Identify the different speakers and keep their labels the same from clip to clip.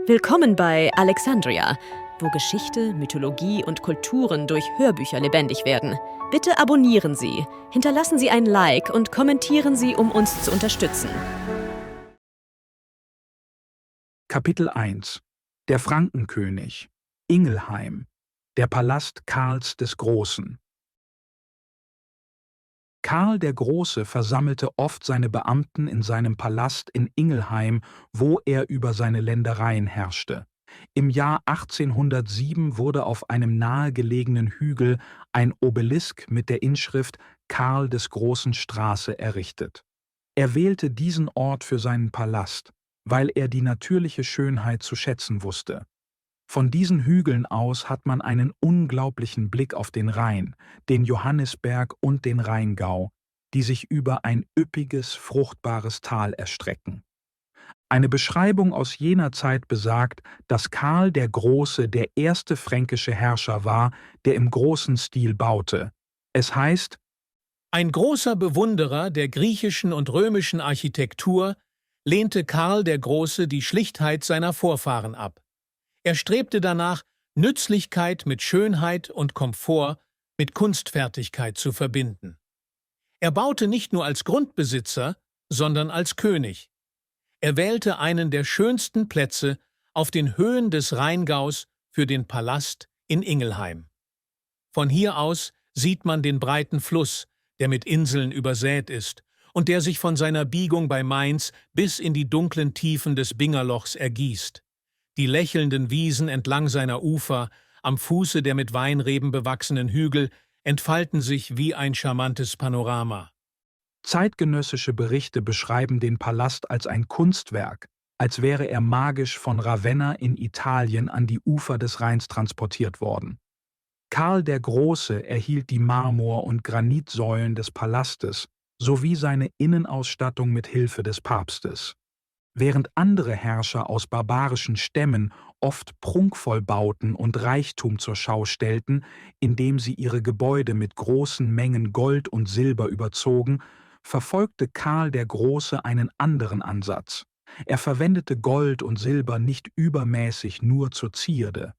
Speaker 1: Willkommen bei Alexandria, wo Geschichte, Mythologie und Kulturen durch Hörbücher lebendig werden. Bitte abonnieren Sie, hinterlassen Sie ein Like und kommentieren Sie, um uns zu unterstützen.
Speaker 2: Kapitel 1 – Der Frankenkönig, Ingelheim, der Palast Karls des Großen. Karl der Große versammelte oft seine Beamten in seinem Palast in Ingelheim, wo er über seine Ländereien herrschte. Im Jahr 1807 wurde auf einem nahegelegenen Hügel ein Obelisk mit der Inschrift Karl des Großen Straße errichtet. Er wählte diesen Ort für seinen Palast, weil er die natürliche Schönheit zu schätzen wusste. Von diesen Hügeln aus hat man einen unglaublichen Blick auf den Rhein, den Johannisberg und den Rheingau, die sich über ein üppiges, fruchtbares Tal erstrecken. Eine Beschreibung aus jener Zeit besagt, dass Karl der Große der erste fränkische Herrscher war, der im großen Stil baute. Es heißt:
Speaker 3: Ein großer Bewunderer der griechischen und römischen Architektur lehnte Karl der Große die Schlichtheit seiner Vorfahren ab. Er strebte danach, Nützlichkeit mit Schönheit und Komfort mit Kunstfertigkeit zu verbinden. Er baute nicht nur als Grundbesitzer, sondern als König. Er wählte einen der schönsten Plätze auf den Höhen des Rheingaus für den Palast in Ingelheim. Von hier aus sieht man den breiten Fluss, der mit Inseln übersät ist und der sich von seiner Biegung bei Mainz bis in die dunklen Tiefen des Bingerlochs ergießt. Die lächelnden Wiesen entlang seiner Ufer, am Fuße der mit Weinreben bewachsenen Hügel, entfalten sich wie ein charmantes Panorama.
Speaker 2: Zeitgenössische Berichte beschreiben den Palast als ein Kunstwerk, als wäre er magisch von Ravenna in Italien an die Ufer des Rheins transportiert worden. Karl der Große erhielt die Marmor- und Granitsäulen des Palastes sowie seine Innenausstattung mit Hilfe des Papstes. Während andere Herrscher aus barbarischen Stämmen oft prunkvoll bauten und Reichtum zur Schau stellten, indem sie ihre Gebäude mit großen Mengen Gold und Silber überzogen, verfolgte Karl der Große einen anderen Ansatz. Er verwendete Gold und Silber nicht übermäßig nur zur Zierde.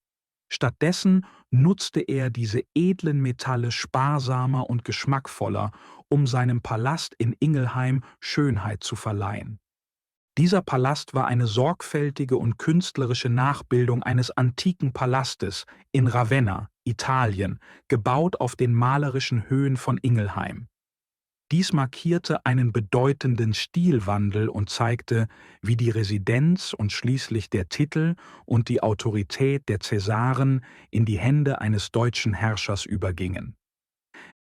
Speaker 2: Stattdessen nutzte er diese edlen Metalle sparsamer und geschmackvoller, um seinem Palast in Ingelheim Schönheit zu verleihen. Dieser Palast war eine sorgfältige und künstlerische Nachbildung eines antiken Palastes in Ravenna, Italien, gebaut auf den malerischen Höhen von Ingelheim. Dies markierte einen bedeutenden Stilwandel und zeigte, wie die Residenz und schließlich der Titel und die Autorität der Cäsaren in die Hände eines deutschen Herrschers übergingen.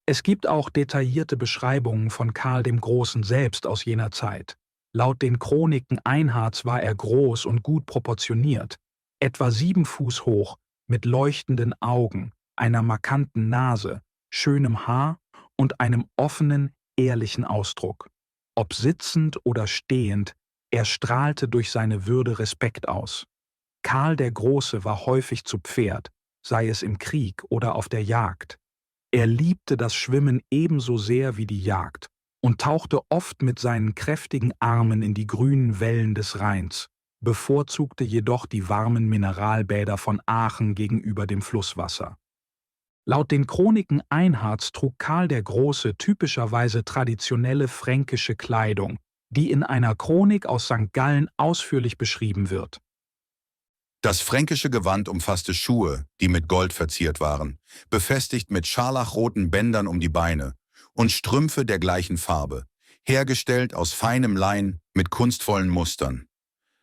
Speaker 2: Es gibt auch detaillierte Beschreibungen von Karl dem Großen selbst aus jener Zeit. Laut den Chroniken Einhards war er groß und gut proportioniert, etwa 7 Fuß hoch, mit leuchtenden Augen, einer markanten Nase, schönem Haar und einem offenen, ehrlichen Ausdruck. Ob sitzend oder stehend, er strahlte durch seine Würde Respekt aus. Karl der Große war häufig zu Pferd, sei es im Krieg oder auf der Jagd. Er liebte das Schwimmen ebenso sehr wie die Jagd und tauchte oft mit seinen kräftigen Armen in die grünen Wellen des Rheins, bevorzugte jedoch die warmen Mineralbäder von Aachen gegenüber dem Flusswasser. Laut den Chroniken Einhards trug Karl der Große typischerweise traditionelle fränkische Kleidung, die in einer Chronik aus St. Gallen ausführlich beschrieben wird.
Speaker 4: Das fränkische Gewand umfasste Schuhe, die mit Gold verziert waren, befestigt mit scharlachroten Bändern um die Beine, und Strümpfe der gleichen Farbe, hergestellt aus feinem Lein mit kunstvollen Mustern.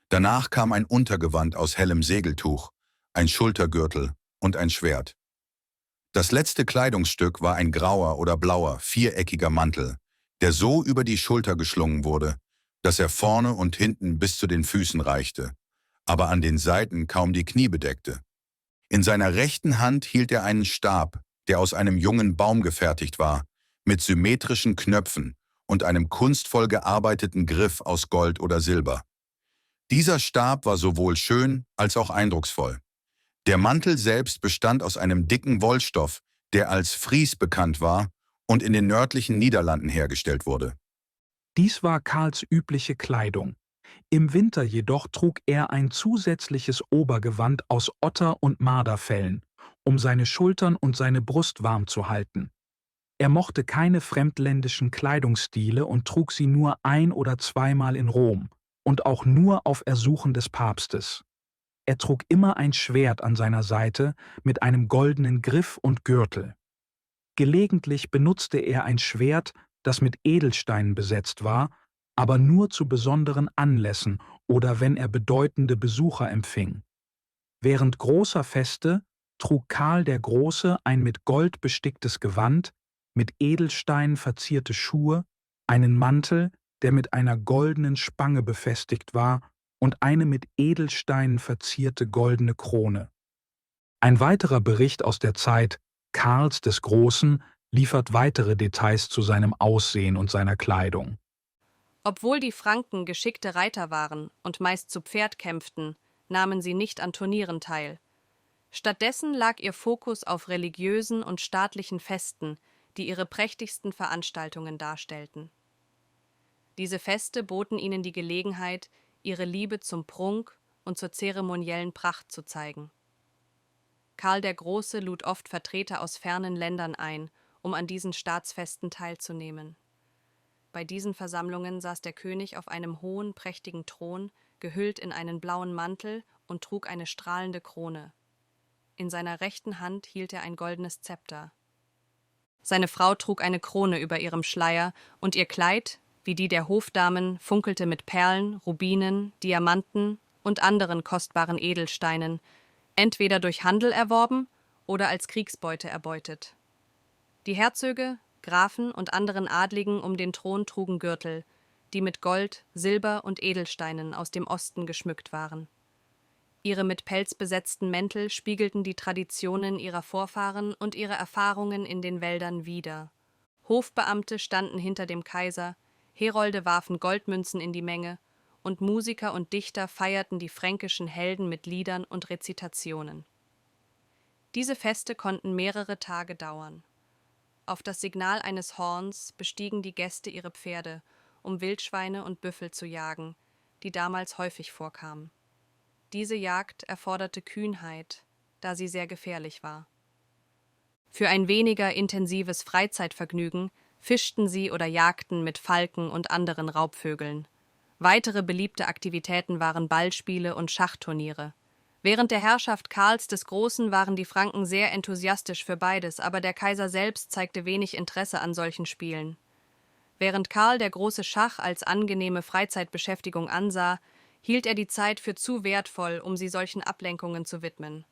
Speaker 4: Danach kam ein Untergewand aus hellem Segeltuch, ein Schultergürtel und ein Schwert. Das letzte Kleidungsstück war ein grauer oder blauer, viereckiger Mantel, der so über die Schulter geschlungen wurde, dass er vorne und hinten bis zu den Füßen reichte, aber an den Seiten kaum die Knie bedeckte. In seiner rechten Hand hielt er einen Stab, der aus einem jungen Baum gefertigt war, mit symmetrischen Knöpfen und einem kunstvoll gearbeiteten Griff aus Gold oder Silber. Dieser Stab war sowohl schön als auch eindrucksvoll. Der Mantel selbst bestand aus einem dicken Wollstoff, der als Fries bekannt war und in den nördlichen Niederlanden hergestellt wurde.
Speaker 2: Dies war Karls übliche Kleidung. Im Winter jedoch trug er ein zusätzliches Obergewand aus Otter- und Marderfellen, um seine Schultern und seine Brust warm zu halten. Er mochte keine fremdländischen Kleidungsstile und trug sie nur ein- oder zweimal in Rom und auch nur auf Ersuchen des Papstes. Er trug immer ein Schwert an seiner Seite mit einem goldenen Griff und Gürtel. Gelegentlich benutzte er ein Schwert, das mit Edelsteinen besetzt war, aber nur zu besonderen Anlässen oder wenn er bedeutende Besucher empfing. Während großer Feste trug Karl der Große ein mit Gold besticktes Gewand, mit Edelsteinen verzierte Schuhe, einen Mantel, der mit einer goldenen Spange befestigt war, und eine mit Edelsteinen verzierte goldene Krone. Ein weiterer Bericht aus der Zeit Karls des Großen liefert weitere Details zu seinem Aussehen und seiner Kleidung.
Speaker 5: Obwohl die Franken geschickte Reiter waren und meist zu Pferd kämpften, nahmen sie nicht an Turnieren teil. Stattdessen lag ihr Fokus auf religiösen und staatlichen Festen, die ihre prächtigsten Veranstaltungen darstellten. Diese Feste boten ihnen die Gelegenheit, ihre Liebe zum Prunk und zur zeremoniellen Pracht zu zeigen. Karl der Große lud oft Vertreter aus fernen Ländern ein, um an diesen Staatsfesten teilzunehmen. Bei diesen Versammlungen saß der König auf einem hohen, prächtigen Thron, gehüllt in einen blauen Mantel und trug eine strahlende Krone. In seiner rechten Hand hielt er ein goldenes Zepter. Seine Frau trug eine Krone über ihrem Schleier, und ihr Kleid, wie die der Hofdamen, funkelte mit Perlen, Rubinen, Diamanten und anderen kostbaren Edelsteinen, entweder durch Handel erworben oder als Kriegsbeute erbeutet. Die Herzöge, Grafen und anderen Adligen um den Thron trugen Gürtel, die mit Gold, Silber und Edelsteinen aus dem Osten geschmückt waren. Ihre mit Pelz besetzten Mäntel spiegelten die Traditionen ihrer Vorfahren und ihre Erfahrungen in den Wäldern wider. Hofbeamte standen hinter dem Kaiser, Herolde warfen Goldmünzen in die Menge, und Musiker und Dichter feierten die fränkischen Helden mit Liedern und Rezitationen. Diese Feste konnten mehrere Tage dauern. Auf das Signal eines Horns bestiegen die Gäste ihre Pferde, um Wildschweine und Büffel zu jagen, die damals häufig vorkamen. Diese Jagd erforderte Kühnheit, da sie sehr gefährlich war. Für ein weniger intensives Freizeitvergnügen fischten sie oder jagten mit Falken und anderen Raubvögeln. Weitere beliebte Aktivitäten waren Ballspiele und Schachturniere. Während der Herrschaft Karls des Großen waren die Franken sehr enthusiastisch für beides, aber der Kaiser selbst zeigte wenig Interesse an solchen Spielen. Während Karl der Große Schach als angenehme Freizeitbeschäftigung ansah, hielt er die Zeit für zu wertvoll, um sie solchen Ablenkungen zu widmen.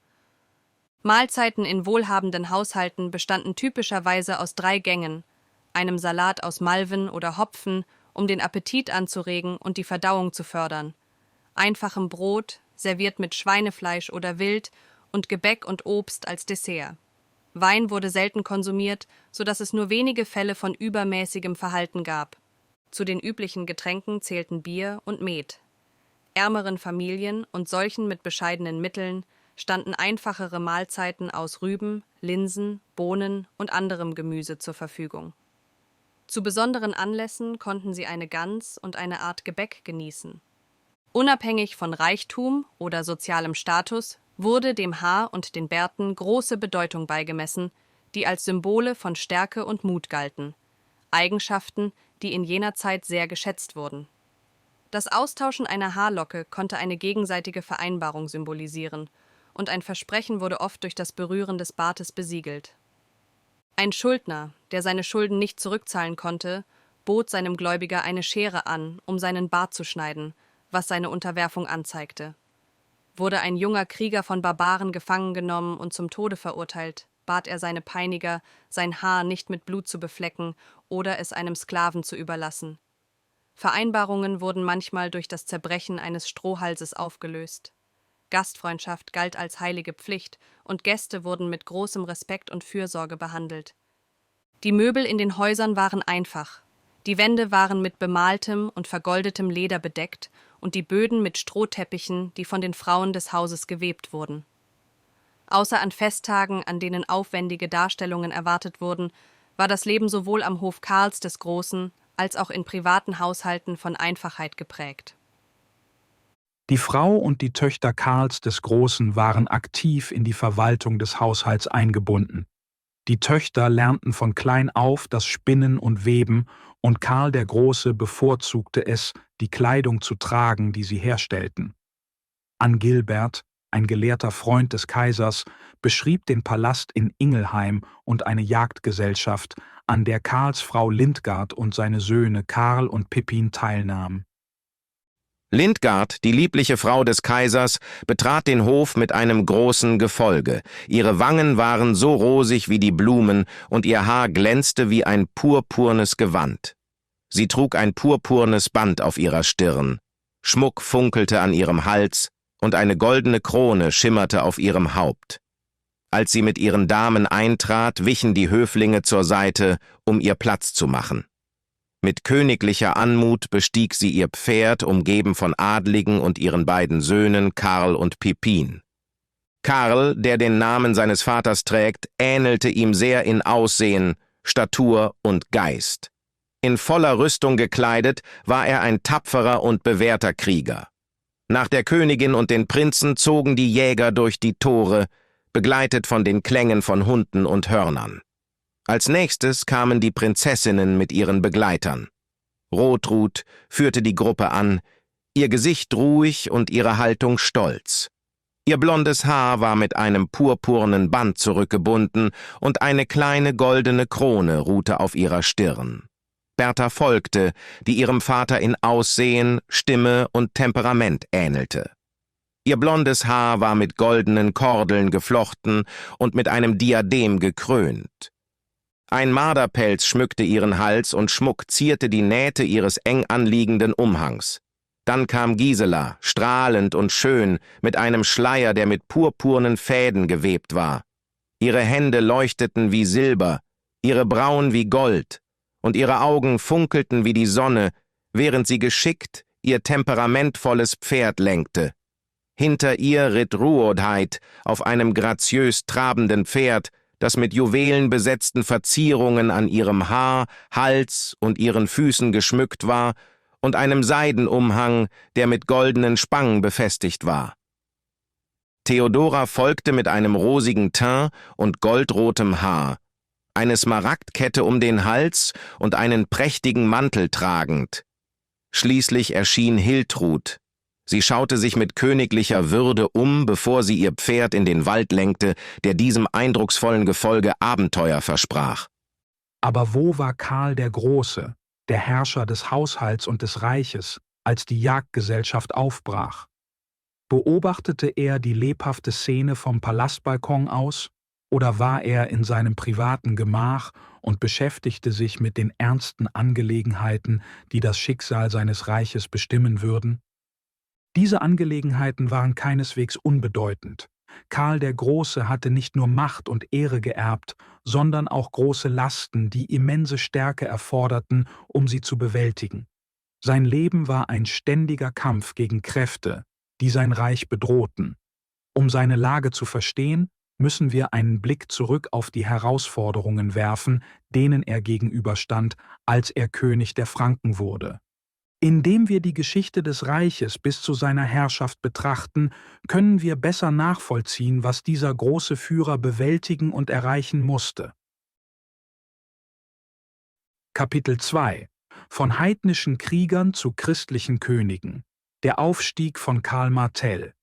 Speaker 5: Mahlzeiten in wohlhabenden Haushalten bestanden typischerweise aus 3 Gängen, einem Salat aus Malven oder Hopfen, um den Appetit anzuregen und die Verdauung zu fördern, einfachem Brot, serviert mit Schweinefleisch oder Wild, und Gebäck und Obst als Dessert. Wein wurde selten konsumiert, sodass es nur wenige Fälle von übermäßigem Verhalten gab. Zu den üblichen Getränken zählten Bier und Met. Ärmeren Familien und solchen mit bescheidenen Mitteln standen einfachere Mahlzeiten aus Rüben, Linsen, Bohnen und anderem Gemüse zur Verfügung. Zu besonderen Anlässen konnten sie eine Gans und eine Art Gebäck genießen. Unabhängig von Reichtum oder sozialem Status wurde dem Haar und den Bärten große Bedeutung beigemessen, die als Symbole von Stärke und Mut galten, Eigenschaften, die in jener Zeit sehr geschätzt wurden. Das Austauschen einer Haarlocke konnte eine gegenseitige Vereinbarung symbolisieren, und ein Versprechen wurde oft durch das Berühren des Bartes besiegelt. Ein Schuldner, der seine Schulden nicht zurückzahlen konnte, bot seinem Gläubiger eine Schere an, um seinen Bart zu schneiden, was seine Unterwerfung anzeigte. Wurde ein junger Krieger von Barbaren gefangen genommen und zum Tode verurteilt, bat er seine Peiniger, sein Haar nicht mit Blut zu beflecken oder es einem Sklaven zu überlassen. Vereinbarungen wurden manchmal durch das Zerbrechen eines Strohhalses aufgelöst. Gastfreundschaft galt als heilige Pflicht, und Gäste wurden mit großem Respekt und Fürsorge behandelt. Die Möbel in den Häusern waren einfach. Die Wände waren mit bemaltem und vergoldetem Leder bedeckt und die Böden mit Strohteppichen, die von den Frauen des Hauses gewebt wurden. Außer an Festtagen, an denen aufwendige Darstellungen erwartet wurden, war das Leben sowohl am Hof Karls des Großen als auch in privaten Haushalten von Einfachheit geprägt.
Speaker 2: Die Frau und die Töchter Karls des Großen waren aktiv in die Verwaltung des Haushalts eingebunden. Die Töchter lernten von klein auf das Spinnen und Weben, und Karl der Große bevorzugte es, die Kleidung zu tragen, die sie herstellten. Angilbert, ein gelehrter Freund des Kaisers, beschrieb den Palast in Ingelheim und eine Jagdgesellschaft, an der Karls Frau Lindgard und seine Söhne Karl und Pippin teilnahmen.
Speaker 6: Lindgard, die liebliche Frau des Kaisers, betrat den Hof mit einem großen Gefolge. Ihre Wangen waren so rosig wie die Blumen und ihr Haar glänzte wie ein purpurnes Gewand. Sie trug ein purpurnes Band auf ihrer Stirn. Schmuck funkelte an ihrem Hals und eine goldene Krone schimmerte auf ihrem Haupt. Als sie mit ihren Damen eintrat, wichen die Höflinge zur Seite, um ihr Platz zu machen. Mit königlicher Anmut bestieg sie ihr Pferd, umgeben von Adligen und ihren beiden Söhnen Karl und Pippin. Karl, der den Namen seines Vaters trägt, ähnelte ihm sehr in Aussehen, Statur und Geist. In voller Rüstung gekleidet war er ein tapferer und bewährter Krieger. Nach der Königin und den Prinzen zogen die Jäger durch die Tore, begleitet von den Klängen von Hunden und Hörnern. Als nächstes kamen die Prinzessinnen mit ihren Begleitern. Rotrud führte die Gruppe an, ihr Gesicht ruhig und ihre Haltung stolz. Ihr blondes Haar war mit einem purpurnen Band zurückgebunden und eine kleine goldene Krone ruhte auf ihrer Stirn. Bertha folgte, die ihrem Vater in Aussehen, Stimme und Temperament ähnelte. Ihr blondes Haar war mit goldenen Kordeln geflochten und mit einem Diadem gekrönt. Ein Marderpelz schmückte ihren Hals und Schmuck zierte die Nähte ihres eng anliegenden Umhangs. Dann kam Gisela, strahlend und schön, mit einem Schleier, der mit purpurnen Fäden gewebt war. Ihre Hände leuchteten wie Silber, ihre Brauen wie Gold, und ihre Augen funkelten wie die Sonne, während sie geschickt ihr temperamentvolles Pferd lenkte. Hinter ihr ritt Ruodheid auf einem graziös trabenden Pferd, das mit juwelenbesetzten Verzierungen an ihrem Haar, Hals und ihren Füßen geschmückt war und einem Seidenumhang, der mit goldenen Spangen befestigt war. Theodora folgte mit einem rosigen Teint und goldrotem Haar, eine Smaragdkette um den Hals und einen prächtigen Mantel tragend. Schließlich erschien Hiltrud. Sie schaute sich mit königlicher Würde um, bevor sie ihr Pferd in den Wald lenkte, der diesem eindrucksvollen Gefolge Abenteuer versprach.
Speaker 2: Aber wo war Karl der Große, der Herrscher des Haushalts und des Reiches, als die Jagdgesellschaft aufbrach? Beobachtete er die lebhafte Szene vom Palastbalkon aus, oder war er in seinem privaten Gemach und beschäftigte sich mit den ernsten Angelegenheiten, die das Schicksal seines Reiches bestimmen würden? Diese Angelegenheiten waren keineswegs unbedeutend. Karl der Große hatte nicht nur Macht und Ehre geerbt, sondern auch große Lasten, die immense Stärke erforderten, um sie zu bewältigen. Sein Leben war ein ständiger Kampf gegen Kräfte, die sein Reich bedrohten. Um seine Lage zu verstehen, müssen wir einen Blick zurück auf die Herausforderungen werfen, denen er gegenüberstand, als er König der Franken wurde. Indem wir die Geschichte des Reiches bis zu seiner Herrschaft betrachten, können wir besser nachvollziehen, was dieser große Führer bewältigen und erreichen musste. Kapitel 2: Von heidnischen Kriegern zu christlichen Königen. Der Aufstieg von Karl Martell.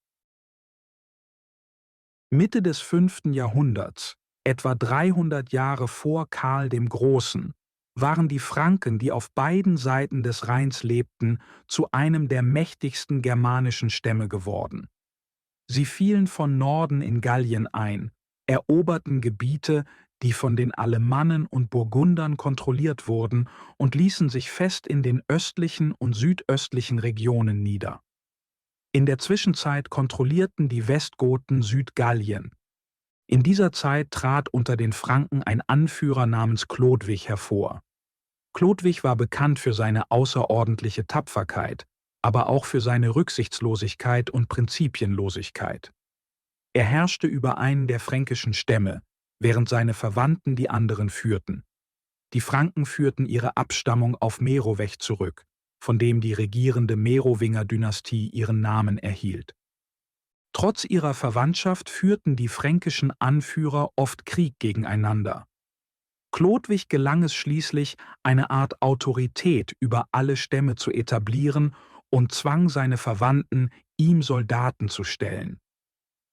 Speaker 2: Mitte des 5. Jahrhunderts, etwa 300 Jahre vor Karl dem Großen, waren die Franken, die auf beiden Seiten des Rheins lebten, zu einem der mächtigsten germanischen Stämme geworden. Sie fielen von Norden in Gallien ein, eroberten Gebiete, die von den Alemannen und Burgundern kontrolliert wurden, und ließen sich fest in den östlichen und südöstlichen Regionen nieder. In der Zwischenzeit kontrollierten die Westgoten Südgallien. In dieser Zeit trat unter den Franken ein Anführer namens Chlodwig hervor. Chlodwig war bekannt für seine außerordentliche Tapferkeit, aber auch für seine Rücksichtslosigkeit und Prinzipienlosigkeit. Er herrschte über einen der fränkischen Stämme, während seine Verwandten die anderen führten. Die Franken führten ihre Abstammung auf Merowech zurück, von dem die regierende Merowinger-Dynastie ihren Namen erhielt. Trotz ihrer Verwandtschaft führten die fränkischen Anführer oft Krieg gegeneinander. Chlodwig gelang es schließlich, eine Art Autorität über alle Stämme zu etablieren und zwang seine Verwandten, ihm Soldaten zu stellen.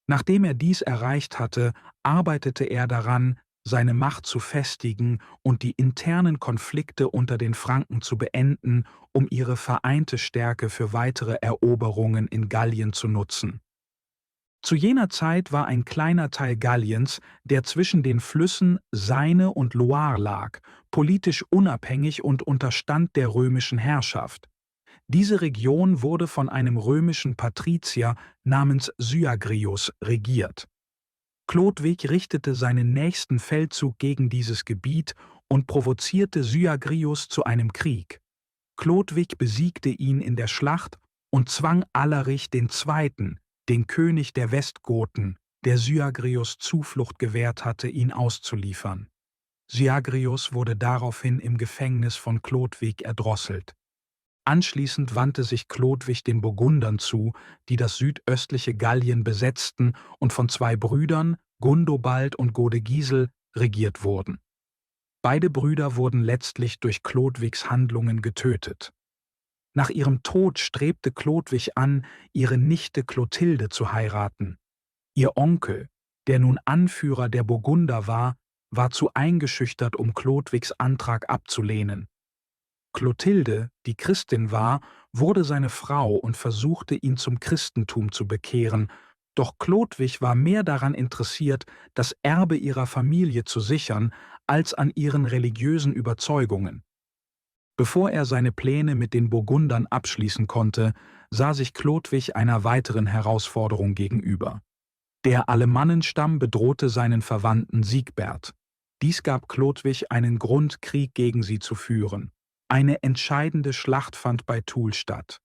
Speaker 2: Nachdem er dies erreicht hatte, arbeitete er daran, seine Macht zu festigen und die internen Konflikte unter den Franken zu beenden, um ihre vereinte Stärke für weitere Eroberungen in Gallien zu nutzen. Zu jener Zeit war ein kleiner Teil Galliens, der zwischen den Flüssen Seine und Loire lag, politisch unabhängig und unterstand der römischen Herrschaft. Diese Region wurde von einem römischen Patrizier namens Syagrius regiert. Chlodwig richtete seinen nächsten Feldzug gegen dieses Gebiet und provozierte Syagrius zu einem Krieg. Chlodwig besiegte ihn in der Schlacht und zwang Alarich II., den König der Westgoten, der Syagrius Zuflucht gewährt hatte, ihn auszuliefern. Syagrius wurde daraufhin im Gefängnis von Chlodwig erdrosselt. Anschließend wandte sich Chlodwig den Burgundern zu, die das südöstliche Gallien besetzten und von zwei Brüdern, Gundobald und Godegisel, regiert wurden. Beide Brüder wurden letztlich durch Chlodwigs Handlungen getötet. Nach ihrem Tod strebte Chlodwig an, ihre Nichte Clotilde zu heiraten. Ihr Onkel, der nun Anführer der Burgunder war zu eingeschüchtert, um Chlodwigs Antrag abzulehnen. Clotilde, die Christin war, wurde seine Frau und versuchte, ihn zum Christentum zu bekehren, doch Chlodwig war mehr daran interessiert, das Erbe ihrer Familie zu sichern, als an ihren religiösen Überzeugungen. Bevor er seine Pläne mit den Burgundern abschließen konnte, sah sich Chlodwig einer weiteren Herausforderung gegenüber. Der Alemannenstamm bedrohte seinen Verwandten Siegbert. Dies gab Chlodwig einen Grund, Krieg gegen sie zu führen. Eine entscheidende Schlacht fand bei Toul statt.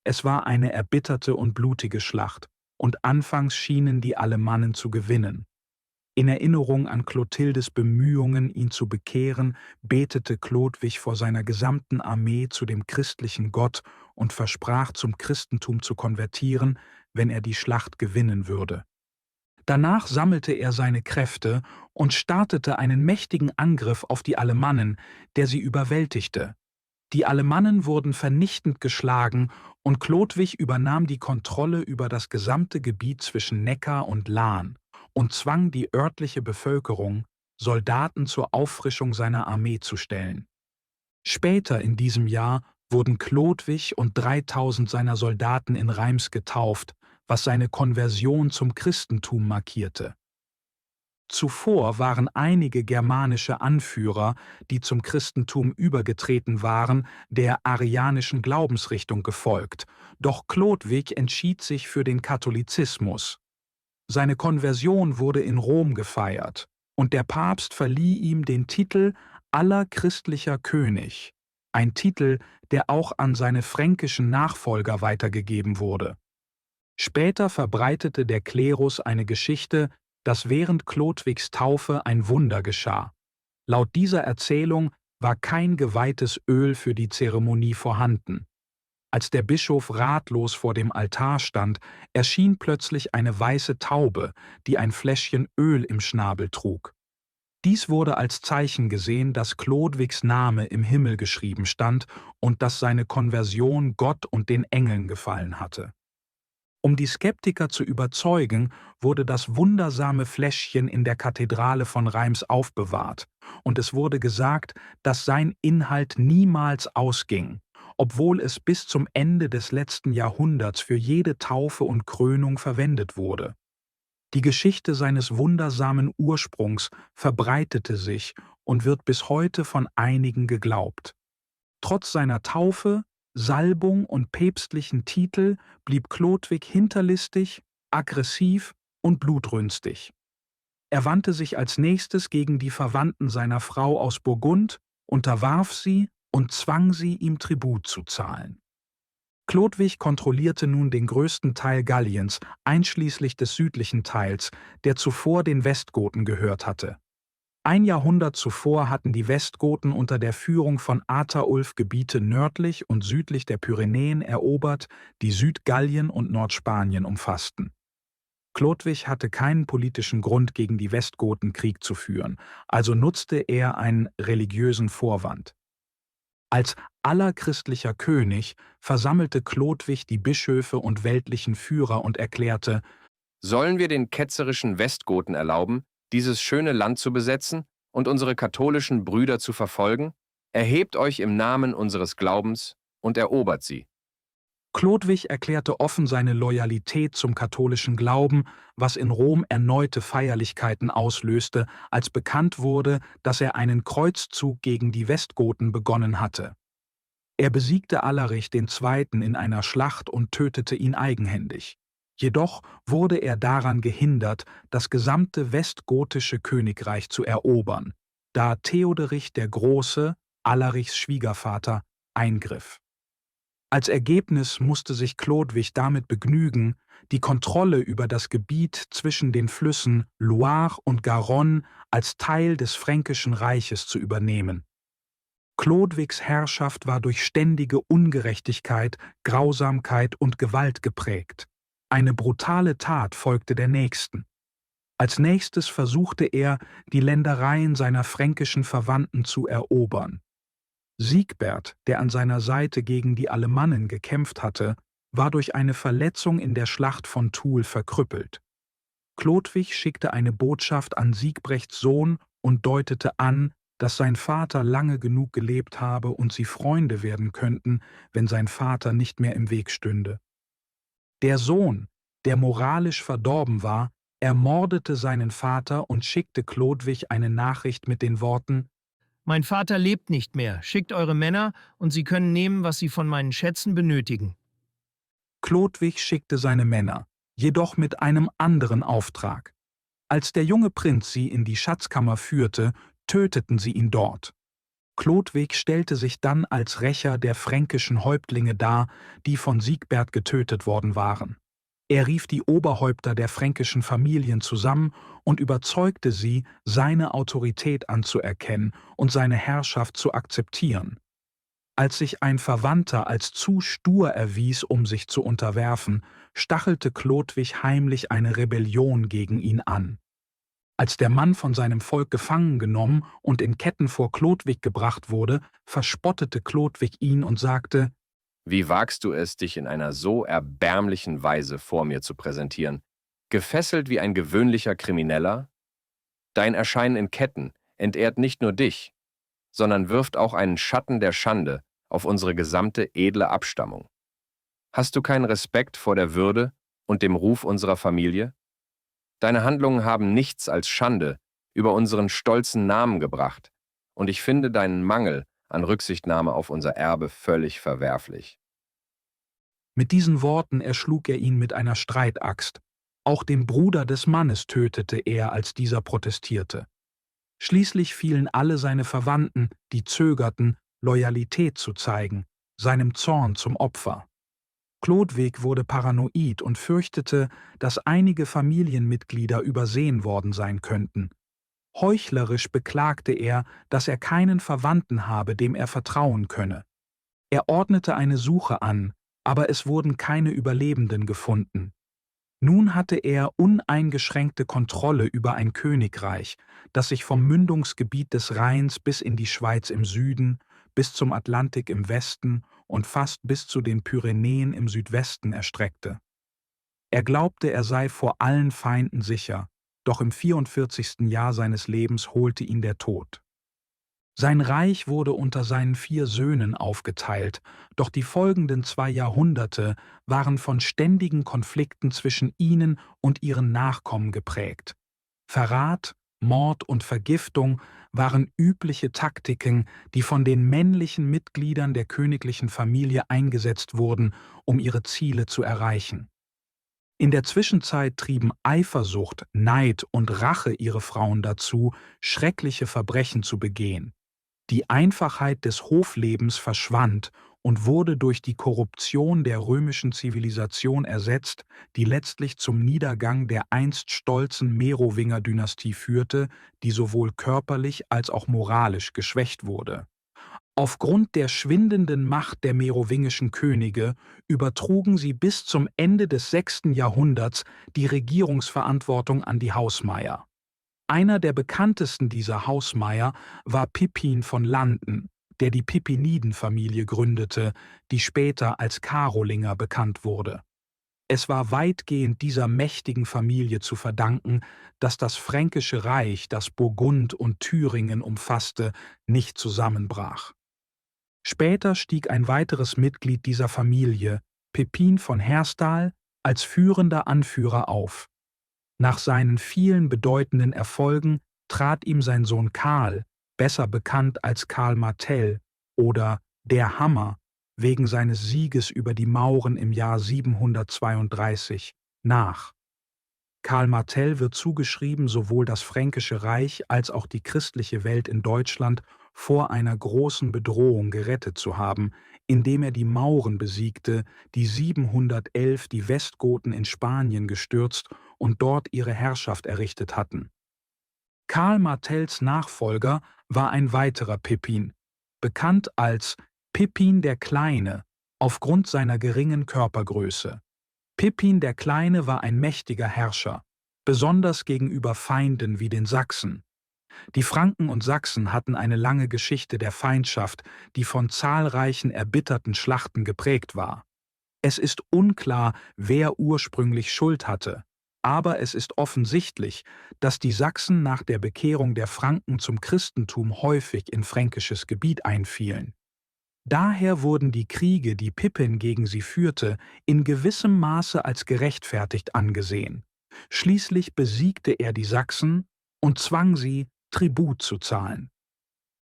Speaker 2: Es war eine erbitterte und blutige Schlacht, und anfangs schienen die Alemannen zu gewinnen. In Erinnerung an Clotildes Bemühungen, ihn zu bekehren, betete Chlodwig vor seiner gesamten Armee zu dem christlichen Gott und versprach, zum Christentum zu konvertieren, wenn er die Schlacht gewinnen würde. Danach sammelte er seine Kräfte und startete einen mächtigen Angriff auf die Alemannen, der sie überwältigte. Die Alemannen wurden vernichtend geschlagen und Chlodwig übernahm die Kontrolle über das gesamte Gebiet zwischen Neckar und Lahn und zwang die örtliche Bevölkerung, Soldaten zur Auffrischung seiner Armee zu stellen. Später in diesem Jahr wurden Chlodwig und 3000 seiner Soldaten in Reims getauft, was seine Konversion zum Christentum markierte. Zuvor waren einige germanische Anführer, die zum Christentum übergetreten waren, der arianischen Glaubensrichtung gefolgt, doch Chlodwig entschied sich für den Katholizismus. Seine Konversion wurde in Rom gefeiert, und der Papst verlieh ihm den Titel Allerchristlicher König, ein Titel, der auch an seine fränkischen Nachfolger weitergegeben wurde. Später verbreitete der Klerus eine Geschichte, dass während Chlodwigs Taufe ein Wunder geschah. Laut dieser Erzählung war kein geweihtes Öl für die Zeremonie vorhanden. Als der Bischof ratlos vor dem Altar stand, erschien plötzlich eine weiße Taube, die ein Fläschchen Öl im Schnabel trug. Dies wurde als Zeichen gesehen, dass Chlodwigs Name im Himmel geschrieben stand und dass seine Konversion Gott und den Engeln gefallen hatte. Um die Skeptiker zu überzeugen, wurde das wundersame Fläschchen in der Kathedrale von Reims aufbewahrt, und es wurde gesagt, dass sein Inhalt niemals ausging, obwohl es bis zum Ende des letzten Jahrhunderts für jede Taufe und Krönung verwendet wurde. Die Geschichte seines wundersamen Ursprungs verbreitete sich und wird bis heute von einigen geglaubt. Trotz seiner Taufe, Salbung und päpstlichen Titel blieb Chlodwig hinterlistig, aggressiv und blutrünstig. Er wandte sich als nächstes gegen die Verwandten seiner Frau aus Burgund, unterwarf sie und zwang sie, ihm Tribut zu zahlen. Chlodwig kontrollierte nun den größten Teil Galliens, einschließlich des südlichen Teils, der zuvor den Westgoten gehört hatte. Ein Jahrhundert zuvor hatten die Westgoten unter der Führung von Ataulf Gebiete nördlich und südlich der Pyrenäen erobert, die Südgallien und Nordspanien umfassten. Chlodwig hatte keinen politischen Grund, gegen die Westgoten Krieg zu führen, also nutzte er einen religiösen Vorwand. Als allerchristlicher König versammelte Chlodwig die Bischöfe und weltlichen Führer und erklärte:
Speaker 7: Sollen wir den ketzerischen Westgoten erlauben, dieses schöne Land zu besetzen und unsere katholischen Brüder zu verfolgen? Erhebt euch im Namen unseres Glaubens und erobert sie.
Speaker 2: Chlodwig erklärte offen seine Loyalität zum katholischen Glauben, was in Rom erneute Feierlichkeiten auslöste, als bekannt wurde, dass er einen Kreuzzug gegen die Westgoten begonnen hatte. Er besiegte Alarich II. In einer Schlacht und tötete ihn eigenhändig. Jedoch wurde er daran gehindert, das gesamte westgotische Königreich zu erobern, da Theoderich der Große, Alarichs Schwiegervater, eingriff. Als Ergebnis musste sich Chlodwig damit begnügen, die Kontrolle über das Gebiet zwischen den Flüssen Loire und Garonne als Teil des Fränkischen Reiches zu übernehmen. Chlodwigs Herrschaft war durch ständige Ungerechtigkeit, Grausamkeit und Gewalt geprägt. Eine brutale Tat folgte der nächsten. Als nächstes versuchte er, die Ländereien seiner fränkischen Verwandten zu erobern. Siegbert, der an seiner Seite gegen die Alemannen gekämpft hatte, war durch eine Verletzung in der Schlacht von Toul verkrüppelt. Chlodwig schickte eine Botschaft an Siegbrechts Sohn und deutete an, dass sein Vater lange genug gelebt habe und sie Freunde werden könnten, wenn sein Vater nicht mehr im Weg stünde. Der Sohn, der moralisch verdorben war, ermordete seinen Vater und schickte Chlodwig eine Nachricht mit den Worten:
Speaker 8: Mein Vater lebt nicht mehr, schickt eure Männer, und sie können nehmen, was sie von meinen Schätzen benötigen.
Speaker 2: Chlodwig schickte seine Männer, jedoch mit einem anderen Auftrag. Als der junge Prinz sie in die Schatzkammer führte, töteten sie ihn dort. Chlodwig stellte sich dann als Rächer der fränkischen Häuptlinge dar, die von Siegbert getötet worden waren. Er rief die Oberhäupter der fränkischen Familien zusammen und überzeugte sie, seine Autorität anzuerkennen und seine Herrschaft zu akzeptieren. Als sich ein Verwandter als zu stur erwies, um sich zu unterwerfen, stachelte Chlodwig heimlich eine Rebellion gegen ihn an. Als der Mann von seinem Volk gefangen genommen und in Ketten vor Chlodwig gebracht wurde, verspottete Chlodwig ihn und sagte:
Speaker 7: Wie wagst du es, dich in einer so erbärmlichen Weise vor mir zu präsentieren? Gefesselt wie ein gewöhnlicher Krimineller? Dein Erscheinen in Ketten entehrt nicht nur dich, sondern wirft auch einen Schatten der Schande auf unsere gesamte edle Abstammung. Hast du keinen Respekt vor der Würde und dem Ruf unserer Familie? Deine Handlungen haben nichts als Schande über unseren stolzen Namen gebracht, und ich finde deinen Mangel an Rücksichtnahme auf unser Erbe völlig verwerflich.
Speaker 2: Mit diesen Worten erschlug er ihn mit einer Streitaxt. Auch den Bruder des Mannes tötete er, als dieser protestierte. Schließlich fielen alle seine Verwandten, die zögerten, Loyalität zu zeigen, seinem Zorn zum Opfer. Chlodwig wurde paranoid und fürchtete, dass einige Familienmitglieder übersehen worden sein könnten. Heuchlerisch beklagte er, dass er keinen Verwandten habe, dem er vertrauen könne. Er ordnete eine Suche an, aber es wurden keine Überlebenden gefunden. Nun hatte er uneingeschränkte Kontrolle über ein Königreich, das sich vom Mündungsgebiet des Rheins bis in die Schweiz im Süden, bis zum Atlantik im Westen und fast bis zu den Pyrenäen im Südwesten erstreckte. Er glaubte, er sei vor allen Feinden sicher, doch im 44. Jahr seines Lebens holte ihn der Tod. Sein Reich wurde unter seinen 4 Söhnen aufgeteilt, doch die folgenden 2 Jahrhunderte waren von ständigen Konflikten zwischen ihnen und ihren Nachkommen geprägt. Verrat, Mord und Vergiftung waren übliche Taktiken, die von den männlichen Mitgliedern der königlichen Familie eingesetzt wurden, um ihre Ziele zu erreichen. In der Zwischenzeit trieben Eifersucht, Neid und Rache ihre Frauen dazu, schreckliche Verbrechen zu begehen. Die Einfachheit des Hoflebens verschwand und wurde durch die Korruption der römischen Zivilisation ersetzt, die letztlich zum Niedergang der einst stolzen Merowinger-Dynastie führte, die sowohl körperlich als auch moralisch geschwächt wurde. Aufgrund der schwindenden Macht der merowingischen Könige übertrugen sie bis zum Ende des 6. Jahrhunderts die Regierungsverantwortung an die Hausmeier. Einer der bekanntesten dieser Hausmeier war Pippin von Landen, der die Pippiniden-Familie gründete, die später als Karolinger bekannt wurde. Es war weitgehend dieser mächtigen Familie zu verdanken, dass das Fränkische Reich, das Burgund und Thüringen umfasste, nicht zusammenbrach. Später stieg ein weiteres Mitglied dieser Familie, Pippin von Herstal, als führender Anführer auf. Nach seinen vielen bedeutenden Erfolgen trat ihm sein Sohn Karl, besser bekannt als Karl Martell oder der Hammer, wegen seines Sieges über die Mauren im Jahr 732, nach. Karl Martell wird zugeschrieben, sowohl das Fränkische Reich als auch die christliche Welt in Deutschland vor einer großen Bedrohung gerettet zu haben, indem er die Mauren besiegte, die 711 die Westgoten in Spanien gestürzt und dort ihre Herrschaft errichtet hatten. Karl Martells Nachfolger war ein weiterer Pippin, bekannt als Pippin der Kleine aufgrund seiner geringen Körpergröße. Pippin der Kleine war ein mächtiger Herrscher, besonders gegenüber Feinden wie den Sachsen. Die Franken und Sachsen hatten eine lange Geschichte der Feindschaft, die von zahlreichen erbitterten Schlachten geprägt war. Es ist unklar, wer ursprünglich Schuld hatte, aber es ist offensichtlich, dass die Sachsen nach der Bekehrung der Franken zum Christentum häufig in fränkisches Gebiet einfielen. Daher wurden die Kriege, die Pippin gegen sie führte, in gewissem Maße als gerechtfertigt angesehen. Schließlich besiegte er die Sachsen und zwang sie, Tribut zu zahlen.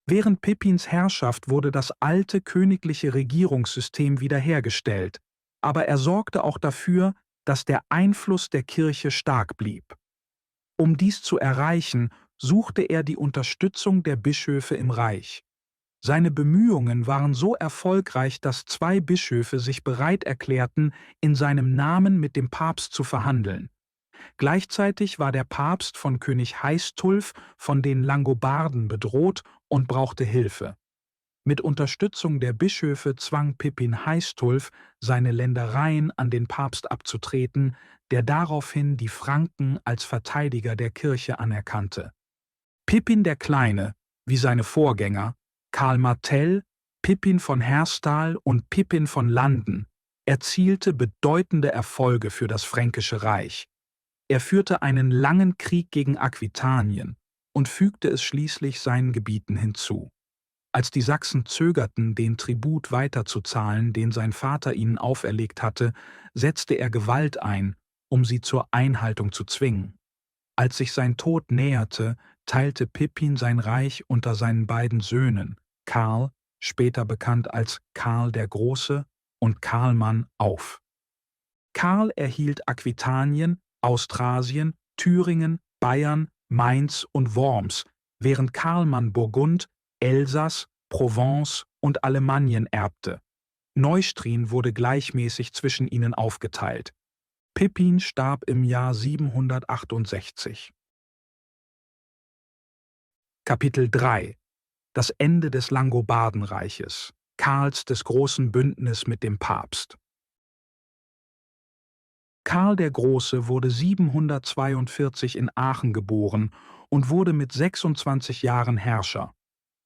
Speaker 2: Während Pippins Herrschaft wurde das alte königliche Regierungssystem wiederhergestellt, aber er sorgte auch dafür, dass der Einfluss der Kirche stark blieb. Um dies zu erreichen, suchte er die Unterstützung der Bischöfe im Reich. Seine Bemühungen waren so erfolgreich, dass 2 Bischöfe sich bereit erklärten, in seinem Namen mit dem Papst zu verhandeln. Gleichzeitig war der Papst von König Heistulf von den Langobarden bedroht und brauchte Hilfe. Mit Unterstützung der Bischöfe zwang Pippin Heistulf, seine Ländereien an den Papst abzutreten, der daraufhin die Franken als Verteidiger der Kirche anerkannte. Pippin der Kleine, wie seine Vorgänger, Karl Martell, Pippin von Herstal und Pippin von Landen, erzielte bedeutende Erfolge für das Fränkische Reich. Er führte einen langen Krieg gegen Aquitanien und fügte es schließlich seinen Gebieten hinzu. Als die Sachsen zögerten, den Tribut weiterzuzahlen, den sein Vater ihnen auferlegt hatte, setzte er Gewalt ein, um sie zur Einhaltung zu zwingen. Als sich sein Tod näherte, teilte Pippin sein Reich unter seinen beiden Söhnen, Karl, später bekannt als Karl der Große, und Karlmann, auf. Karl erhielt Aquitanien, Austrasien, Thüringen, Bayern, Mainz und Worms, während Karlmann Burgund, Elsass, Provence und Alemannien erbte. Neustrien wurde gleichmäßig zwischen ihnen aufgeteilt. Pippin starb im Jahr 768. Kapitel 3 – Das Ende des Langobardenreiches, Karls des großen Bündnis mit dem Papst. Karl der Große wurde 742 in Aachen geboren und wurde mit 26 Jahren Herrscher.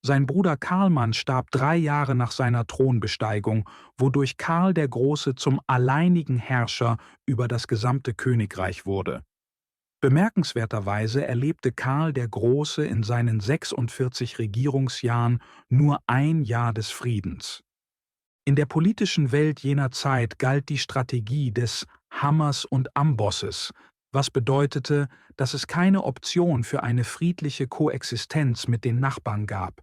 Speaker 2: Sein Bruder Karlmann starb 3 Jahre nach seiner Thronbesteigung, wodurch Karl der Große zum alleinigen Herrscher über das gesamte Königreich wurde. Bemerkenswerterweise erlebte Karl der Große in seinen 46 Regierungsjahren nur ein Jahr des Friedens. In der politischen Welt jener Zeit galt die Strategie des Hammers und Ambosses, was bedeutete, dass es keine Option für eine friedliche Koexistenz mit den Nachbarn gab.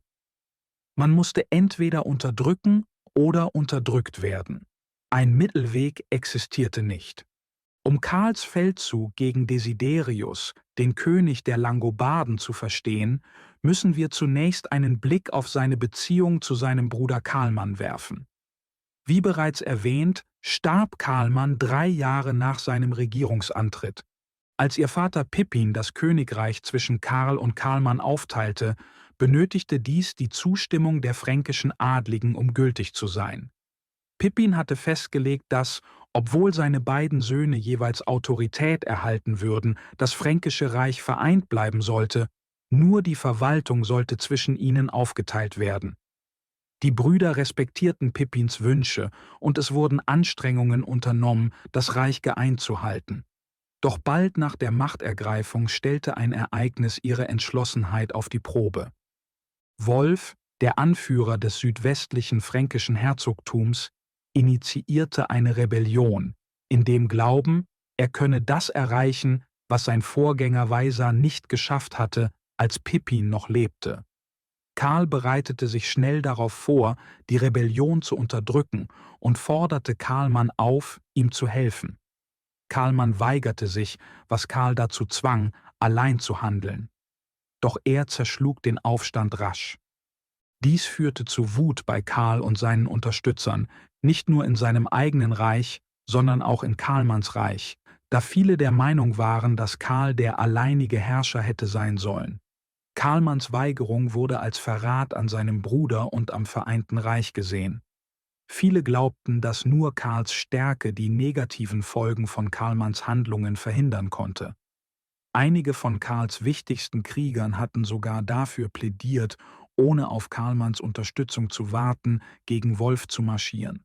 Speaker 2: Man musste entweder unterdrücken oder unterdrückt werden. Ein Mittelweg existierte nicht. Um Karls Feldzug gegen Desiderius, den König der Langobarden, zu verstehen, müssen wir zunächst einen Blick auf seine Beziehung zu seinem Bruder Karlmann werfen. Wie bereits erwähnt, starb Karlmann 3 Jahre nach seinem Regierungsantritt. Als ihr Vater Pippin das Königreich zwischen Karl und Karlmann aufteilte, benötigte dies die Zustimmung der fränkischen Adligen, um gültig zu sein. Pippin hatte festgelegt, dass, obwohl seine beiden Söhne jeweils Autorität erhalten würden, das fränkische Reich vereint bleiben sollte, nur die Verwaltung sollte zwischen ihnen aufgeteilt werden. Die Brüder respektierten Pippins Wünsche und es wurden Anstrengungen unternommen, das Reich geeint zu halten. Doch bald nach der Machtergreifung stellte ein Ereignis ihre Entschlossenheit auf die Probe. Wolf, der Anführer des südwestlichen fränkischen Herzogtums, initiierte eine Rebellion, in dem Glauben, er könne das erreichen, was sein Vorgänger Weisa nicht geschafft hatte, als Pippin noch lebte. Karl bereitete sich schnell darauf vor, die Rebellion zu unterdrücken und forderte Karlmann auf, ihm zu helfen. Karlmann weigerte sich, was Karl dazu zwang, allein zu handeln. Doch er zerschlug den Aufstand rasch. Dies führte zu Wut bei Karl und seinen Unterstützern, nicht nur in seinem eigenen Reich, sondern auch in Karlmanns Reich, da viele der Meinung waren, dass Karl der alleinige Herrscher hätte sein sollen. Karlmanns Weigerung wurde als Verrat an seinem Bruder und am Vereinten Reich gesehen. Viele glaubten, dass nur Karls Stärke die negativen Folgen von Karlmanns Handlungen verhindern konnte. Einige von Karls wichtigsten Kriegern hatten sogar dafür plädiert, ohne auf Karlmanns Unterstützung zu warten, gegen Wolf zu marschieren.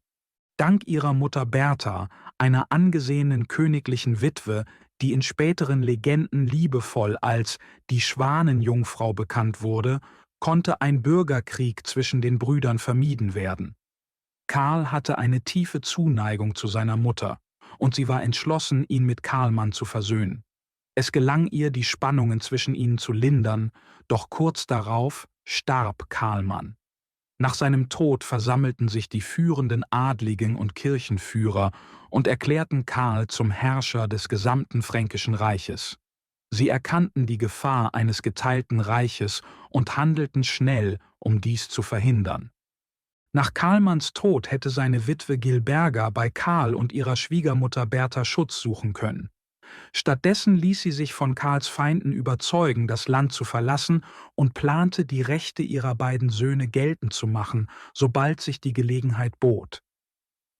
Speaker 2: Dank ihrer Mutter Bertha, einer angesehenen königlichen Witwe, die in späteren Legenden liebevoll als die Schwanenjungfrau bekannt wurde, konnte ein Bürgerkrieg zwischen den Brüdern vermieden werden. Karl hatte eine tiefe Zuneigung zu seiner Mutter, und sie war entschlossen, ihn mit Karlmann zu versöhnen. Es gelang ihr, die Spannungen zwischen ihnen zu lindern, doch kurz darauf starb Karlmann. Nach seinem Tod versammelten sich die führenden Adligen und Kirchenführer und erklärten Karl zum Herrscher des gesamten Fränkischen Reiches. Sie erkannten die Gefahr eines geteilten Reiches und handelten schnell, um dies zu verhindern. Nach Karlmanns Tod hätte seine Witwe Gilberga bei Karl und ihrer Schwiegermutter Bertha Schutz suchen können. Stattdessen ließ sie sich von Karls Feinden überzeugen, das Land zu verlassen, und plante, die Rechte ihrer beiden Söhne geltend zu machen, sobald sich die Gelegenheit bot.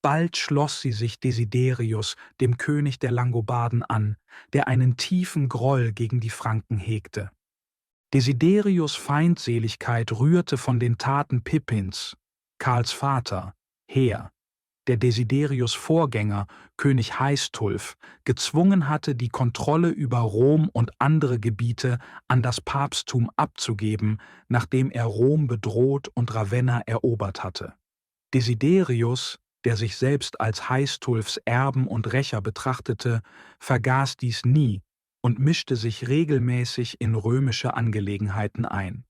Speaker 2: Bald schloss sie sich Desiderius, dem König der Langobarden, an, der einen tiefen Groll gegen die Franken hegte. Desiderius' Feindseligkeit rührte von den Taten Pippins, Karls Vater, her, der Desiderius' Vorgänger, König Heistulf, gezwungen hatte, die Kontrolle über Rom und andere Gebiete an das Papsttum abzugeben, nachdem er Rom bedroht und Ravenna erobert hatte. Desiderius, der sich selbst als Heistulfs Erben und Rächer betrachtete, vergaß dies nie und mischte sich regelmäßig in römische Angelegenheiten ein.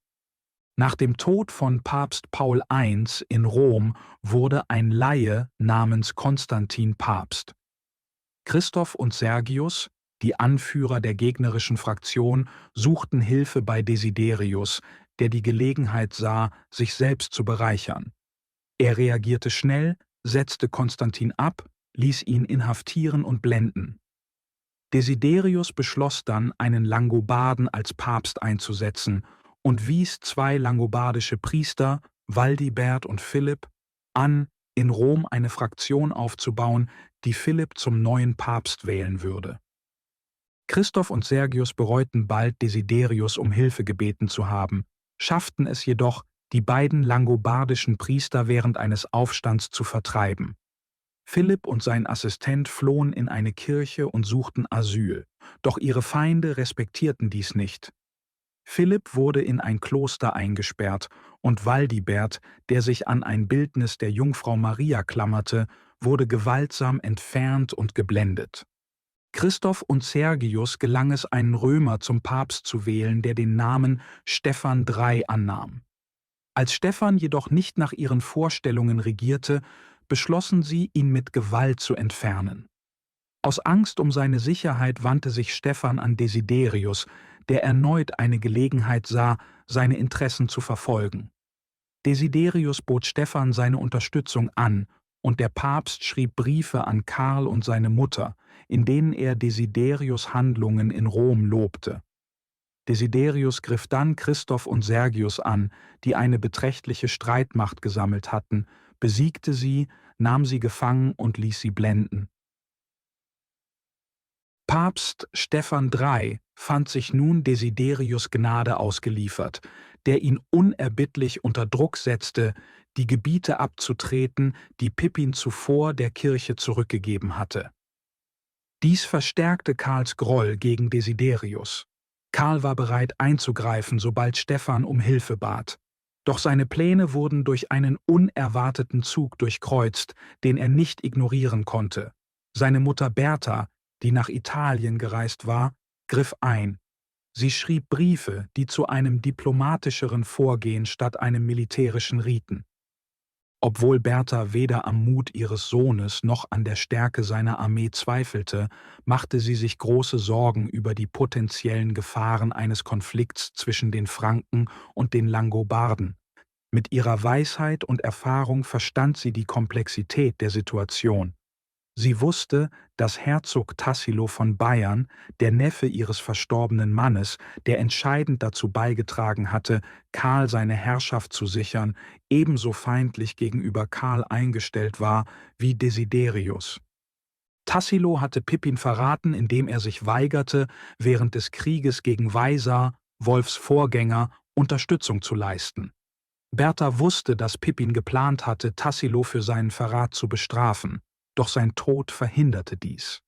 Speaker 2: Nach dem Tod von Papst Paul I. in Rom wurde ein Laie namens Konstantin Papst. Christoph und Sergius, die Anführer der gegnerischen Fraktion, suchten Hilfe bei Desiderius, der die Gelegenheit sah, sich selbst zu bereichern. Er reagierte schnell, setzte Konstantin ab, ließ ihn inhaftieren und blenden. Desiderius beschloss dann, einen Langobarden als Papst einzusetzen und wies 2 langobardische Priester, Waldibert und Philipp, an, in Rom eine Fraktion aufzubauen, die Philipp zum neuen Papst wählen würde. Christoph und Sergius bereuten bald, Desiderius um Hilfe gebeten zu haben, schafften es jedoch, die beiden langobardischen Priester während eines Aufstands zu vertreiben. Philipp und sein Assistent flohen in eine Kirche und suchten Asyl, doch ihre Feinde respektierten dies nicht. Philipp wurde in ein Kloster eingesperrt und Waldibert, der sich an ein Bildnis der Jungfrau Maria klammerte, wurde gewaltsam entfernt und geblendet. Christoph und Sergius gelang es, einen Römer zum Papst zu wählen, der den Namen Stephan III annahm. Als Stephan jedoch nicht nach ihren Vorstellungen regierte, beschlossen sie, ihn mit Gewalt zu entfernen. Aus Angst um seine Sicherheit wandte sich Stephan an Desiderius, der erneut eine Gelegenheit sah, seine Interessen zu verfolgen. Desiderius bot Stephan seine Unterstützung an, und der Papst schrieb Briefe an Karl und seine Mutter, in denen er Desiderius' Handlungen in Rom lobte. Desiderius griff dann Christoph und Sergius an, die eine beträchtliche Streitmacht gesammelt hatten, besiegte sie, nahm sie gefangen und ließ sie blenden. Papst Stephan III. Fand sich nun Desiderius' Gnade ausgeliefert, der ihn unerbittlich unter Druck setzte, die Gebiete abzutreten, die Pippin zuvor der Kirche zurückgegeben hatte. Dies verstärkte Karls Groll gegen Desiderius. Karl war bereit einzugreifen, sobald Stephan um Hilfe bat. Doch seine Pläne wurden durch einen unerwarteten Zug durchkreuzt, den er nicht ignorieren konnte. Seine Mutter Bertha, die nach Italien gereist war, griff ein. Sie schrieb Briefe, die zu einem diplomatischeren Vorgehen statt einem militärischen rieten. Obwohl Bertha weder am Mut ihres Sohnes noch an der Stärke seiner Armee zweifelte, machte sie sich große Sorgen über die potenziellen Gefahren eines Konflikts zwischen den Franken und den Langobarden. Mit ihrer Weisheit und Erfahrung verstand sie die Komplexität der Situation. Sie wusste, dass Herzog Tassilo von Bayern, der Neffe ihres verstorbenen Mannes, der entscheidend dazu beigetragen hatte, Karl seine Herrschaft zu sichern, ebenso feindlich gegenüber Karl eingestellt war wie Desiderius. Tassilo hatte Pippin verraten, indem er sich weigerte, während des Krieges gegen Weisar, Wolfs Vorgänger, Unterstützung zu leisten. Bertha wusste, dass Pippin geplant hatte, Tassilo für seinen Verrat zu bestrafen. Doch sein Tod verhinderte dies.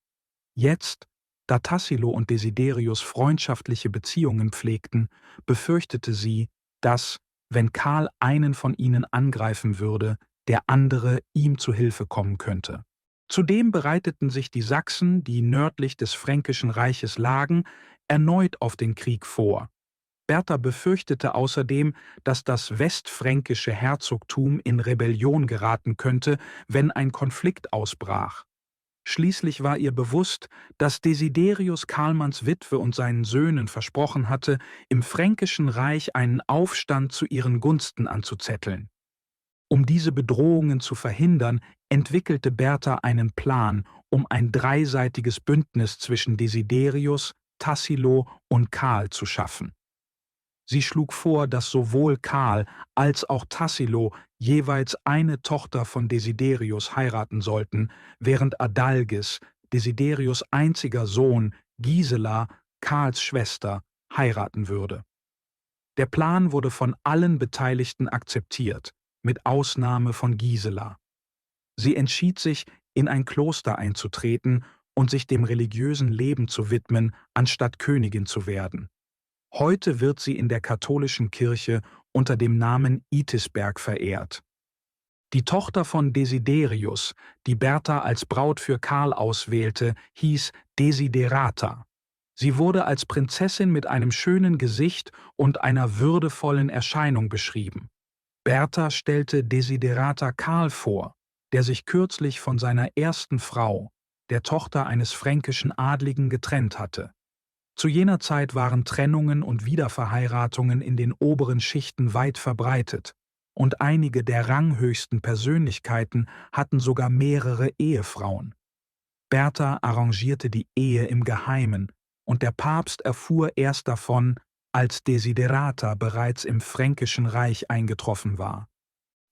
Speaker 2: Jetzt, da Tassilo und Desiderius freundschaftliche Beziehungen pflegten, befürchtete sie, dass, wenn Karl einen von ihnen angreifen würde, der andere ihm zu Hilfe kommen könnte. Zudem bereiteten sich die Sachsen, die nördlich des Fränkischen Reiches lagen, erneut auf den Krieg vor. Bertha befürchtete außerdem, dass das westfränkische Herzogtum in Rebellion geraten könnte, wenn ein Konflikt ausbrach. Schließlich war ihr bewusst, dass Desiderius Karlmanns Witwe und seinen Söhnen versprochen hatte, im Fränkischen Reich einen Aufstand zu ihren Gunsten anzuzetteln. Um diese Bedrohungen zu verhindern, entwickelte Bertha einen Plan, um ein dreiseitiges Bündnis zwischen Desiderius, Tassilo und Karl zu schaffen. Sie schlug vor, dass sowohl Karl als auch Tassilo jeweils eine Tochter von Desiderius heiraten sollten, während Adalgis, Desiderius' einziger Sohn, Gisela, Karls Schwester, heiraten würde. Der Plan wurde von allen Beteiligten akzeptiert, mit Ausnahme von Gisela. Sie entschied sich, in ein Kloster einzutreten und sich dem religiösen Leben zu widmen, anstatt Königin zu werden. Heute wird sie in der katholischen Kirche unter dem Namen Itisberg verehrt. Die Tochter von Desiderius, die Bertha als Braut für Karl auswählte, hieß Desiderata. Sie wurde als Prinzessin mit einem schönen Gesicht und einer würdevollen Erscheinung beschrieben. Bertha stellte Desiderata Karl vor, der sich kürzlich von seiner ersten Frau, der Tochter eines fränkischen Adligen, getrennt hatte. Zu jener Zeit waren Trennungen und Wiederverheiratungen in den oberen Schichten weit verbreitet, und einige der ranghöchsten Persönlichkeiten hatten sogar mehrere Ehefrauen. Bertha arrangierte die Ehe im Geheimen, und der Papst erfuhr erst davon, als Desiderata bereits im Fränkischen Reich eingetroffen war.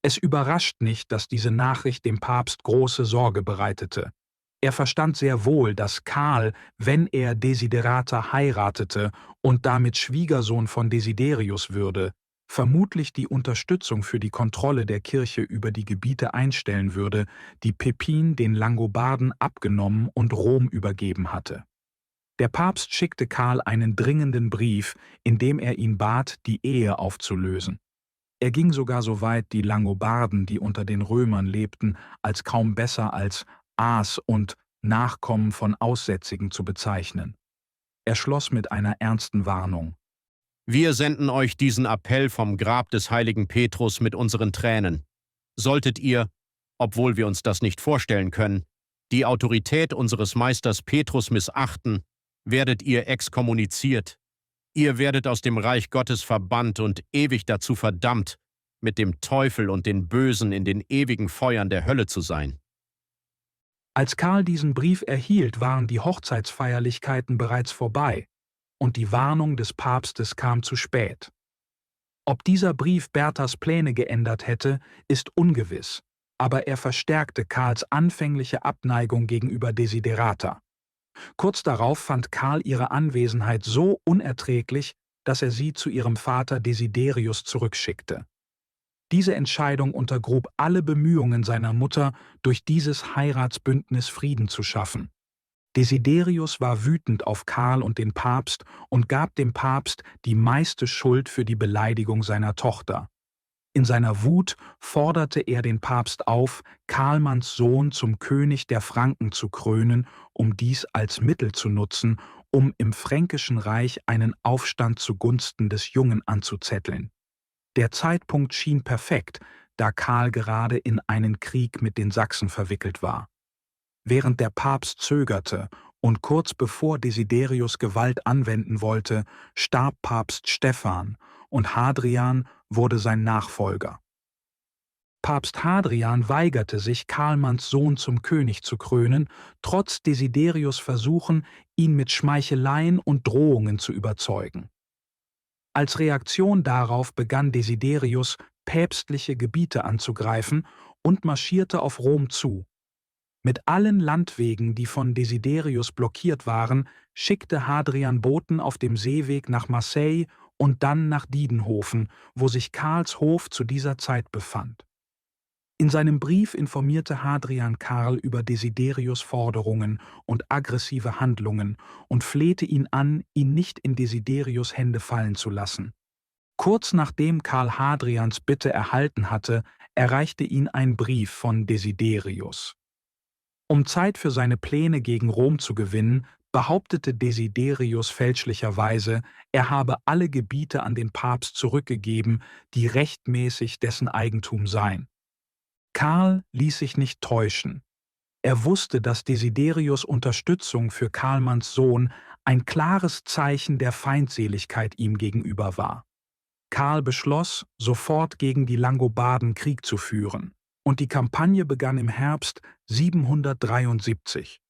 Speaker 2: Es überrascht nicht, dass diese Nachricht dem Papst große Sorge bereitete. Er verstand sehr wohl, dass Karl, wenn er Desiderata heiratete und damit Schwiegersohn von Desiderius würde, vermutlich die Unterstützung für die Kontrolle der Kirche über die Gebiete einstellen würde, die Pippin den Langobarden abgenommen und Rom übergeben hatte. Der Papst schickte Karl einen dringenden Brief, in dem er ihn bat, die Ehe aufzulösen. Er ging sogar so weit, die Langobarden, die unter den Römern lebten, als kaum besser als Aas und Nachkommen von Aussätzigen zu bezeichnen. Er schloss mit einer ernsten Warnung.
Speaker 9: Wir senden euch diesen Appell vom Grab des heiligen Petrus mit unseren Tränen. Solltet ihr, obwohl wir uns das nicht vorstellen können, die Autorität unseres Meisters Petrus missachten, werdet ihr exkommuniziert. Ihr werdet aus dem Reich Gottes verbannt und ewig dazu verdammt, mit dem Teufel und den Bösen in den ewigen Feuern der Hölle zu sein.
Speaker 2: Als Karl diesen Brief erhielt, waren die Hochzeitsfeierlichkeiten bereits vorbei und die Warnung des Papstes kam zu spät. Ob dieser Brief Berthas Pläne geändert hätte, ist ungewiss, aber er verstärkte Karls anfängliche Abneigung gegenüber Desiderata. Kurz darauf fand Karl ihre Anwesenheit so unerträglich, dass er sie zu ihrem Vater Desiderius zurückschickte. Diese Entscheidung untergrub alle Bemühungen seiner Mutter, durch dieses Heiratsbündnis Frieden zu schaffen. Desiderius war wütend auf Karl und den Papst und gab dem Papst die meiste Schuld für die Beleidigung seiner Tochter. In seiner Wut forderte er den Papst auf, Karlmanns Sohn zum König der Franken zu krönen, um dies als Mittel zu nutzen, um im Fränkischen Reich einen Aufstand zugunsten des Jungen anzuzetteln. Der Zeitpunkt schien perfekt, da Karl gerade in einen Krieg mit den Sachsen verwickelt war. Während der Papst zögerte und kurz bevor Desiderius Gewalt anwenden wollte, starb Papst Stephan und Hadrian wurde sein Nachfolger. Papst Hadrian weigerte sich, Karlmanns Sohn zum König zu krönen, trotz Desiderius' Versuchen, ihn mit Schmeicheleien und Drohungen zu überzeugen. Als Reaktion darauf begann Desiderius, päpstliche Gebiete anzugreifen und marschierte auf Rom zu. Mit allen Landwegen, die von Desiderius blockiert waren, schickte Hadrian Boten auf dem Seeweg nach Marseille und dann nach Diedenhofen, wo sich Karls Hof zu dieser Zeit befand. In seinem Brief informierte Hadrian Karl über Desiderius' Forderungen und aggressive Handlungen und flehte ihn an, ihn nicht in Desiderius' Hände fallen zu lassen. Kurz nachdem Karl Hadrians Bitte erhalten hatte, erreichte ihn ein Brief von Desiderius. Um Zeit für seine Pläne gegen Rom zu gewinnen, behauptete Desiderius fälschlicherweise, er habe alle Gebiete an den Papst zurückgegeben, die rechtmäßig dessen Eigentum seien. Karl ließ sich nicht täuschen. Er wusste, dass Desiderius' Unterstützung für Karlmanns Sohn ein klares Zeichen der Feindseligkeit ihm gegenüber war. Karl beschloss, sofort gegen die Langobarden Krieg zu führen, und die Kampagne begann im Herbst 773.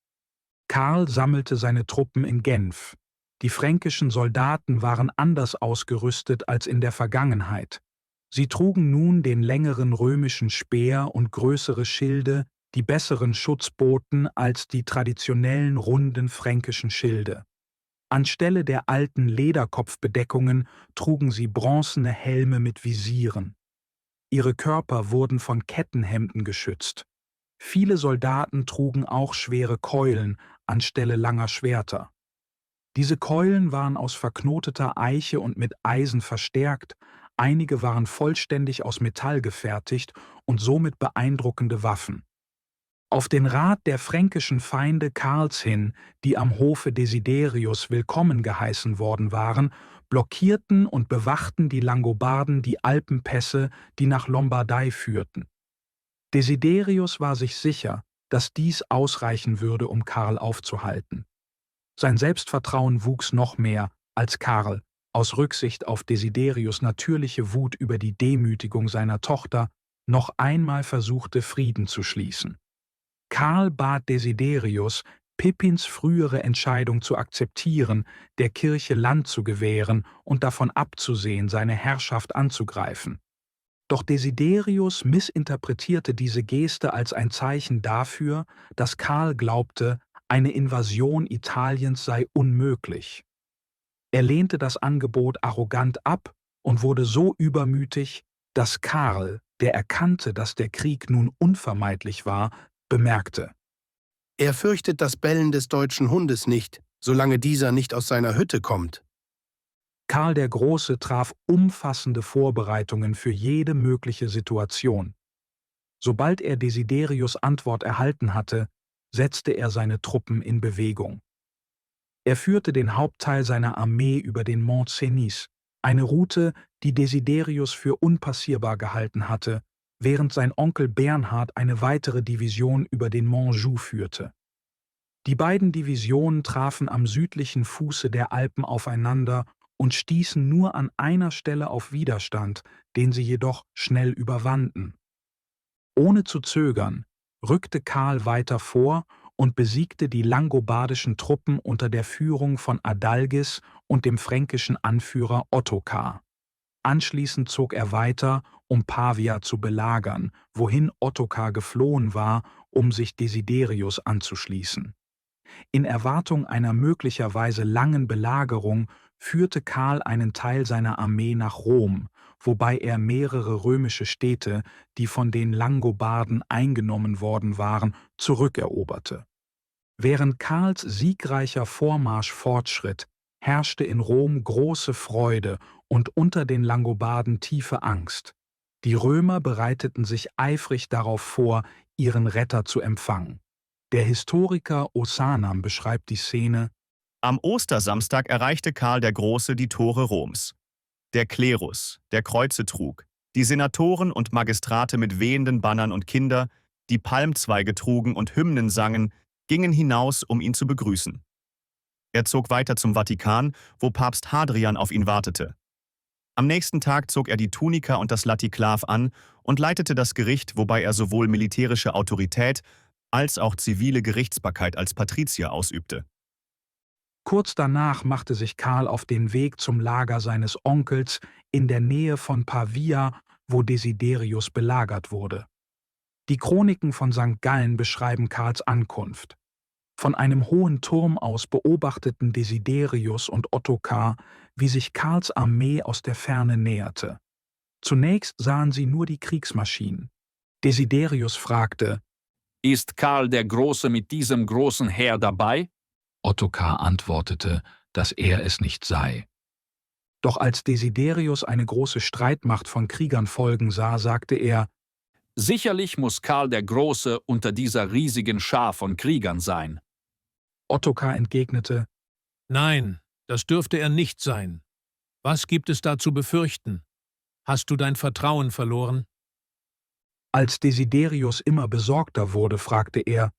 Speaker 2: Karl sammelte seine Truppen in Genf. Die fränkischen Soldaten waren anders ausgerüstet als in der Vergangenheit. Sie trugen nun den längeren römischen Speer und größere Schilde, die besseren Schutz boten als die traditionellen runden fränkischen Schilde. Anstelle der alten Lederkopfbedeckungen trugen sie bronzene Helme mit Visieren. Ihre Körper wurden von Kettenhemden geschützt. Viele Soldaten trugen auch schwere Keulen anstelle langer Schwerter. Diese Keulen waren aus verknoteter Eiche und mit Eisen verstärkt, einige waren vollständig aus Metall gefertigt und somit beeindruckende Waffen. Auf den Rat der fränkischen Feinde Karls hin, die am Hofe Desiderius willkommen geheißen worden waren, blockierten und bewachten die Langobarden die Alpenpässe, die nach Lombardei führten. Desiderius war sich sicher, dass dies ausreichen würde, um Karl aufzuhalten. Sein Selbstvertrauen wuchs noch mehr, als Karl, aus Rücksicht auf Desiderius' natürliche Wut über die Demütigung seiner Tochter, noch einmal versuchte, Frieden zu schließen. Karl bat Desiderius, Pippins frühere Entscheidung zu akzeptieren, der Kirche Land zu gewähren und davon abzusehen, seine Herrschaft anzugreifen. Doch Desiderius missinterpretierte diese Geste als ein Zeichen dafür, dass Karl glaubte, eine Invasion Italiens sei unmöglich. Er lehnte das Angebot arrogant ab und wurde so übermütig, dass Karl, der erkannte, dass der Krieg nun unvermeidlich war, bemerkte:
Speaker 10: Er fürchtet das Bellen des deutschen Hundes nicht, solange dieser nicht aus seiner Hütte kommt.
Speaker 2: Karl der Große traf umfassende Vorbereitungen für jede mögliche Situation. Sobald er Desiderius' Antwort erhalten hatte, setzte er seine Truppen in Bewegung. Er führte den Hauptteil seiner Armee über den Mont Cenis, eine Route, die Desiderius für unpassierbar gehalten hatte, während sein Onkel Bernhard eine weitere Division über den Montjoux führte. Die beiden Divisionen trafen am südlichen Fuße der Alpen aufeinander und stießen nur an einer Stelle auf Widerstand, den sie jedoch schnell überwanden. Ohne zu zögern rückte Karl weiter vor und besiegte die langobardischen Truppen unter der Führung von Adalgis und dem fränkischen Anführer Ottokar. Anschließend zog er weiter, um Pavia zu belagern, wohin Ottokar geflohen war, um sich Desiderius anzuschließen. In Erwartung einer möglicherweise langen Belagerung führte Karl einen Teil seiner Armee nach Rom, wobei er mehrere römische Städte, die von den Langobarden eingenommen worden waren, zurückeroberte. Während Karls siegreicher Vormarsch fortschritt, herrschte in Rom große Freude und unter den Langobarden tiefe Angst. Die Römer bereiteten sich eifrig darauf vor, ihren Retter zu empfangen. Der Historiker Osanam beschreibt die Szene:
Speaker 11: Am Ostersamstag erreichte Karl der Große die Tore Roms. Der Klerus, der Kreuze trug, die Senatoren und Magistrate mit wehenden Bannern und Kinder, die Palmzweige trugen und Hymnen sangen, gingen hinaus, um ihn zu begrüßen. Er zog weiter zum Vatikan, wo Papst Hadrian auf ihn wartete. Am nächsten Tag zog er die Tunika und das Latiklav an und leitete das Gericht, wobei er sowohl militärische Autorität als auch zivile Gerichtsbarkeit als Patrizier ausübte.
Speaker 2: Kurz danach machte sich Karl auf den Weg zum Lager seines Onkels in der Nähe von Pavia, wo Desiderius belagert wurde. Die Chroniken von St. Gallen beschreiben Karls Ankunft. Von einem hohen Turm aus beobachteten Desiderius und Ottokar, wie sich Karls Armee aus der Ferne näherte. Zunächst sahen sie nur die Kriegsmaschinen. Desiderius fragte:
Speaker 12: Ist Karl der Große mit diesem großen Heer dabei?
Speaker 2: Ottokar antwortete, dass er es nicht sei. Doch als Desiderius eine große Streitmacht von Kriegern folgen sah, sagte er:
Speaker 12: Sicherlich muss Karl der Große unter dieser riesigen Schar von Kriegern sein.
Speaker 2: Ottokar entgegnete:
Speaker 3: Nein, das dürfte er nicht sein. Was gibt es da zu befürchten? Hast du dein Vertrauen verloren?
Speaker 2: Als Desiderius immer besorgter wurde, fragte er: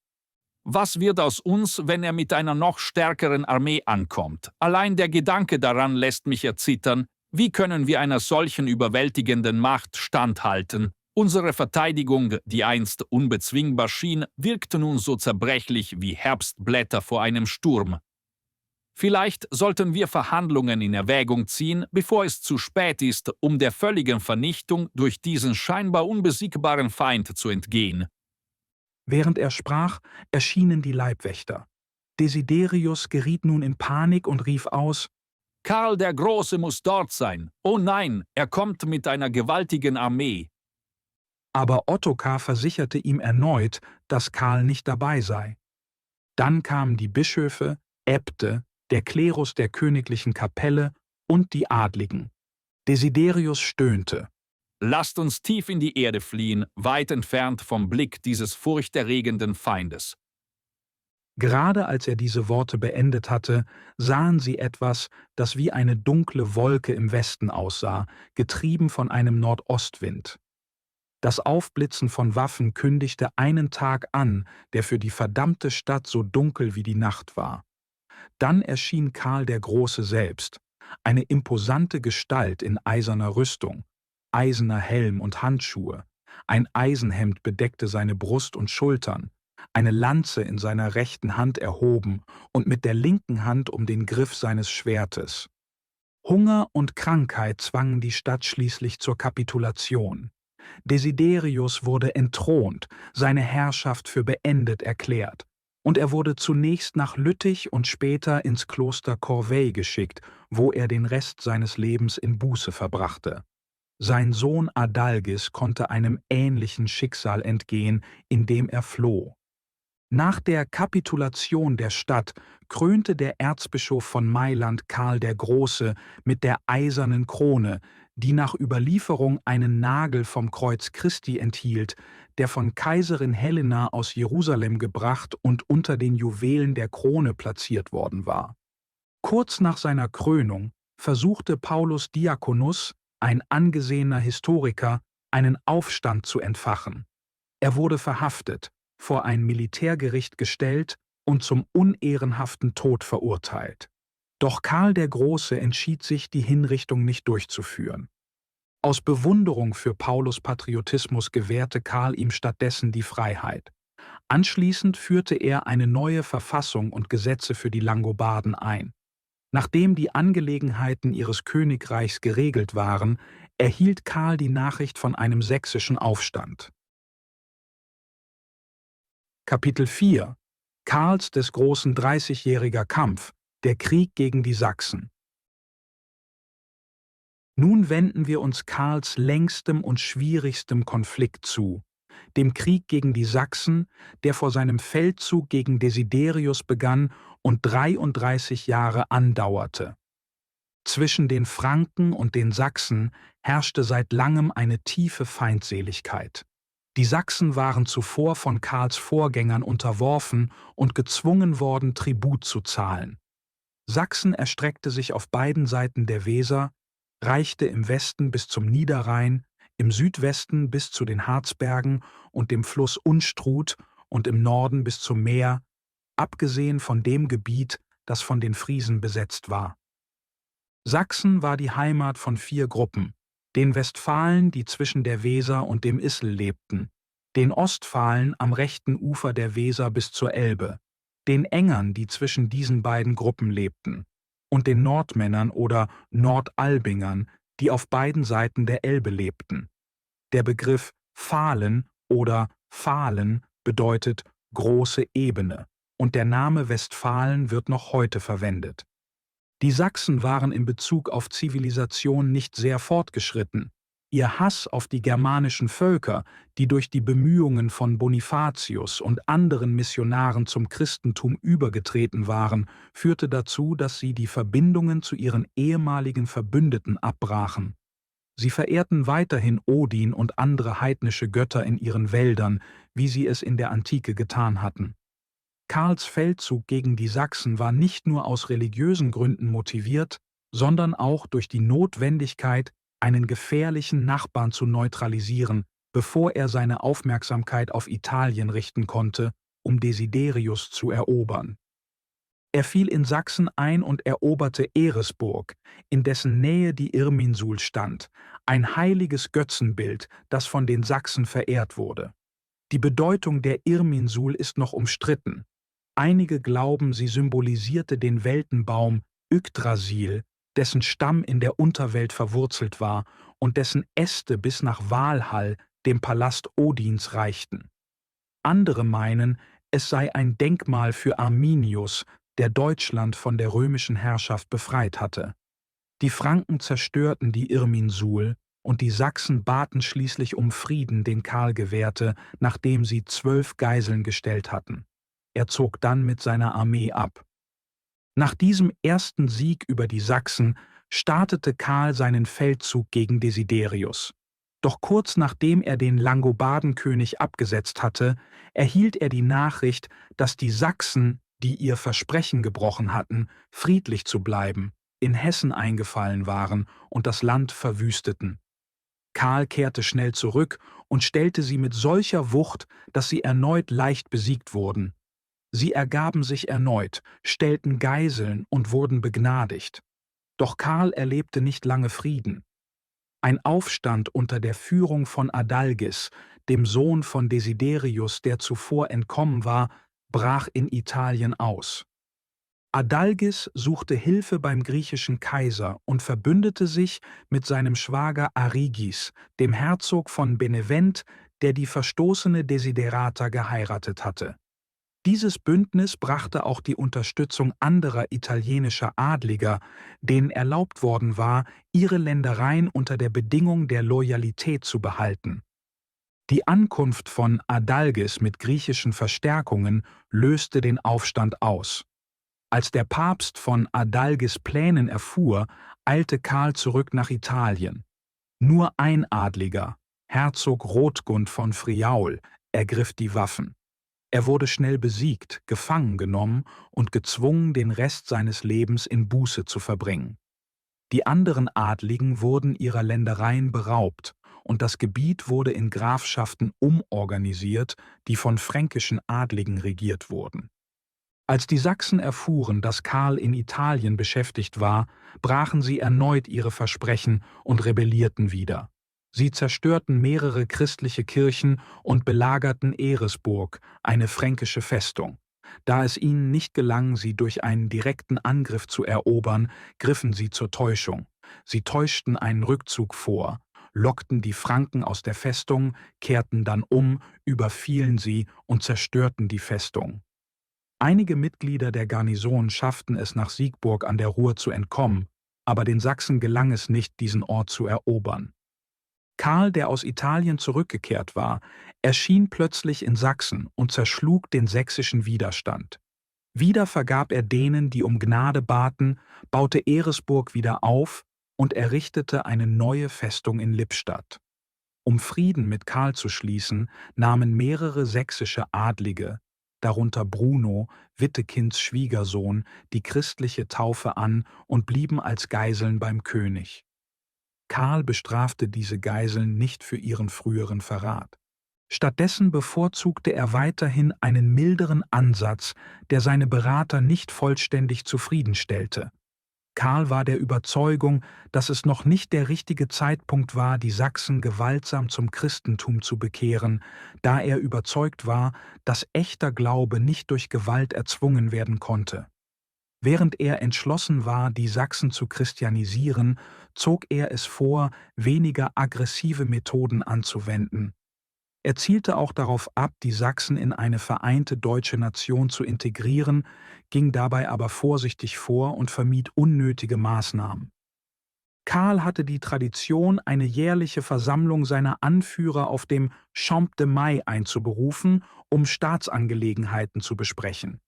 Speaker 12: Was wird aus uns, wenn er mit einer noch stärkeren Armee ankommt? Allein der Gedanke daran lässt mich erzittern. Wie können wir einer solchen überwältigenden Macht standhalten? Unsere Verteidigung, die einst unbezwingbar schien, wirkt nun so zerbrechlich wie Herbstblätter vor einem Sturm. Vielleicht sollten wir Verhandlungen in Erwägung ziehen, bevor es zu spät ist, um der völligen Vernichtung durch diesen scheinbar unbesiegbaren Feind zu entgehen.
Speaker 2: Während er sprach, erschienen die Leibwächter. Desiderius geriet nun in Panik und rief aus:
Speaker 12: Karl der Große muss dort sein. Oh nein, er kommt mit einer gewaltigen Armee.
Speaker 2: Aber Ottokar versicherte ihm erneut, dass Karl nicht dabei sei. Dann kamen die Bischöfe, Äbte, der Klerus der königlichen Kapelle und die Adligen. Desiderius stöhnte:
Speaker 12: Lasst uns tief in die Erde fliehen, weit entfernt vom Blick dieses furchterregenden Feindes.
Speaker 2: Gerade als er diese Worte beendet hatte, sahen sie etwas, das wie eine dunkle Wolke im Westen aussah, getrieben von einem Nordostwind. Das Aufblitzen von Waffen kündigte einen Tag an, der für die verdammte Stadt so dunkel wie die Nacht war. Dann erschien Karl der Große selbst, eine imposante Gestalt in eiserner Rüstung, eiserner Helm und Handschuhe, ein Eisenhemd bedeckte seine Brust und Schultern, eine Lanze in seiner rechten Hand erhoben und mit der linken Hand um den Griff seines Schwertes. Hunger und Krankheit zwangen die Stadt schließlich zur Kapitulation. Desiderius wurde entthront, seine Herrschaft für beendet erklärt, und er wurde zunächst nach Lüttich und später ins Kloster Corvey geschickt, wo er den Rest seines Lebens in Buße verbrachte. Sein Sohn Adalgis konnte einem ähnlichen Schicksal entgehen, indem er floh. Nach der Kapitulation der Stadt krönte der Erzbischof von Mailand Karl der Große mit der eisernen Krone, die nach Überlieferung einen Nagel vom Kreuz Christi enthielt, der von Kaiserin Helena aus Jerusalem gebracht und unter den Juwelen der Krone platziert worden war. Kurz nach seiner Krönung versuchte Paulus Diakonus, ein angesehener Historiker, einen Aufstand zu entfachen. Er wurde verhaftet, vor ein Militärgericht gestellt und zum unehrenhaften Tod verurteilt. Doch Karl der Große entschied sich, die Hinrichtung nicht durchzuführen. Aus Bewunderung für Paulus' Patriotismus gewährte Karl ihm stattdessen die Freiheit. Anschließend führte er eine neue Verfassung und Gesetze für die Langobarden ein. Nachdem die Angelegenheiten ihres Königreichs geregelt waren, erhielt Karl die Nachricht von einem sächsischen Aufstand. Kapitel 4 – Karls des Großen 30-jähriger Kampf, der Krieg gegen die Sachsen. Nun wenden wir uns Karls längstem und schwierigstem Konflikt zu, dem Krieg gegen die Sachsen, der vor seinem Feldzug gegen Desiderius begann und 33 Jahre andauerte. Zwischen den Franken und den Sachsen herrschte seit langem eine tiefe Feindseligkeit. Die Sachsen waren zuvor von Karls Vorgängern unterworfen und gezwungen worden, Tribut zu zahlen. Sachsen erstreckte sich auf beiden Seiten der Weser, reichte im Westen bis zum Niederrhein, im Südwesten bis zu den Harzbergen und dem Fluss Unstrut und im Norden bis zum Meer, abgesehen von dem Gebiet, das von den Friesen besetzt war. Sachsen war die Heimat von 4 Gruppen: den Westfalen, die zwischen der Weser und dem Issel lebten, den Ostfalen am rechten Ufer der Weser bis zur Elbe, den Engern, die zwischen diesen beiden Gruppen lebten, und den Nordmännern oder Nordalbingern, die auf beiden Seiten der Elbe lebten. Der Begriff Fahlen oder Fahlen bedeutet große Ebene, und der Name Westfalen wird noch heute verwendet. Die Sachsen waren in Bezug auf Zivilisation nicht sehr fortgeschritten. Ihr Hass auf die germanischen Völker, die durch die Bemühungen von Bonifatius und anderen Missionaren zum Christentum übergetreten waren, führte dazu, dass sie die Verbindungen zu ihren ehemaligen Verbündeten abbrachen. Sie verehrten weiterhin Odin und andere heidnische Götter in ihren Wäldern, wie sie es in der Antike getan hatten. Karls Feldzug gegen die Sachsen war nicht nur aus religiösen Gründen motiviert, sondern auch durch die Notwendigkeit, einen gefährlichen Nachbarn zu neutralisieren, bevor er seine Aufmerksamkeit auf Italien richten konnte, um Desiderius zu erobern. Er fiel in Sachsen ein und eroberte Eresburg, in dessen Nähe die Irminsul stand, ein heiliges Götzenbild, das von den Sachsen verehrt wurde. Die Bedeutung der Irminsul ist noch umstritten. Einige glauben, sie symbolisierte den Weltenbaum Yggdrasil, dessen Stamm in der Unterwelt verwurzelt war und dessen Äste bis nach Walhall, dem Palast Odins, reichten. Andere meinen, es sei ein Denkmal für Arminius, der Deutschland von der römischen Herrschaft befreit hatte. Die Franken zerstörten die Irminsul und die Sachsen baten schließlich um Frieden, den Karl gewährte, nachdem sie 12 Geiseln gestellt hatten. Er zog dann mit seiner Armee ab. Nach diesem ersten Sieg über die Sachsen startete Karl seinen Feldzug gegen Desiderius. Doch kurz nachdem er den Langobardenkönig abgesetzt hatte, erhielt er die Nachricht, dass die Sachsen, die ihr Versprechen gebrochen hatten, friedlich zu bleiben, in Hessen eingefallen waren und das Land verwüsteten. Karl kehrte schnell zurück und stellte sie mit solcher Wucht, dass sie erneut leicht besiegt wurden. Sie ergaben sich erneut, stellten Geiseln und wurden begnadigt. Doch Karl erlebte nicht lange Frieden. Ein Aufstand unter der Führung von Adalgis, dem Sohn von Desiderius, der zuvor entkommen war, brach in Italien aus. Adalgis suchte Hilfe beim griechischen Kaiser und verbündete sich mit seinem Schwager Arigis, dem Herzog von Benevent, der die verstoßene Desiderata geheiratet hatte. Dieses Bündnis brachte auch die Unterstützung anderer italienischer Adliger, denen erlaubt worden war, ihre Ländereien unter der Bedingung der Loyalität zu behalten. Die Ankunft von Adalgis mit griechischen Verstärkungen löste den Aufstand aus. Als der Papst von Adalgis' Plänen erfuhr, eilte Karl zurück nach Italien. Nur ein Adliger, Herzog Rotgund von Friaul, ergriff die Waffen. Er wurde schnell besiegt, gefangen genommen und gezwungen, den Rest seines Lebens in Buße zu verbringen. Die anderen Adligen wurden ihrer Ländereien beraubt und das Gebiet wurde in Grafschaften umorganisiert, die von fränkischen Adligen regiert wurden. Als die Sachsen erfuhren, dass Karl in Italien beschäftigt war, brachen sie erneut ihre Versprechen und rebellierten wieder. Sie zerstörten mehrere christliche Kirchen und belagerten Eresburg, eine fränkische Festung. Da es ihnen nicht gelang, sie durch einen direkten Angriff zu erobern, griffen sie zur Täuschung. Sie täuschten einen Rückzug vor, lockten die Franken aus der Festung, kehrten dann um, überfielen sie und zerstörten die Festung. Einige Mitglieder der Garnison schafften es nach Siegburg an der Ruhr zu entkommen, aber den Sachsen gelang es nicht, diesen Ort zu erobern. Karl, der aus Italien zurückgekehrt war, erschien plötzlich in Sachsen und zerschlug den sächsischen Widerstand. Wieder vergab er denen, die um Gnade baten, baute Eresburg wieder auf und errichtete eine neue Festung in Lippstadt. Um Frieden mit Karl zu schließen, nahmen mehrere sächsische Adlige, darunter Bruno, Wittekinds Schwiegersohn, die christliche Taufe an und blieben als Geiseln beim König. Karl bestrafte diese Geiseln nicht für ihren früheren Verrat. Stattdessen bevorzugte er weiterhin einen milderen Ansatz, der seine Berater nicht vollständig zufriedenstellte. Karl war der Überzeugung, dass es noch nicht der richtige Zeitpunkt war, die Sachsen gewaltsam zum Christentum zu bekehren, da er überzeugt war, dass echter Glaube nicht durch Gewalt erzwungen werden konnte. Während er entschlossen war, die Sachsen zu christianisieren, zog er es vor, weniger aggressive Methoden anzuwenden. Er zielte auch darauf ab, die Sachsen in eine vereinte deutsche Nation zu integrieren, ging dabei aber vorsichtig vor und vermied unnötige Maßnahmen. Karl hatte die Tradition, eine jährliche Versammlung seiner Anführer auf dem Champ de Mai einzuberufen, um Staatsangelegenheiten zu besprechen.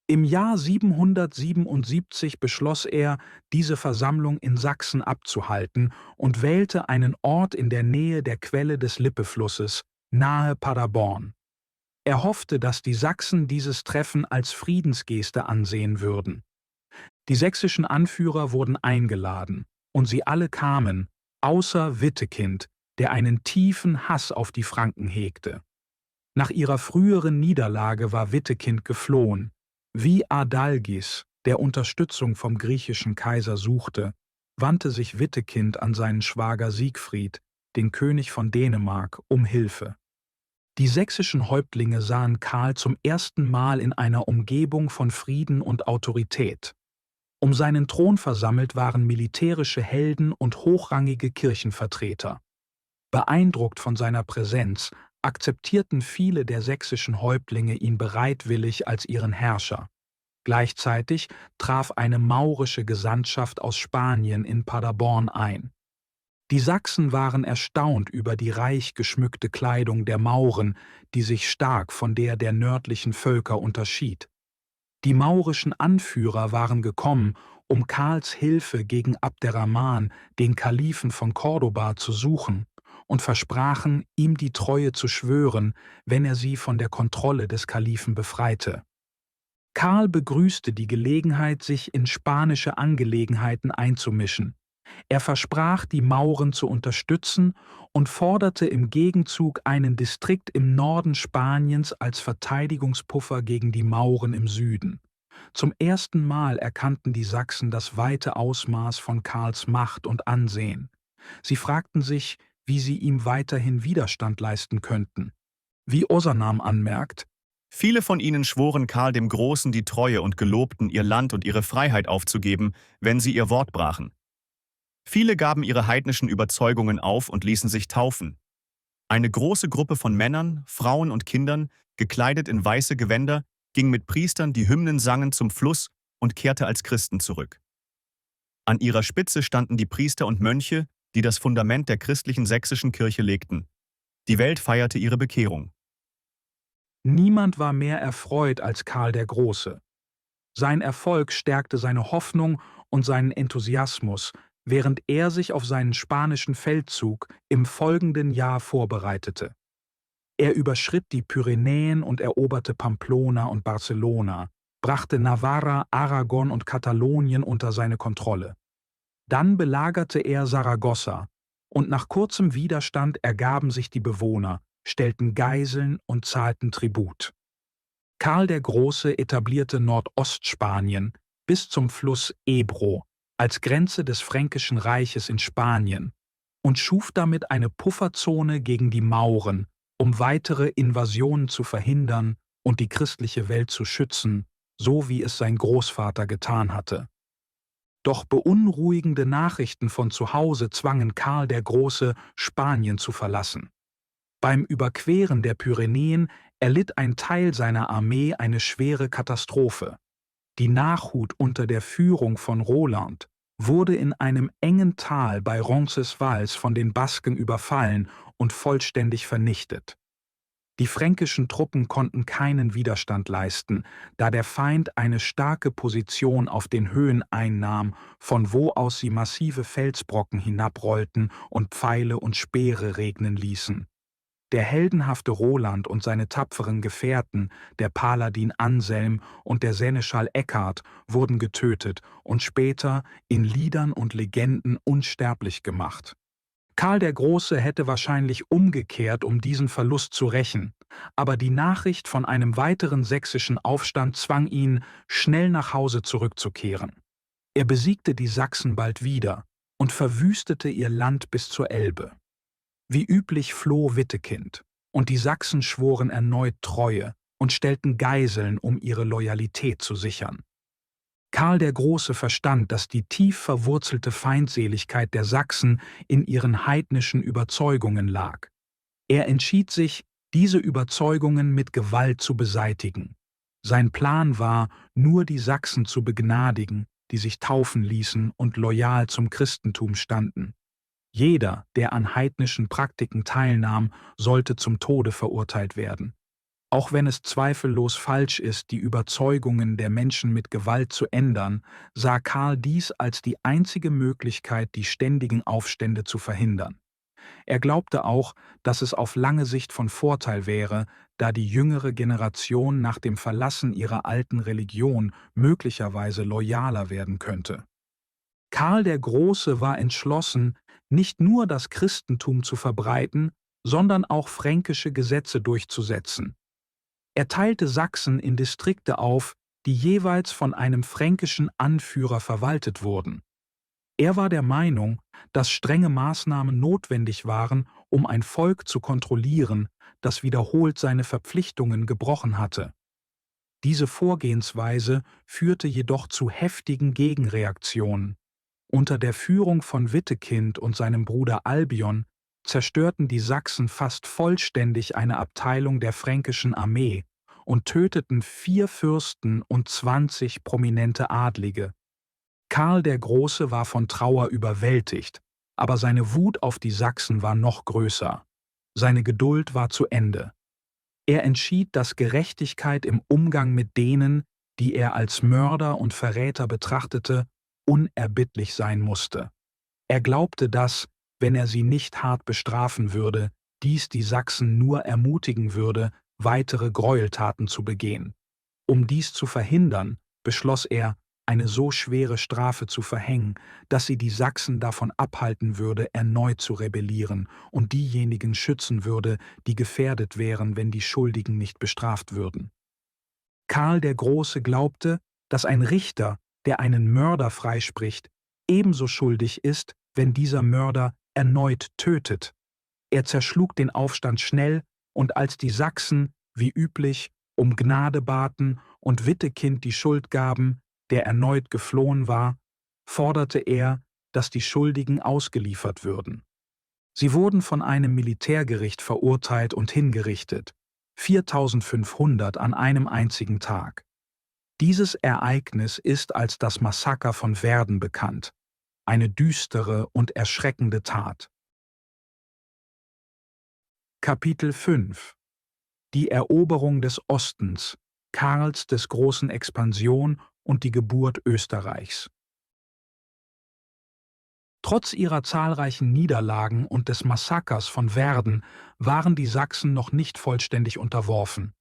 Speaker 2: Im Jahr 777 beschloss er, diese Versammlung in Sachsen abzuhalten und wählte einen Ort in der Nähe der Quelle des Lippeflusses, nahe Paderborn. Er hoffte, dass die Sachsen dieses Treffen als Friedensgeste ansehen würden. Die sächsischen Anführer wurden eingeladen, und sie alle kamen, außer Wittekind, der einen tiefen Hass auf die Franken hegte. Nach ihrer früheren Niederlage war Wittekind geflohen. Wie Adalgis, der Unterstützung vom griechischen Kaiser suchte, wandte sich Wittekind an seinen Schwager Siegfried, den König von Dänemark, um Hilfe. Die sächsischen Häuptlinge sahen Karl zum ersten Mal in einer Umgebung von Frieden und Autorität. Um seinen Thron versammelt waren militärische Helden und hochrangige Kirchenvertreter. Beeindruckt von seiner Präsenz akzeptierten viele der sächsischen Häuptlinge ihn bereitwillig als ihren Herrscher. Gleichzeitig traf eine maurische Gesandtschaft aus Spanien in Paderborn ein. Die Sachsen waren erstaunt über die reich geschmückte Kleidung der Mauren, die sich stark von der nördlichen Völker unterschied. Die maurischen Anführer waren gekommen, um Karls Hilfe gegen Abderrahman, den Kalifen von Cordoba, zu suchen, und versprachen, ihm die Treue zu schwören, wenn er sie von der Kontrolle des Kalifen befreite. Karl begrüßte die Gelegenheit, sich in spanische Angelegenheiten einzumischen. Er versprach, die Mauren zu unterstützen und forderte im Gegenzug einen Distrikt im Norden Spaniens als Verteidigungspuffer gegen die Mauren im Süden. Zum ersten Mal erkannten die Sachsen das weite Ausmaß von Karls Macht und Ansehen. Sie fragten sich, wie sie ihm weiterhin Widerstand leisten könnten. Wie Ozanam anmerkt:
Speaker 11: Viele von ihnen schworen Karl dem Großen die Treue und gelobten, ihr Land und ihre Freiheit aufzugeben, wenn sie ihr Wort brachen. Viele gaben ihre heidnischen Überzeugungen auf und ließen sich taufen. Eine große Gruppe von Männern, Frauen und Kindern, gekleidet in weiße Gewänder, ging mit Priestern, die Hymnen sangen, zum Fluss und kehrte als Christen zurück. An ihrer Spitze standen die Priester und Mönche, die das Fundament der christlichen sächsischen Kirche legten. Die Welt feierte ihre Bekehrung.
Speaker 2: Niemand war mehr erfreut als Karl der Große. Sein Erfolg stärkte seine Hoffnung und seinen Enthusiasmus, während er sich auf seinen spanischen Feldzug im folgenden Jahr vorbereitete. Er überschritt die Pyrenäen und eroberte Pamplona und Barcelona, brachte Navarra, Aragon und Katalonien unter seine Kontrolle. Dann belagerte er Saragossa und nach kurzem Widerstand ergaben sich die Bewohner, stellten Geiseln und zahlten Tribut. Karl der Große etablierte Nordostspanien bis zum Fluss Ebro als Grenze des Fränkischen Reiches in Spanien und schuf damit eine Pufferzone gegen die Mauren, um weitere Invasionen zu verhindern und die christliche Welt zu schützen, so wie es sein Großvater getan hatte. Doch beunruhigende Nachrichten von zu Hause zwangen Karl der Große, Spanien zu verlassen. Beim Überqueren der Pyrenäen erlitt ein Teil seiner Armee eine schwere Katastrophe. Die Nachhut unter der Führung von Roland wurde in einem engen Tal bei Roncesvalles von den Basken überfallen und vollständig vernichtet. Die fränkischen Truppen konnten keinen Widerstand leisten, da der Feind eine starke Position auf den Höhen einnahm, von wo aus sie massive Felsbrocken hinabrollten und Pfeile und Speere regnen ließen. Der heldenhafte Roland und seine tapferen Gefährten, der Paladin Anselm und der Seneschall Eckhard, wurden getötet und später in Liedern und Legenden unsterblich gemacht. Karl der Große hätte wahrscheinlich umgekehrt, um diesen Verlust zu rächen, aber die Nachricht von einem weiteren sächsischen Aufstand zwang ihn, schnell nach Hause zurückzukehren. Er besiegte die Sachsen bald wieder und verwüstete ihr Land bis zur Elbe. Wie üblich floh Wittekind, und die Sachsen schworen erneut Treue und stellten Geiseln, um ihre Loyalität zu sichern. Karl der Große verstand, dass die tief verwurzelte Feindseligkeit der Sachsen in ihren heidnischen Überzeugungen lag. Er entschied sich, diese Überzeugungen mit Gewalt zu beseitigen. Sein Plan war, nur die Sachsen zu begnadigen, die sich taufen ließen und loyal zum Christentum standen. Jeder, der an heidnischen Praktiken teilnahm, sollte zum Tode verurteilt werden. Auch wenn es zweifellos falsch ist, die Überzeugungen der Menschen mit Gewalt zu ändern, sah Karl dies als die einzige Möglichkeit, die ständigen Aufstände zu verhindern. Er glaubte auch, dass es auf lange Sicht von Vorteil wäre, da die jüngere Generation nach dem Verlassen ihrer alten Religion möglicherweise loyaler werden könnte. Karl der Große war entschlossen, nicht nur das Christentum zu verbreiten, sondern auch fränkische Gesetze durchzusetzen. Er teilte Sachsen in Distrikte auf, die jeweils von einem fränkischen Anführer verwaltet wurden. Er war der Meinung, dass strenge Maßnahmen notwendig waren, um ein Volk zu kontrollieren, das wiederholt seine Verpflichtungen gebrochen hatte. Diese Vorgehensweise führte jedoch zu heftigen Gegenreaktionen. Unter der Führung von Wittekind und seinem Bruder Albion zerstörten die Sachsen fast vollständig eine Abteilung der fränkischen Armee und töteten 4 Fürsten und 20 prominente Adlige. Karl der Große war von Trauer überwältigt, aber seine Wut auf die Sachsen war noch größer. Seine Geduld war zu Ende. Er entschied, dass Gerechtigkeit im Umgang mit denen, die er als Mörder und Verräter betrachtete, unerbittlich sein musste. Er glaubte, dass, wenn er sie nicht hart bestrafen würde, dies die Sachsen nur ermutigen würde, weitere Gräueltaten zu begehen. Um dies zu verhindern, beschloss er, eine so schwere Strafe zu verhängen, dass sie die Sachsen davon abhalten würde, erneut zu rebellieren und diejenigen schützen würde, die gefährdet wären, wenn die Schuldigen nicht bestraft würden. Karl der Große glaubte, dass ein Richter, der einen Mörder freispricht, ebenso schuldig ist, wenn dieser Mörder erneut tötet. Er zerschlug den Aufstand schnell, und als die Sachsen, wie üblich, um Gnade baten und Wittekind die Schuld gaben, der erneut geflohen war, forderte er, dass die Schuldigen ausgeliefert würden. Sie wurden von einem Militärgericht verurteilt und hingerichtet, 4500 an einem einzigen Tag. Dieses Ereignis ist als das Massaker von Werden bekannt, eine düstere und erschreckende Tat. Kapitel 5 Die Eroberung des Ostens, Karls des großen Expansion und die Geburt Österreichs. Trotz ihrer zahlreichen Niederlagen und des Massakers von Werden waren die Sachsen noch nicht vollständig unterworfen.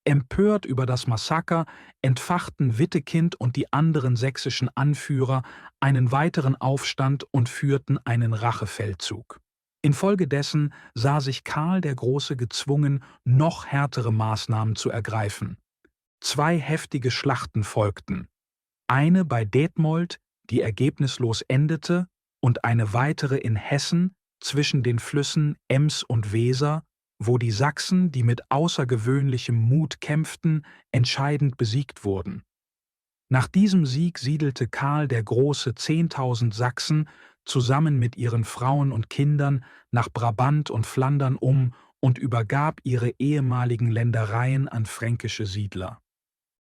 Speaker 2: Empört über das Massaker entfachten Wittekind und die anderen sächsischen Anführer einen weiteren Aufstand und führten einen Rachefeldzug. Infolgedessen sah sich Karl der Große gezwungen, noch härtere Maßnahmen zu ergreifen. 2 heftige Schlachten folgten. Eine bei Detmold, die ergebnislos endete, und eine weitere in Hessen zwischen den Flüssen Ems und Weser, wo die Sachsen, die mit außergewöhnlichem Mut kämpften, entscheidend besiegt wurden. Nach diesem Sieg siedelte Karl der Große 10.000 Sachsen zusammen mit ihren Frauen und Kindern nach Brabant und Flandern um und übergab ihre ehemaligen Ländereien an fränkische Siedler.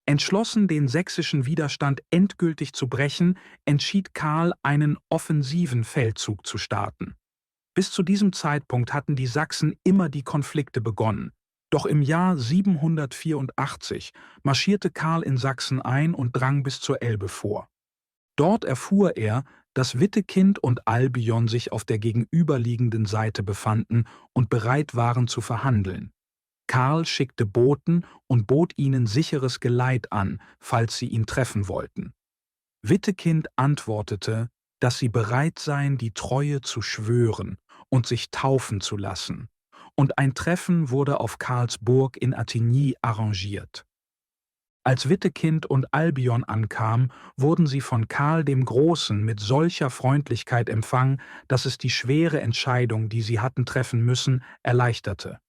Speaker 2: Entschlossen, den sächsischen Widerstand endgültig zu brechen, entschied Karl, einen offensiven Feldzug zu starten. Bis zu diesem Zeitpunkt hatten die Sachsen immer die Konflikte begonnen. Doch im Jahr 784 marschierte Karl in Sachsen ein und drang bis zur Elbe vor. Dort erfuhr er, dass Wittekind und Albion sich auf der gegenüberliegenden Seite befanden und bereit waren zu verhandeln. Karl schickte Boten und bot ihnen sicheres Geleit an, falls sie ihn treffen wollten. Wittekind antwortete, dass sie bereit seien, die Treue zu schwören und sich taufen zu lassen, und ein Treffen wurde auf Karls Burg in Attigny arrangiert. Als Wittekind und Albion ankamen, wurden sie von Karl dem Großen mit solcher Freundlichkeit empfangen, dass es die schwere Entscheidung, die sie hatten treffen müssen, erleichterte.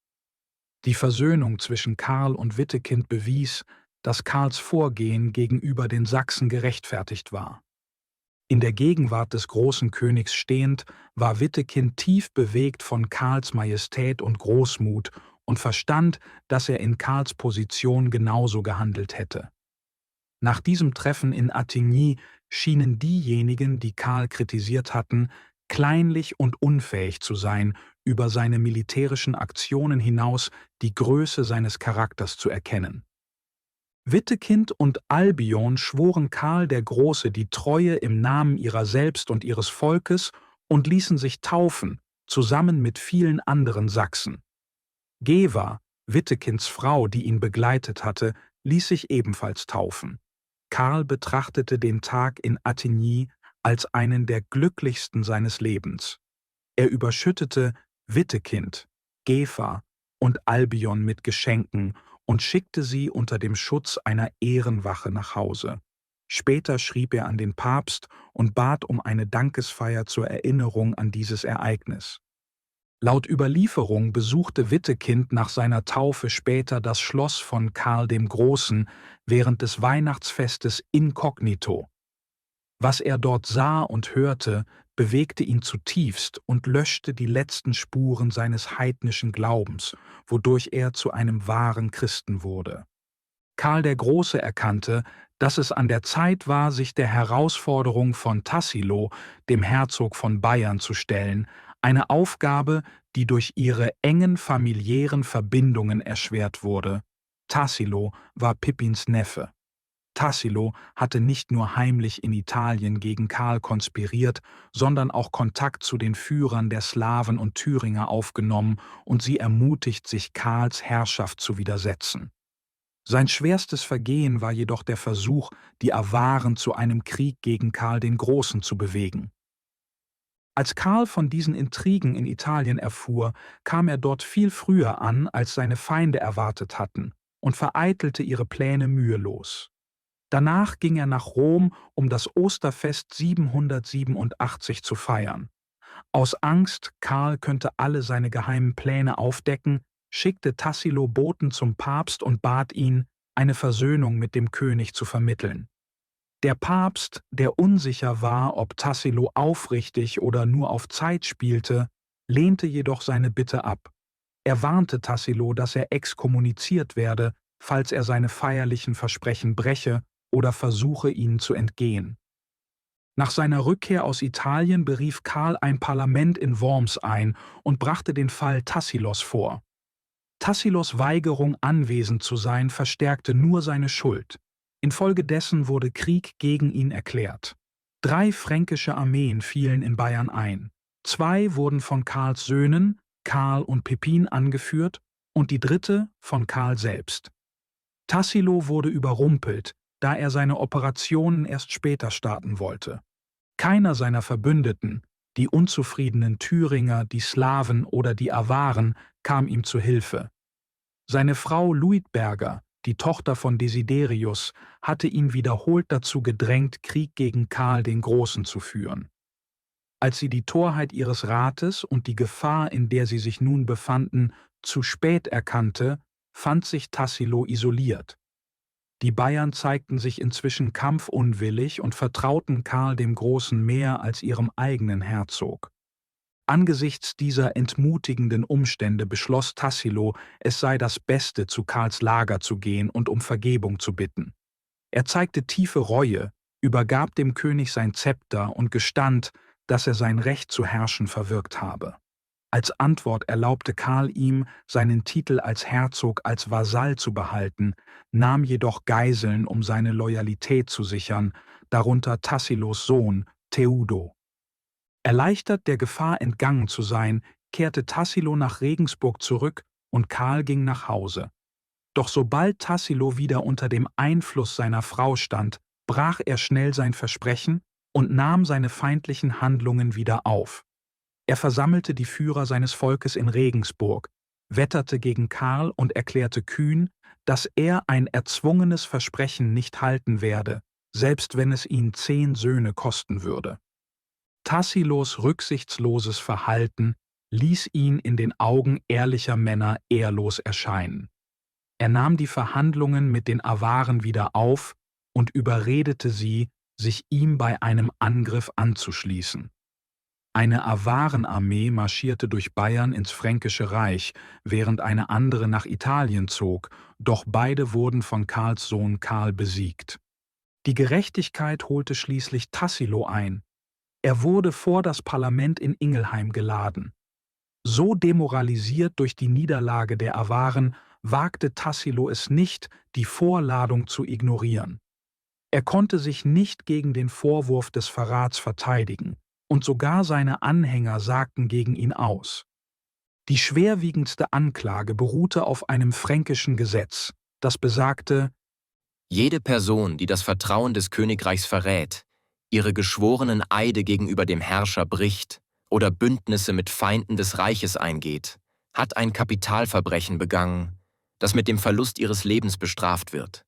Speaker 2: Die Versöhnung zwischen Karl und Wittekind bewies, dass Karls Vorgehen gegenüber den Sachsen gerechtfertigt war. In der Gegenwart des großen Königs stehend, war Wittekind tief bewegt von Karls Majestät und Großmut und verstand, dass er in Karls Position genauso gehandelt hätte. Nach diesem Treffen in Attigny schienen diejenigen, die Karl kritisiert hatten, kleinlich und unfähig zu sein, über seine militärischen Aktionen hinaus die Größe seines Charakters zu erkennen. Wittekind und Albion schworen Karl der Große die Treue im Namen ihrer selbst und ihres Volkes und ließen sich taufen, zusammen mit vielen anderen Sachsen. Geva, Wittekinds Frau, die ihn begleitet hatte, ließ sich ebenfalls taufen. Karl betrachtete den Tag in Attigny als einen der glücklichsten seines Lebens. Er überschüttete Wittekind, Geva und Albion mit Geschenken und schickte sie unter dem Schutz einer Ehrenwache nach Hause. Später schrieb er an den Papst und bat um eine Dankesfeier zur Erinnerung an dieses Ereignis. Laut Überlieferung besuchte Wittekind nach seiner Taufe später das Schloss von Karl dem Großen während des Weihnachtsfestes inkognito. Was er dort sah und hörte, bewegte ihn zutiefst und löschte die letzten Spuren seines heidnischen Glaubens, wodurch er zu einem wahren Christen wurde. Karl der Große erkannte, dass es an der Zeit war, sich der Herausforderung von Tassilo, dem Herzog von Bayern, zu stellen, eine Aufgabe, die durch ihre engen familiären Verbindungen erschwert wurde. Tassilo war Pippins Neffe. Tassilo hatte nicht nur heimlich in Italien gegen Karl konspiriert, sondern auch Kontakt zu den Führern der Slawen und Thüringer aufgenommen und sie ermutigt, sich Karls Herrschaft zu widersetzen. Sein schwerstes Vergehen war jedoch der Versuch, die Awaren zu einem Krieg gegen Karl den Großen zu bewegen. Als Karl von diesen Intrigen in Italien erfuhr, kam er dort viel früher an, als seine Feinde erwartet hatten, und vereitelte ihre Pläne mühelos. Danach ging er nach Rom, um das Osterfest 787 zu feiern. Aus Angst, Karl könnte alle seine geheimen Pläne aufdecken, schickte Tassilo Boten zum Papst und bat ihn, eine Versöhnung mit dem König zu vermitteln. Der Papst, der unsicher war, ob Tassilo aufrichtig oder nur auf Zeit spielte, lehnte jedoch seine Bitte ab. Er warnte Tassilo, dass er exkommuniziert werde, falls er seine feierlichen Versprechen breche oder versuche, ihnen zu entgehen. Nach seiner Rückkehr aus Italien berief Karl ein Parlament in Worms ein und brachte den Fall Tassilos vor. Tassilos Weigerung, anwesend zu sein, verstärkte nur seine Schuld. Infolgedessen wurde Krieg gegen ihn erklärt. 3 fränkische Armeen fielen in Bayern ein. 2 wurden von Karls Söhnen, Karl und Pippin, angeführt und die 3. von Karl selbst. Tassilo wurde überrumpelt, da er seine Operationen erst später starten wollte. Keiner seiner Verbündeten, Die unzufriedenen Thüringer, die Slawen oder die Awaren kamen ihm zu Hilfe. Seine Frau Luitberga, die Tochter von Desiderius, hatte ihn wiederholt dazu gedrängt, Krieg gegen Karl den Großen zu führen. Als sie die Torheit ihres Rates und die Gefahr, in der sie sich nun befanden, zu spät erkannte, fand sich Tassilo isoliert. Die Bayern zeigten sich inzwischen kampfunwillig und vertrauten Karl dem Großen mehr als ihrem eigenen Herzog. Angesichts dieser entmutigenden Umstände beschloss Tassilo, es sei das Beste, zu Karls Lager zu gehen und um Vergebung zu bitten. Er zeigte tiefe Reue, übergab dem König sein Zepter und gestand, dass er sein Recht zu herrschen verwirkt habe. Als Antwort erlaubte Karl ihm, seinen Titel als Herzog als Vasall zu behalten, nahm jedoch Geiseln, um seine Loyalität zu sichern, darunter Tassilos Sohn Theudo. Erleichtert, der Gefahr entgangen zu sein, kehrte Tassilo nach Regensburg zurück und Karl ging nach Hause. Doch sobald Tassilo wieder unter dem Einfluss seiner Frau stand, brach er schnell sein Versprechen und nahm seine feindlichen Handlungen wieder auf. Er versammelte die Führer seines Volkes in Regensburg, wetterte gegen Karl und erklärte kühn, dass er ein erzwungenes Versprechen nicht halten werde, selbst wenn es ihn 10 Söhne kosten würde. Tassilos rücksichtsloses Verhalten ließ ihn in den Augen ehrlicher Männer ehrlos erscheinen. Er nahm die Verhandlungen mit den Awaren wieder auf und überredete sie, sich ihm bei einem Angriff anzuschließen. Eine Awarenarmee marschierte durch Bayern ins Fränkische Reich, während eine andere nach Italien zog, doch beide wurden von Karls Sohn Karl besiegt. Die Gerechtigkeit holte schließlich Tassilo ein. Er wurde vor das Parlament in Ingelheim geladen. So demoralisiert durch die Niederlage der Awaren wagte Tassilo es nicht, die Vorladung zu ignorieren. Er konnte sich nicht gegen den Vorwurf des Verrats verteidigen, und sogar seine Anhänger sagten gegen ihn aus. Die schwerwiegendste Anklage beruhte auf einem fränkischen Gesetz, das besagte:
Speaker 13: Jede Person, die das Vertrauen des Königreichs verrät, ihre geschworenen Eide gegenüber dem Herrscher bricht oder Bündnisse mit Feinden des Reiches eingeht, hat ein Kapitalverbrechen begangen, das mit dem Verlust ihres Lebens bestraft wird.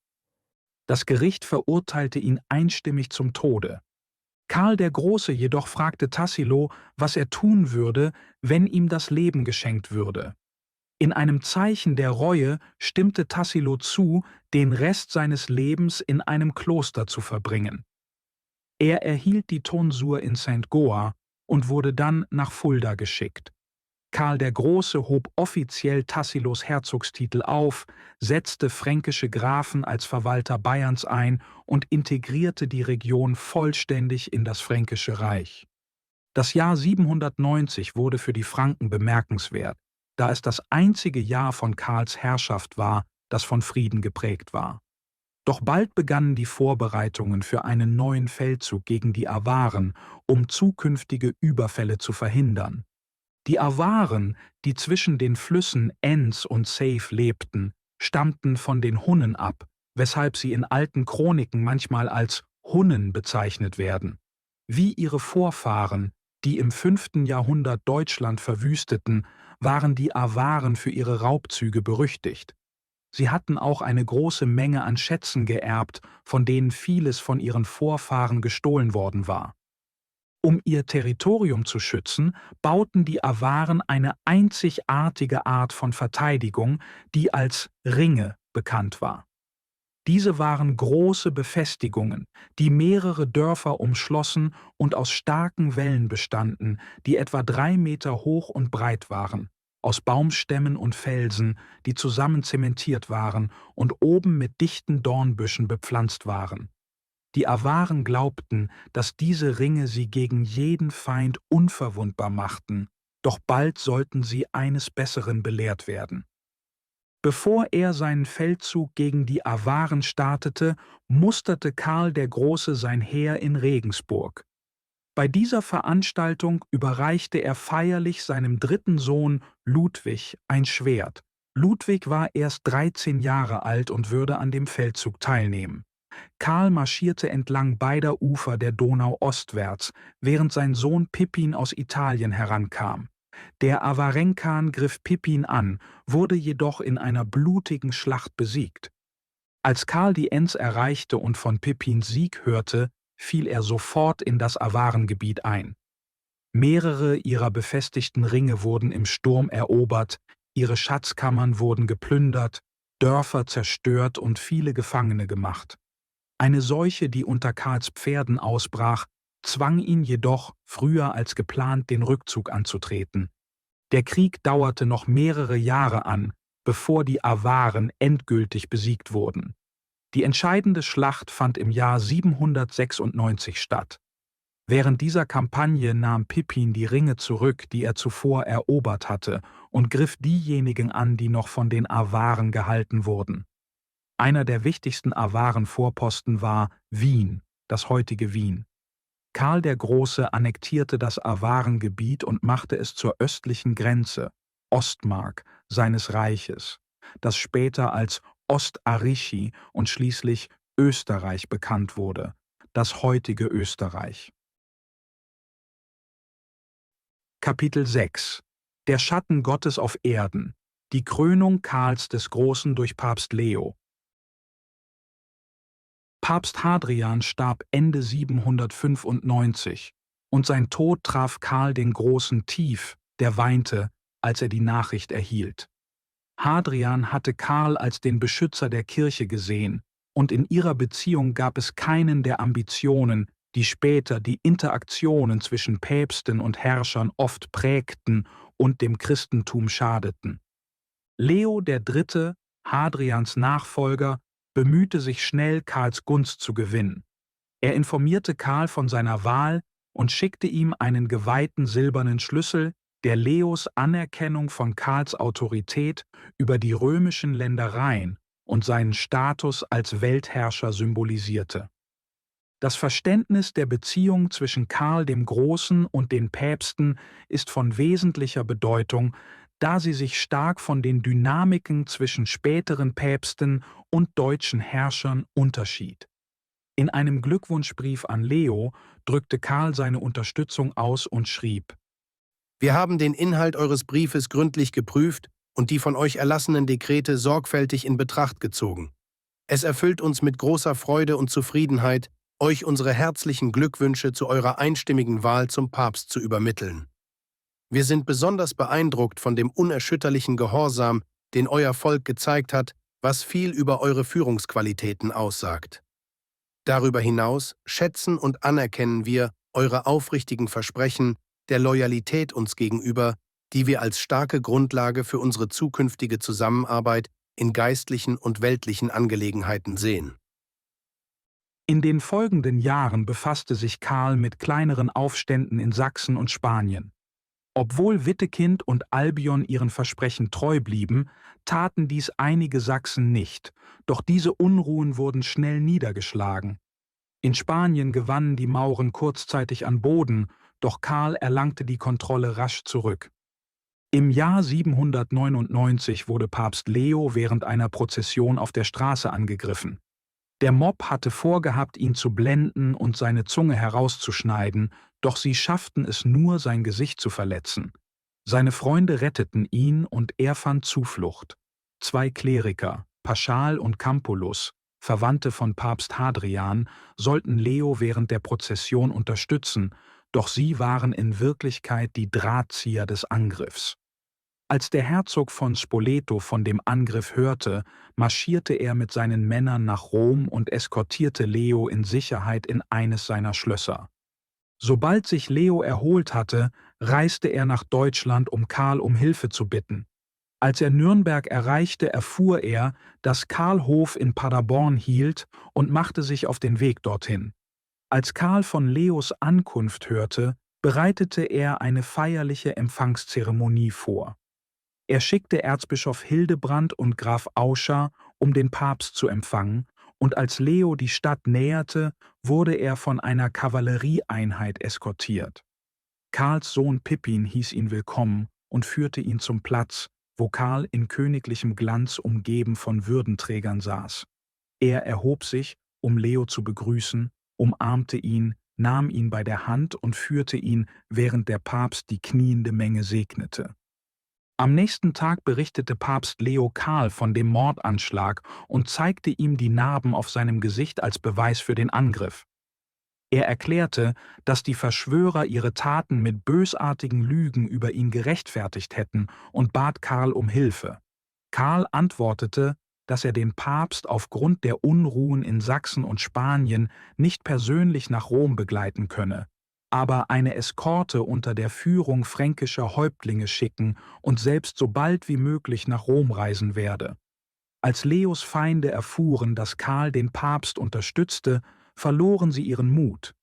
Speaker 2: Das Gericht verurteilte ihn einstimmig zum Tode. Karl der Große jedoch fragte Tassilo, was er tun würde, wenn ihm das Leben geschenkt würde. In einem Zeichen der Reue stimmte Tassilo zu, den Rest seines Lebens in einem Kloster zu verbringen. Er erhielt die Tonsur in St. Goar und wurde dann nach Fulda geschickt. Karl der Große hob offiziell Tassilos Herzogstitel auf, setzte fränkische Grafen als Verwalter Bayerns ein und integrierte die Region vollständig in das Fränkische Reich. Das Jahr 790 wurde für die Franken bemerkenswert, da es das einzige Jahr von Karls Herrschaft war, das von Frieden geprägt war. Doch bald begannen die Vorbereitungen für einen neuen Feldzug gegen die Awaren, um zukünftige Überfälle zu verhindern. Die Awaren, die zwischen den Flüssen Enns und Seif lebten, stammten von den Hunnen ab, weshalb sie in alten Chroniken manchmal als Hunnen bezeichnet werden. Wie ihre Vorfahren, die im 5. Jahrhundert Deutschland verwüsteten, waren die Awaren für ihre Raubzüge berüchtigt. Sie hatten auch eine große Menge an Schätzen geerbt, von denen vieles von ihren Vorfahren gestohlen worden war. Um ihr Territorium zu schützen, bauten die Awaren eine einzigartige Art von Verteidigung, die als Ringe bekannt war. Diese waren große Befestigungen, die mehrere Dörfer umschlossen und aus starken Wällen bestanden, die etwa 3 Meter hoch und breit waren, aus Baumstämmen und Felsen, die zusammen zementiert waren und oben mit dichten Dornbüschen bepflanzt waren. Die Awaren glaubten, dass diese Ringe sie gegen jeden Feind unverwundbar machten, doch bald sollten sie eines Besseren belehrt werden. Bevor er seinen Feldzug gegen die Awaren startete, musterte Karl der Große sein Heer in Regensburg. Bei dieser Veranstaltung überreichte er feierlich seinem 3. Sohn Ludwig ein Schwert. Ludwig war erst 13 Jahre alt und würde an dem Feldzug teilnehmen. Karl marschierte entlang beider Ufer der Donau ostwärts, während sein Sohn Pippin aus Italien herankam. Der Avarenkan griff Pippin an, wurde jedoch in einer blutigen Schlacht besiegt. Als Karl die Enns erreichte und von Pippins Sieg hörte, fiel er sofort in das Awarengebiet ein. Mehrere ihrer befestigten Ringe wurden im Sturm erobert, ihre Schatzkammern wurden geplündert, Dörfer zerstört und viele Gefangene gemacht. Eine Seuche, die unter Karls Pferden ausbrach, zwang ihn jedoch, früher als geplant, den Rückzug anzutreten. Der Krieg dauerte noch mehrere Jahre an, bevor die Awaren endgültig besiegt wurden. Die entscheidende Schlacht fand im Jahr 796 statt. Während dieser Kampagne nahm Pippin die Ringe zurück, die er zuvor erobert hatte, und griff diejenigen an, die noch von den Awaren gehalten wurden. Einer der wichtigsten Awaren-Vorposten war Wien, das heutige Wien. Karl der Große annektierte das Awarengebiet und machte es zur östlichen Grenze, Ostmark, seines Reiches, das später als Ost-Arichi und schließlich Österreich bekannt wurde, das heutige Österreich. Kapitel 6 – Der Schatten Gottes auf Erden, die Krönung Karls des Großen durch Papst Leo. Papst Hadrian starb Ende 795 und sein Tod traf Karl den Großen tief, der weinte, als er die Nachricht erhielt. Hadrian hatte Karl als den Beschützer der Kirche gesehen, und in ihrer Beziehung gab es keinen der Ambitionen, die später die Interaktionen zwischen Päpsten und Herrschern oft prägten und dem Christentum schadeten. Leo III., Hadrians Nachfolger, bemühte sich schnell, Karls Gunst zu gewinnen. Er informierte Karl von seiner Wahl und schickte ihm einen geweihten silbernen Schlüssel, der Leos Anerkennung von Karls Autorität über die römischen Ländereien und seinen Status als Weltherrscher symbolisierte. Das Verständnis der Beziehung zwischen Karl dem Großen und den Päpsten ist von wesentlicher Bedeutung, da sie sich stark von den Dynamiken zwischen späteren Päpsten und deutschen Herrschern unterschied. In einem Glückwunschbrief an Leo drückte Karl seine Unterstützung aus und schrieb:
Speaker 10: Wir haben den Inhalt eures Briefes gründlich geprüft und die von euch erlassenen Dekrete sorgfältig in Betracht gezogen. Es erfüllt uns mit großer Freude und Zufriedenheit, euch unsere herzlichen Glückwünsche zu eurer einstimmigen Wahl zum Papst zu übermitteln. Wir sind besonders beeindruckt von dem unerschütterlichen Gehorsam, den euer Volk gezeigt hat, was viel über eure Führungsqualitäten aussagt. Darüber hinaus schätzen und anerkennen wir eure aufrichtigen Versprechen der Loyalität uns gegenüber, die wir als starke Grundlage für unsere zukünftige Zusammenarbeit in geistlichen und weltlichen Angelegenheiten sehen.
Speaker 2: In den folgenden Jahren befasste sich Karl mit kleineren Aufständen in Sachsen und Spanien. Obwohl Wittekind und Albion ihren Versprechen treu blieben, taten dies einige Sachsen nicht, doch diese Unruhen wurden schnell niedergeschlagen. In Spanien gewannen die Mauren kurzzeitig an Boden, doch Karl erlangte die Kontrolle rasch zurück. Im Jahr 799 wurde Papst Leo während einer Prozession auf der Straße angegriffen. Der Mob hatte vorgehabt, ihn zu blenden und seine Zunge herauszuschneiden, doch sie schafften es nur, sein Gesicht zu verletzen. Seine Freunde retteten ihn und er fand Zuflucht. 2 Kleriker, Paschal und Campulus, Verwandte von Papst Hadrian, sollten Leo während der Prozession unterstützen, doch sie waren in Wirklichkeit die Drahtzieher des Angriffs. Als der Herzog von Spoleto von dem Angriff hörte, marschierte er mit seinen Männern nach Rom und eskortierte Leo in Sicherheit in eines seiner Schlösser. Sobald sich Leo erholt hatte, reiste er nach Deutschland, um Karl um Hilfe zu bitten. Als er Nürnberg erreichte, erfuhr er, dass Karl Hof in Paderborn hielt und machte sich auf den Weg dorthin. Als Karl von Leos Ankunft hörte, bereitete er eine feierliche Empfangszeremonie vor. Er schickte Erzbischof Hildebrand und Graf Auscher, um den Papst zu empfangen, und als Leo die Stadt näherte, wurde er von einer Kavallerieeinheit eskortiert. Karls Sohn Pippin hieß ihn willkommen und führte ihn zum Platz, wo Karl in königlichem Glanz umgeben von Würdenträgern saß. Er erhob sich um Leo zu begrüßen, umarmte ihn, nahm ihn bei der Hand und führte ihn, während der Papst die kniende Menge segnete. Am nächsten Tag berichtete Papst Leo Karl von dem Mordanschlag und zeigte ihm die Narben auf seinem Gesicht als Beweis für den Angriff. Er erklärte, dass die Verschwörer ihre Taten mit bösartigen Lügen über ihn gerechtfertigt hätten und bat Karl um Hilfe. Karl antwortete, dass er den Papst aufgrund der Unruhen in Sachsen und Spanien nicht persönlich nach Rom begleiten könne, aber eine Eskorte unter der Führung fränkischer Häuptlinge schicken und selbst so bald wie möglich nach Rom reisen werde. Als Leos Feinde erfuhren, dass Karl den Papst unterstützte, verloren sie ihren Mut.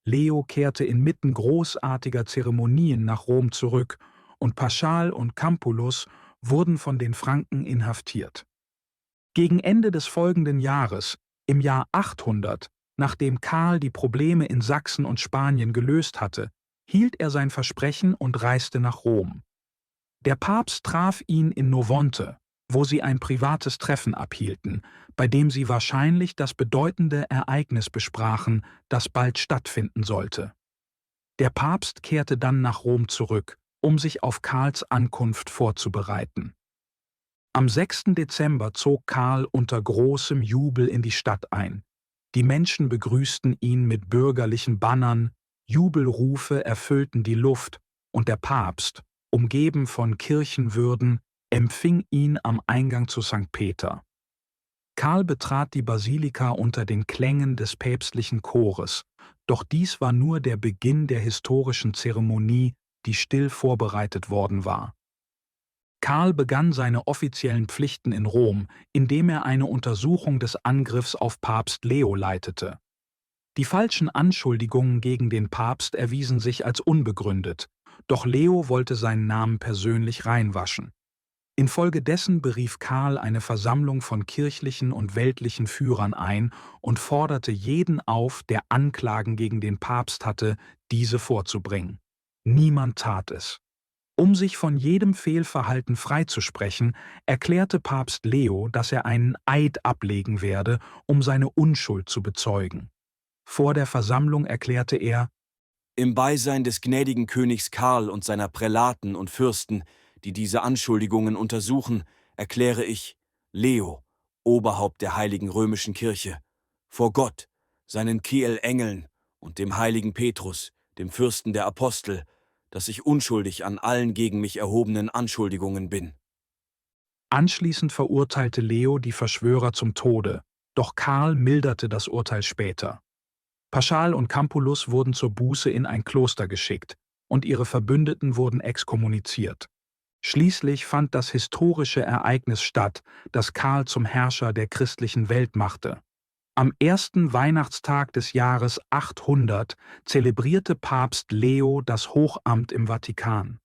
Speaker 2: Leo kehrte inmitten großartiger Zeremonien nach Rom zurück und Paschal und Campulus wurden von den Franken inhaftiert. Gegen Ende des folgenden Jahres, im Jahr 800, nachdem Karl die Probleme in Sachsen und Spanien gelöst hatte, hielt er sein Versprechen und reiste nach Rom. Der Papst traf ihn in Novonte, wo sie ein privates Treffen abhielten, bei dem sie wahrscheinlich das bedeutende Ereignis besprachen, das bald stattfinden sollte. Der Papst kehrte dann nach Rom zurück, um sich auf Karls Ankunft vorzubereiten. Am 6. Dezember zog Karl unter großem Jubel in die Stadt ein. Die Menschen begrüßten ihn mit bürgerlichen Bannern, Jubelrufe erfüllten die Luft und der Papst, umgeben von Kirchenwürden, empfing ihn am Eingang zu St. Peter. Karl betrat die Basilika unter den Klängen des päpstlichen Chores, doch dies war nur der Beginn der historischen Zeremonie, die still vorbereitet worden war. Karl begann seine offiziellen Pflichten in Rom, indem er eine Untersuchung des Angriffs auf Papst Leo leitete. Die falschen Anschuldigungen gegen den Papst erwiesen sich als unbegründet, doch Leo wollte seinen Namen persönlich reinwaschen. Infolgedessen berief Karl eine Versammlung von kirchlichen und weltlichen Führern ein und forderte jeden auf, der Anklagen gegen den Papst hatte, diese vorzubringen. Niemand tat es. Um sich von jedem Fehlverhalten freizusprechen, erklärte Papst Leo, dass er einen Eid ablegen werde, um seine Unschuld zu bezeugen. Vor der Versammlung erklärte er:
Speaker 14: Im Beisein des gnädigen Königs Karl und seiner Prälaten und Fürsten, die diese Anschuldigungen untersuchen, erkläre ich, Leo, Oberhaupt der Heiligen Römischen Kirche, vor Gott, seinen Kiel-Engeln und dem heiligen Petrus, dem Fürsten der Apostel, dass ich unschuldig an allen gegen mich erhobenen Anschuldigungen bin.
Speaker 2: Anschließend verurteilte Leo die Verschwörer zum Tode, doch Karl milderte das Urteil später. Paschal und Campulus wurden zur Buße in ein Kloster geschickt und ihre Verbündeten wurden exkommuniziert. Schließlich fand das historische Ereignis statt, das Karl zum Herrscher der christlichen Welt machte. Am ersten Weihnachtstag des Jahres 800 zelebrierte Papst Leo das Hochamt im Vatikan.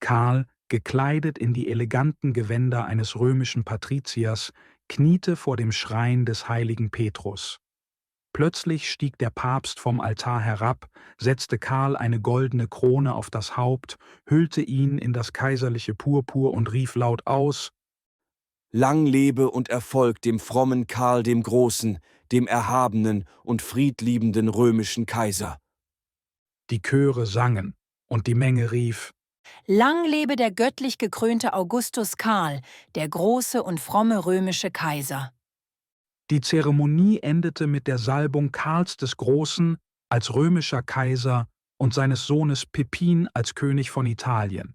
Speaker 2: Karl, gekleidet in die eleganten Gewänder eines römischen Patriziers, kniete vor dem Schrein des heiligen Petrus. Plötzlich stieg der Papst vom Altar herab, setzte Karl eine goldene Krone auf das Haupt, hüllte ihn in das kaiserliche Purpur und rief laut aus:
Speaker 14: Lang lebe und Erfolg dem frommen Karl dem Großen, dem erhabenen und friedliebenden römischen Kaiser.
Speaker 2: Die Chöre sangen, und die Menge rief:
Speaker 15: Lang lebe der göttlich gekrönte Augustus Karl, der große und fromme römische Kaiser.
Speaker 2: Die Zeremonie endete mit der Salbung Karls des Großen als römischer Kaiser und seines Sohnes Pippin als König von Italien.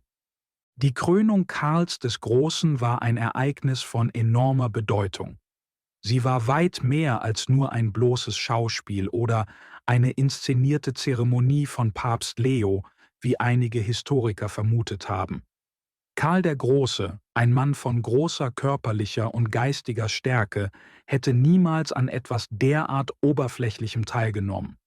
Speaker 2: Die Krönung Karls des Großen war ein Ereignis von enormer Bedeutung. Sie war weit mehr als nur ein bloßes Schauspiel oder eine inszenierte Zeremonie von Papst Leo, wie einige Historiker vermutet haben. Karl der Große, ein Mann von großer körperlicher und geistiger Stärke, hätte niemals an etwas derart Oberflächlichem teilgenommen.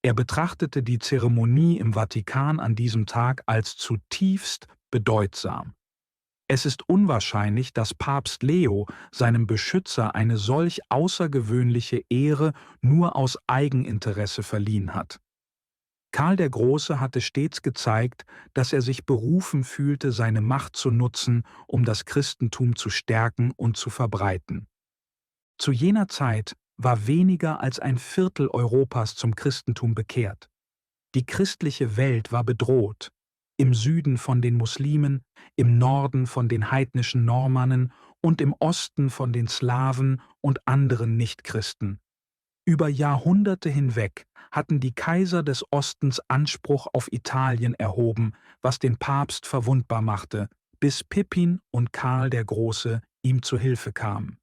Speaker 2: Er betrachtete die Zeremonie im Vatikan an diesem Tag als zutiefst bedeutsam. Es ist unwahrscheinlich, dass Papst Leo seinem Beschützer eine solch außergewöhnliche Ehre nur aus Eigeninteresse verliehen hat. Karl der Große hatte stets gezeigt, dass er sich berufen fühlte, seine Macht zu nutzen, um das Christentum zu stärken und zu verbreiten. Zu jener Zeit war weniger als ein Viertel Europas zum Christentum bekehrt. Die christliche Welt war bedroht, im Süden von den Muslimen, im Norden von den heidnischen Normannen und im Osten von den Slawen und anderen Nichtchristen. Über Jahrhunderte hinweg hatten die Kaiser des Ostens Anspruch auf Italien erhoben, was den Papst verwundbar machte, bis Pippin und Karl der Große ihm zu Hilfe kamen.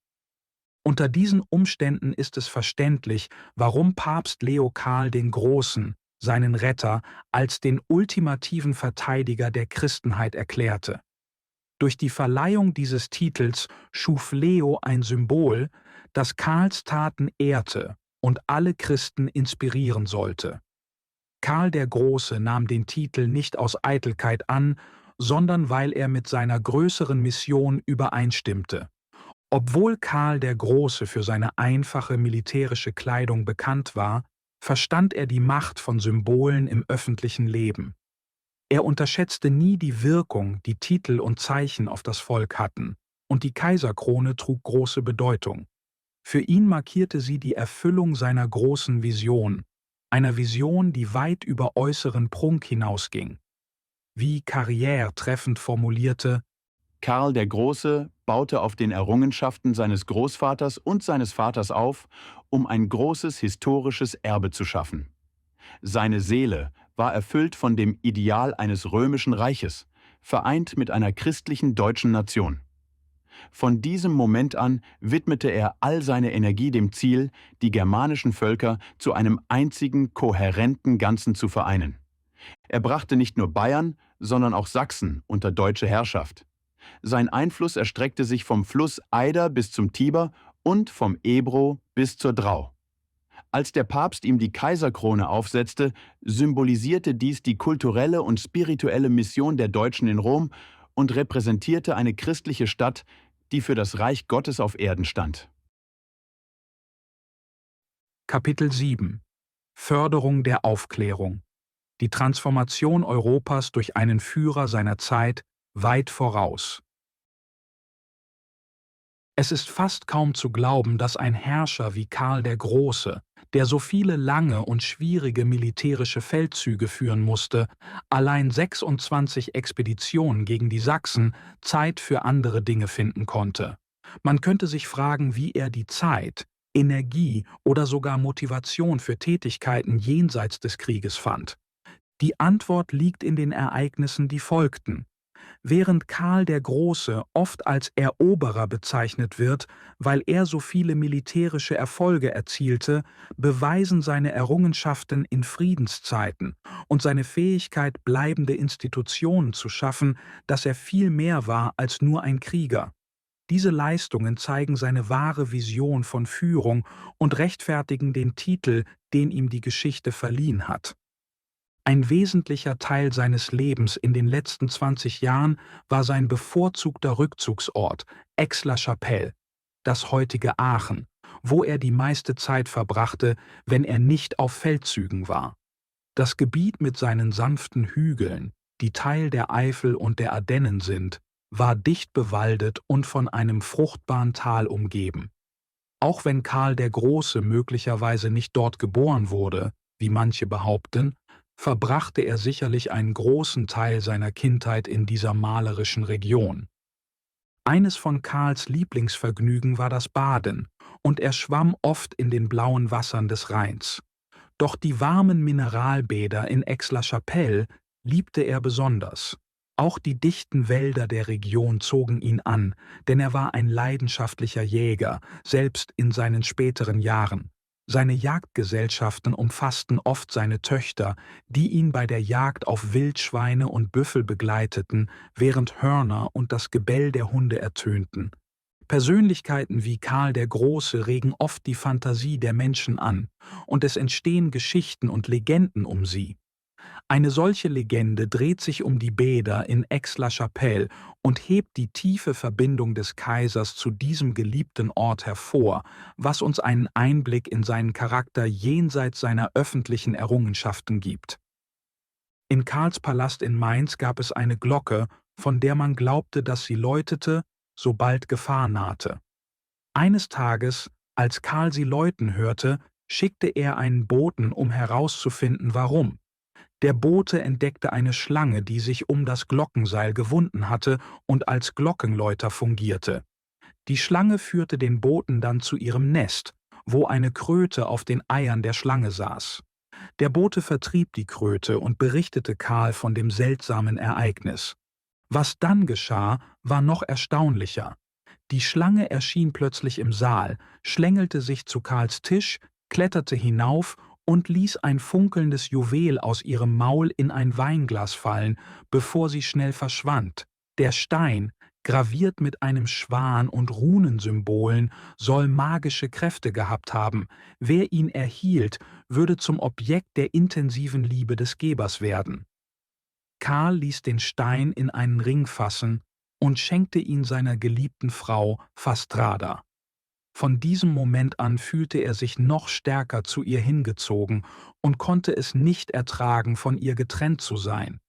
Speaker 2: Unter diesen Umständen ist es verständlich, warum Papst Leo Karl den Großen, seinen Retter, als den ultimativen Verteidiger der Christenheit erklärte. Durch die Verleihung dieses Titels schuf Leo ein Symbol, das Karls Taten ehrte und alle Christen inspirieren sollte. Karl der Große nahm den Titel nicht aus Eitelkeit an, sondern weil er mit seiner größeren Mission übereinstimmte. Obwohl Karl der Große für seine einfache militärische Kleidung bekannt war, verstand er die Macht von Symbolen im öffentlichen Leben. Er unterschätzte nie die Wirkung, die Titel und Zeichen auf das Volk hatten, und die Kaiserkrone trug große Bedeutung. Für ihn markierte sie die Erfüllung seiner großen Vision, einer Vision, die weit über äußeren Prunk hinausging. Wie Carrière treffend formulierte:
Speaker 11: Karl der Große baute auf den Errungenschaften seines Großvaters und seines Vaters auf, um ein großes historisches Erbe zu schaffen. Seine Seele war erfüllt von dem Ideal eines römischen Reiches, vereint mit einer christlichen deutschen Nation. Von diesem Moment an widmete er all seine Energie dem Ziel, die germanischen Völker zu einem einzigen, kohärenten Ganzen zu vereinen. Er brachte nicht nur Bayern, sondern auch Sachsen unter deutsche Herrschaft. Sein Einfluss erstreckte sich vom Fluss Eider bis zum Tiber und vom Ebro bis zur Drau. Als der Papst ihm die Kaiserkrone aufsetzte, symbolisierte dies die kulturelle und spirituelle Mission der Deutschen in Rom und repräsentierte eine christliche Stadt, die für das Reich Gottes auf Erden stand.
Speaker 2: Kapitel 7 – Förderung der Aufklärung. Die Transformation Europas durch einen Führer seiner Zeit weit voraus. Es ist fast kaum zu glauben, dass ein Herrscher wie Karl der Große, der so viele lange und schwierige militärische Feldzüge führen musste, allein 26 Expeditionen gegen die Sachsen, Zeit für andere Dinge finden konnte. Man könnte sich fragen, wie er die Zeit, Energie oder sogar Motivation für Tätigkeiten jenseits des Krieges fand. Die Antwort liegt in den Ereignissen, die folgten. Während Karl der Große oft als Eroberer bezeichnet wird, weil er so viele militärische Erfolge erzielte, beweisen seine Errungenschaften in Friedenszeiten und seine Fähigkeit, bleibende Institutionen zu schaffen, dass er viel mehr war als nur ein Krieger. Diese Leistungen zeigen seine wahre Vision von Führung und rechtfertigen den Titel, den ihm die Geschichte verliehen hat. Ein wesentlicher Teil seines Lebens in den letzten 20 Jahren war sein bevorzugter Rückzugsort, Aix-la-Chapelle, das heutige Aachen, wo er die meiste Zeit verbrachte, wenn er nicht auf Feldzügen war. Das Gebiet mit seinen sanften Hügeln, die Teil der Eifel und der Ardennen sind, war dicht bewaldet und von einem fruchtbaren Tal umgeben. Auch wenn Karl der Große möglicherweise nicht dort geboren wurde, wie manche behaupten, verbrachte er sicherlich einen großen Teil seiner Kindheit in dieser malerischen Region. Eines von Karls Lieblingsvergnügen war das Baden, und er schwamm oft in den blauen Wassern des Rheins. Doch die warmen Mineralbäder in Aix-la-Chapelle liebte er besonders. Auch die dichten Wälder der Region zogen ihn an, denn er war ein leidenschaftlicher Jäger, selbst in seinen späteren Jahren. Seine Jagdgesellschaften umfassten oft seine Töchter, die ihn bei der Jagd auf Wildschweine und Büffel begleiteten, während Hörner und das Gebell der Hunde ertönten. Persönlichkeiten wie Karl der Große regen oft die Fantasie der Menschen an, und es entstehen Geschichten und Legenden um sie. Eine solche Legende dreht sich um die Bäder in Aix-la-Chapelle und hebt die tiefe Verbindung des Kaisers zu diesem geliebten Ort hervor, was uns einen Einblick in seinen Charakter jenseits seiner öffentlichen Errungenschaften gibt. In Karls Palast in Mainz gab es eine Glocke, von der man glaubte, dass sie läutete, sobald Gefahr nahte. Eines Tages, Als Karl sie läuten hörte, schickte er einen Boten, um herauszufinden, warum. Der Bote entdeckte eine Schlange, die sich um das Glockenseil gewunden hatte und als Glockenläuter fungierte. Die Schlange führte den Boten dann zu ihrem Nest, wo eine Kröte auf den Eiern der Schlange saß. Der Bote vertrieb die Kröte und berichtete Karl von dem seltsamen Ereignis. Was dann geschah, war noch erstaunlicher. Die Schlange erschien plötzlich im Saal, schlängelte sich zu Karls Tisch, kletterte hinauf und ließ ein funkelndes Juwel aus ihrem Maul in ein Weinglas fallen, bevor sie schnell verschwand. Der Stein, graviert mit einem Schwan und Runensymbolen, soll magische Kräfte gehabt haben. Wer ihn erhielt, würde zum Objekt der intensiven Liebe des Gebers werden. Karl ließ den Stein in einen Ring fassen und schenkte ihn seiner geliebten Frau Fastrada. Von diesem Moment an fühlte er sich noch stärker zu ihr hingezogen und konnte es nicht ertragen, von ihr getrennt zu sein.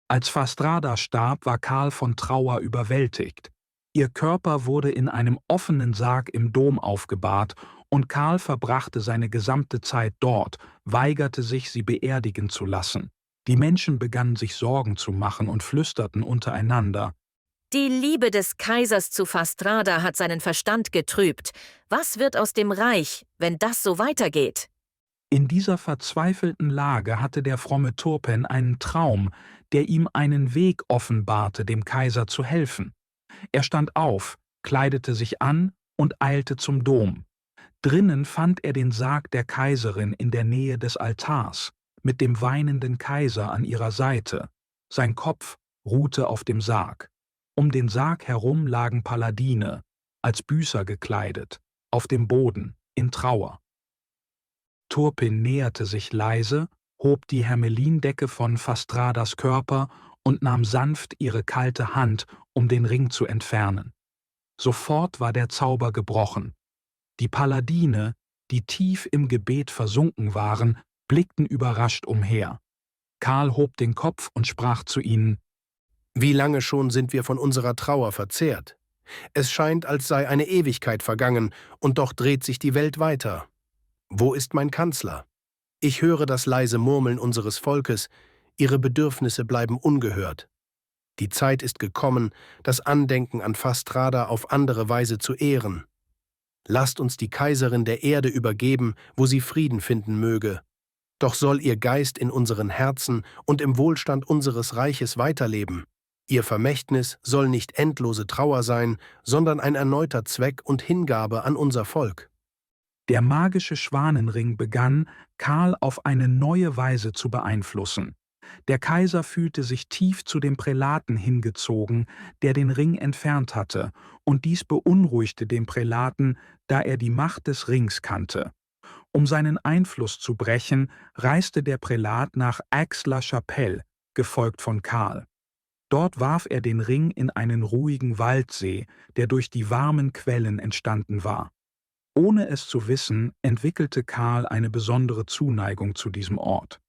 Speaker 2: Als Fastrada starb, war Karl von Trauer überwältigt. Ihr Körper wurde in einem offenen Sarg im Dom aufgebahrt und Karl verbrachte seine gesamte Zeit dort, weigerte sich, sie beerdigen zu lassen. Die Menschen begannen sich Sorgen zu machen und flüsterten untereinander:
Speaker 16: Die Liebe des Kaisers zu Fastrada hat seinen Verstand getrübt. Was wird aus dem Reich, wenn das so weitergeht?
Speaker 2: In dieser verzweifelten Lage hatte der fromme Turpen einen Traum, der ihm einen Weg offenbarte, dem Kaiser zu helfen. Er stand auf, kleidete sich an und eilte zum Dom. Drinnen fand er den Sarg der Kaiserin in der Nähe des Altars, mit dem weinenden Kaiser an ihrer Seite. Sein Kopf ruhte auf dem Sarg. Um den Sarg herum lagen Paladine, als Büßer gekleidet, auf dem Boden, in Trauer. Turpin näherte sich leise, hob die Hermelindecke von Fastradas Körper und nahm sanft ihre kalte Hand, um den Ring zu entfernen. Sofort war der Zauber gebrochen. Die Paladine, die tief im Gebet versunken waren, blickten überrascht umher. Karl hob den Kopf und sprach zu ihnen:
Speaker 10: Wie lange schon sind wir von unserer Trauer verzehrt? Es scheint, als sei eine Ewigkeit vergangen, und doch dreht sich die Welt weiter. Wo ist mein Kanzler? Ich höre das leise Murmeln unseres Volkes, ihre Bedürfnisse bleiben ungehört. Die Zeit ist gekommen, das Andenken an Fastrada auf andere Weise zu ehren. Lasst uns die Kaiserin der Erde übergeben, wo sie Frieden finden möge. Doch soll ihr Geist in unseren Herzen und im Wohlstand unseres Reiches weiterleben. Ihr Vermächtnis soll nicht endlose Trauer sein, sondern ein erneuter Zweck und Hingabe an unser Volk.
Speaker 2: Der magische Schwanenring begann, Karl auf eine neue Weise zu beeinflussen. Der Kaiser fühlte sich tief zu dem Prälaten hingezogen, der den Ring entfernt hatte, und dies beunruhigte den Prälaten, da er die Macht des Rings kannte. Um seinen Einfluss zu brechen, reiste der Prälat nach Aix-la-Chapelle, gefolgt von Karl. Dort warf er den Ring in einen ruhigen Waldsee, der durch die warmen Quellen entstanden war. Ohne es zu wissen, entwickelte Karl eine besondere Zuneigung zu diesem Ort.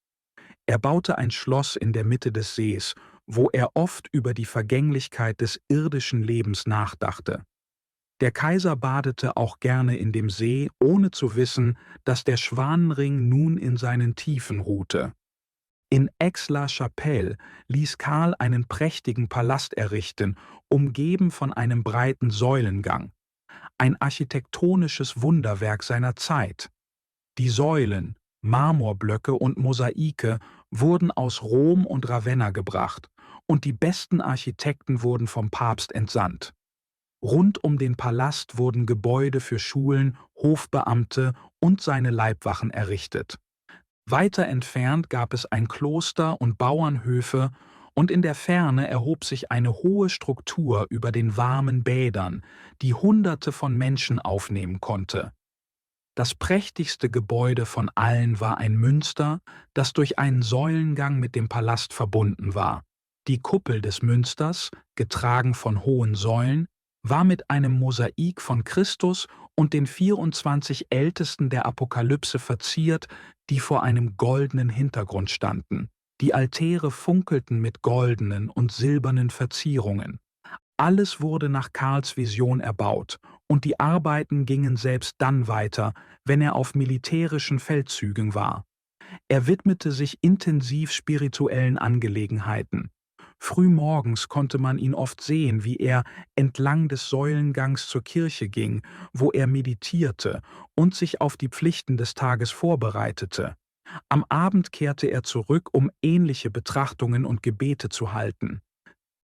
Speaker 2: Er baute ein Schloss in der Mitte des Sees, wo er oft über die Vergänglichkeit des irdischen Lebens nachdachte. Der Kaiser badete auch gerne in dem See, ohne zu wissen, dass der Schwanenring nun in seinen Tiefen ruhte. In Aix-la-Chapelle ließ Karl einen prächtigen Palast errichten, umgeben von einem breiten Säulengang. Ein architektonisches Wunderwerk seiner Zeit. Die Säulen, Marmorblöcke und Mosaike wurden aus Rom und Ravenna gebracht, und die besten Architekten wurden vom Papst entsandt. Rund um den Palast wurden Gebäude für Schulen, Hofbeamte und seine Leibwachen errichtet. Weiter entfernt gab es ein Kloster und Bauernhöfe, und in der Ferne erhob sich eine hohe Struktur über den warmen Bädern, die Hunderte von Menschen aufnehmen konnte. Das prächtigste Gebäude von allen war ein Münster, das durch einen Säulengang mit dem Palast verbunden war. Die Kuppel des Münsters, getragen von hohen Säulen, war mit einem Mosaik von Christus und den 24 Ältesten der Apokalypse verziert, die vor einem goldenen Hintergrund standen. Die Altäre funkelten mit goldenen und silbernen Verzierungen. Alles wurde nach Karls Vision erbaut, und die Arbeiten gingen selbst dann weiter, wenn er auf militärischen Feldzügen war. Er widmete sich intensiv spirituellen Angelegenheiten. Frühmorgens konnte man ihn oft sehen, wie er entlang des Säulengangs zur Kirche ging, wo er meditierte und sich auf die Pflichten des Tages vorbereitete. Am Abend kehrte er zurück, um ähnliche Betrachtungen und Gebete zu halten.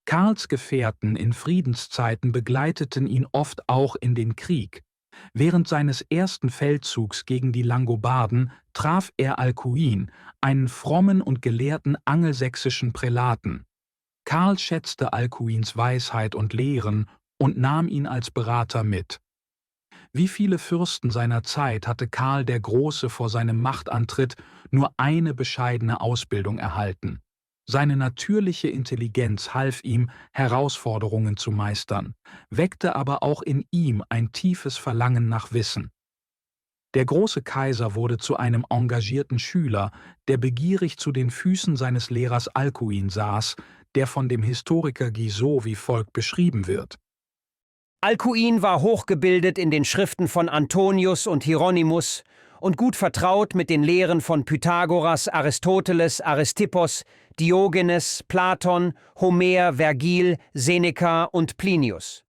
Speaker 2: Karls Gefährten in Friedenszeiten begleiteten ihn oft auch in den Krieg. Während seines ersten Feldzugs gegen die Langobarden traf er Alcuin, einen frommen und gelehrten angelsächsischen Prälaten. Karl schätzte Alcuins Weisheit und Lehren und nahm ihn als Berater mit. Wie viele Fürsten seiner Zeit hatte Karl der Große vor seinem Machtantritt nur eine bescheidene Ausbildung erhalten. Seine natürliche Intelligenz half ihm, Herausforderungen zu meistern, weckte aber auch in ihm ein tiefes Verlangen nach Wissen. Der große Kaiser wurde zu einem engagierten Schüler, der begierig zu den Füßen seines Lehrers Alcuin saß, der von dem Historiker Guizot wie folgt beschrieben wird.
Speaker 17: Alcuin war hochgebildet in den Schriften von Antonius und Hieronymus und gut vertraut mit den Lehren von Pythagoras, Aristoteles, Aristippos, Diogenes, Platon, Homer, Vergil, Seneca und Plinius.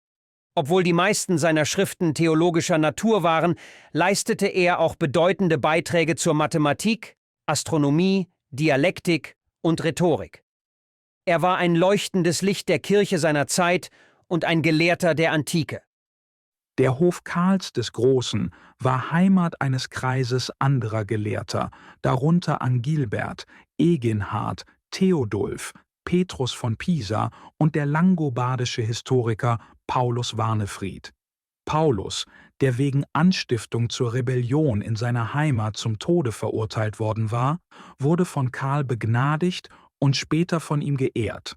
Speaker 17: Obwohl die meisten seiner Schriften theologischer Natur waren, leistete er auch bedeutende Beiträge zur Mathematik, Astronomie, Dialektik und Rhetorik. Er war ein leuchtendes Licht der Kirche seiner Zeit und ein Gelehrter der Antike.
Speaker 2: Der Hof Karls des Großen war Heimat eines Kreises anderer Gelehrter, darunter Angilbert, Eginhard, Theodulf, Petrus von Pisa und der langobardische Historiker Paulus Warnefried. Paulus, der wegen Anstiftung zur Rebellion in seiner Heimat zum Tode verurteilt worden war, wurde von Karl begnadigt und später von ihm geehrt.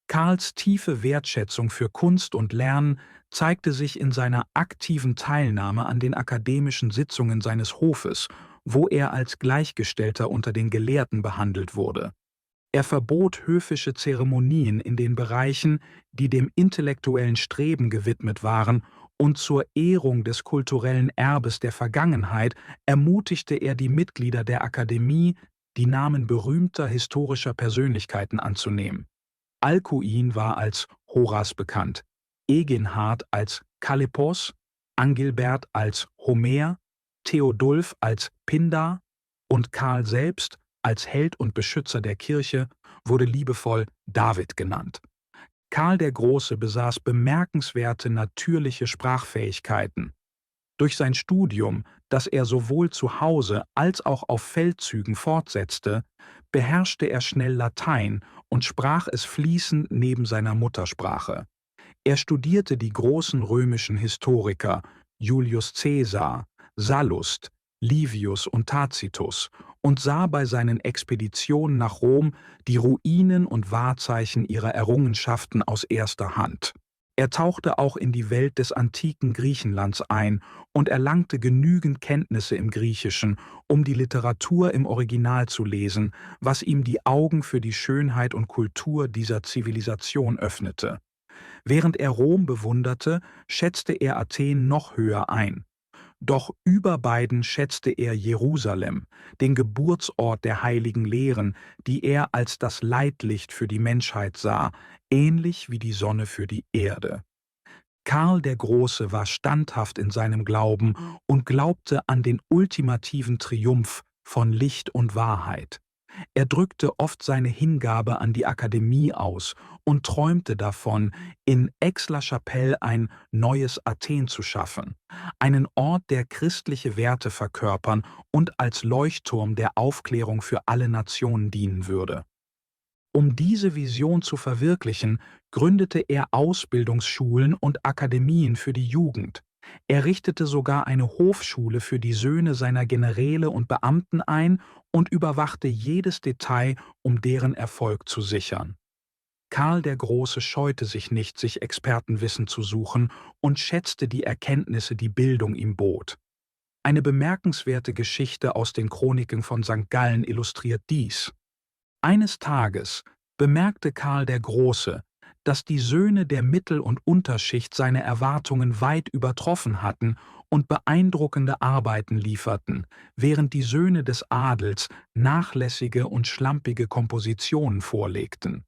Speaker 2: Karls tiefe Wertschätzung für Kunst und Lernen zeigte sich in seiner aktiven Teilnahme an den akademischen Sitzungen seines Hofes, wo er als Gleichgestellter unter den Gelehrten behandelt wurde. Er verbot höfische Zeremonien in den Bereichen, die dem intellektuellen Streben gewidmet waren, und zur Ehrung des kulturellen Erbes der Vergangenheit ermutigte er die Mitglieder der Akademie, die Namen berühmter historischer Persönlichkeiten anzunehmen. Alcuin war als Horaz bekannt, Eginhard als Kallippos, Angilbert als Homer, Theodulf als Pindar und Karl selbst als Held und Beschützer der Kirche wurde liebevoll David genannt. Karl der Große besaß bemerkenswerte natürliche Sprachfähigkeiten. Durch sein Studium, das er sowohl zu Hause als auch auf Feldzügen fortsetzte, beherrschte er schnell Latein und sprach es fließend neben seiner Muttersprache. Er studierte die großen römischen Historiker Julius Caesar, Sallust, Livius und Tacitus und sah bei seinen Expeditionen nach Rom die Ruinen und Wahrzeichen ihrer Errungenschaften aus erster Hand. Er tauchte auch in die Welt des antiken Griechenlands ein und erlangte genügend Kenntnisse im Griechischen, um die Literatur im Original zu lesen, was ihm die Augen für die Schönheit und Kultur dieser Zivilisation öffnete. Während er Rom bewunderte, schätzte er Athen noch höher ein. Doch über beiden schätzte er Jerusalem, den Geburtsort der heiligen Lehren, die er als das Leitlicht für die Menschheit sah, ähnlich wie die Sonne für die Erde. Karl der Große war standhaft in seinem Glauben und glaubte an den ultimativen Triumph von Licht und Wahrheit. Er drückte oft seine Hingabe an die Akademie aus und träumte davon, in Aix-la-Chapelle ein neues Athen zu schaffen, einen Ort, der christliche Werte verkörpern und als Leuchtturm der Aufklärung für alle Nationen dienen würde. Um diese Vision zu verwirklichen, gründete er Ausbildungsschulen und Akademien für die Jugend. Er richtete sogar eine Hofschule für die Söhne seiner Generäle und Beamten ein und überwachte jedes Detail, um deren Erfolg zu sichern. Karl der Große scheute sich nicht, sich Expertenwissen zu suchen und schätzte die Erkenntnisse, die Bildung ihm bot. Eine bemerkenswerte Geschichte aus den Chroniken von St. Gallen illustriert dies. Eines Tages bemerkte Karl der Große, dass die Söhne der Mittel- und Unterschicht seine Erwartungen weit übertroffen hatten und beeindruckende Arbeiten lieferten, während die Söhne des Adels nachlässige und schlampige Kompositionen vorlegten.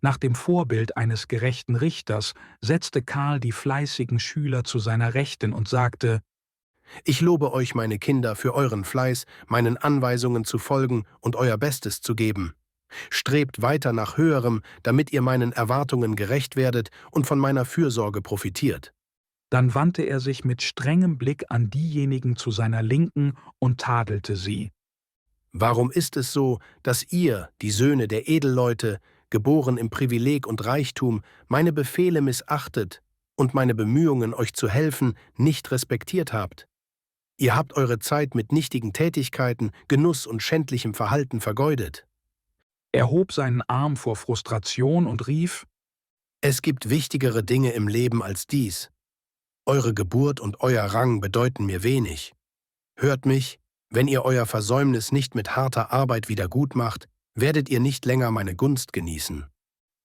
Speaker 2: Nach dem Vorbild eines gerechten Richters setzte Karl die fleißigen Schüler zu seiner Rechten und sagte:
Speaker 10: Ich lobe euch, meine Kinder, für euren Fleiß, meinen Anweisungen zu folgen und euer Bestes zu geben. Strebt weiter nach Höherem, damit ihr meinen Erwartungen gerecht werdet und von meiner Fürsorge profitiert.
Speaker 2: Dann wandte er sich mit strengem Blick an diejenigen zu seiner Linken und tadelte sie.
Speaker 10: Warum ist es so, dass ihr, die Söhne der Edelleute, geboren im Privileg und Reichtum, meine Befehle missachtet und meine Bemühungen, euch zu helfen, nicht respektiert habt? Ihr habt eure Zeit mit nichtigen Tätigkeiten, Genuss und schändlichem Verhalten vergeudet.
Speaker 2: Er hob seinen Arm vor Frustration und rief:
Speaker 10: Es gibt wichtigere Dinge im Leben als dies. Eure Geburt und euer Rang bedeuten mir wenig. Hört mich, wenn ihr euer Versäumnis nicht mit harter Arbeit wiedergutmacht, werdet ihr nicht länger meine Gunst genießen.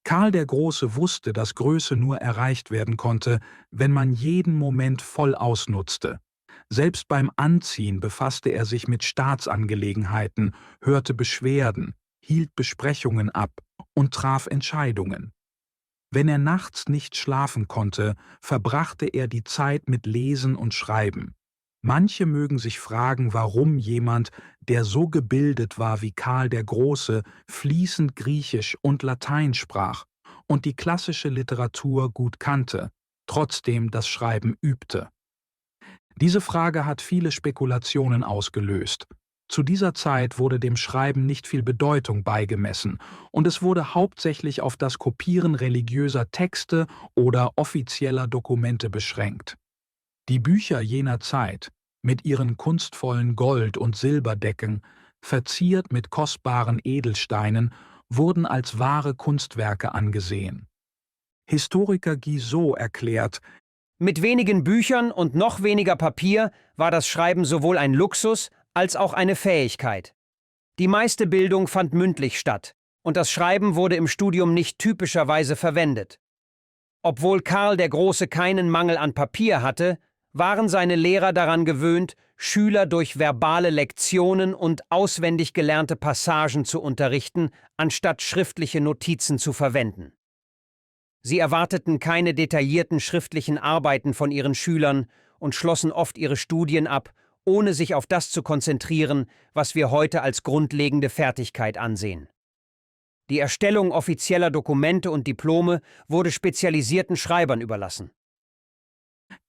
Speaker 2: Karl der Große wusste, dass Größe nur erreicht werden konnte, wenn man jeden Moment voll ausnutzte. Selbst beim Anziehen befasste er sich mit Staatsangelegenheiten, hörte Beschwerden, hielt Besprechungen ab und traf Entscheidungen. Wenn er nachts nicht schlafen konnte, verbrachte er die Zeit mit Lesen und Schreiben. Manche mögen sich fragen, warum jemand, der so gebildet war wie Karl der Große, fließend Griechisch und Latein sprach und die klassische Literatur gut kannte, trotzdem das Schreiben übte. Diese Frage hat viele Spekulationen ausgelöst. Zu dieser Zeit wurde dem Schreiben nicht viel Bedeutung beigemessen und es wurde hauptsächlich auf das Kopieren religiöser Texte oder offizieller Dokumente beschränkt. Die Bücher jener Zeit, mit ihren kunstvollen Gold- und Silberdecken, verziert mit kostbaren Edelsteinen, wurden als wahre Kunstwerke angesehen. Historiker Guizot erklärt:
Speaker 17: Mit wenigen Büchern und noch weniger Papier war das Schreiben sowohl ein Luxus als auch eine Fähigkeit. Die meiste Bildung fand mündlich statt, und das Schreiben wurde im Studium nicht typischerweise verwendet. Obwohl Karl der Große keinen Mangel an Papier hatte, waren seine Lehrer daran gewöhnt, Schüler durch verbale Lektionen und auswendig gelernte Passagen zu unterrichten, anstatt schriftliche Notizen zu verwenden. Sie erwarteten keine detaillierten schriftlichen Arbeiten von ihren Schülern und schlossen oft ihre Studien ab, ohne sich auf das zu konzentrieren, was wir heute als grundlegende Fertigkeit ansehen. Die Erstellung offizieller Dokumente und Diplome wurde spezialisierten Schreibern überlassen.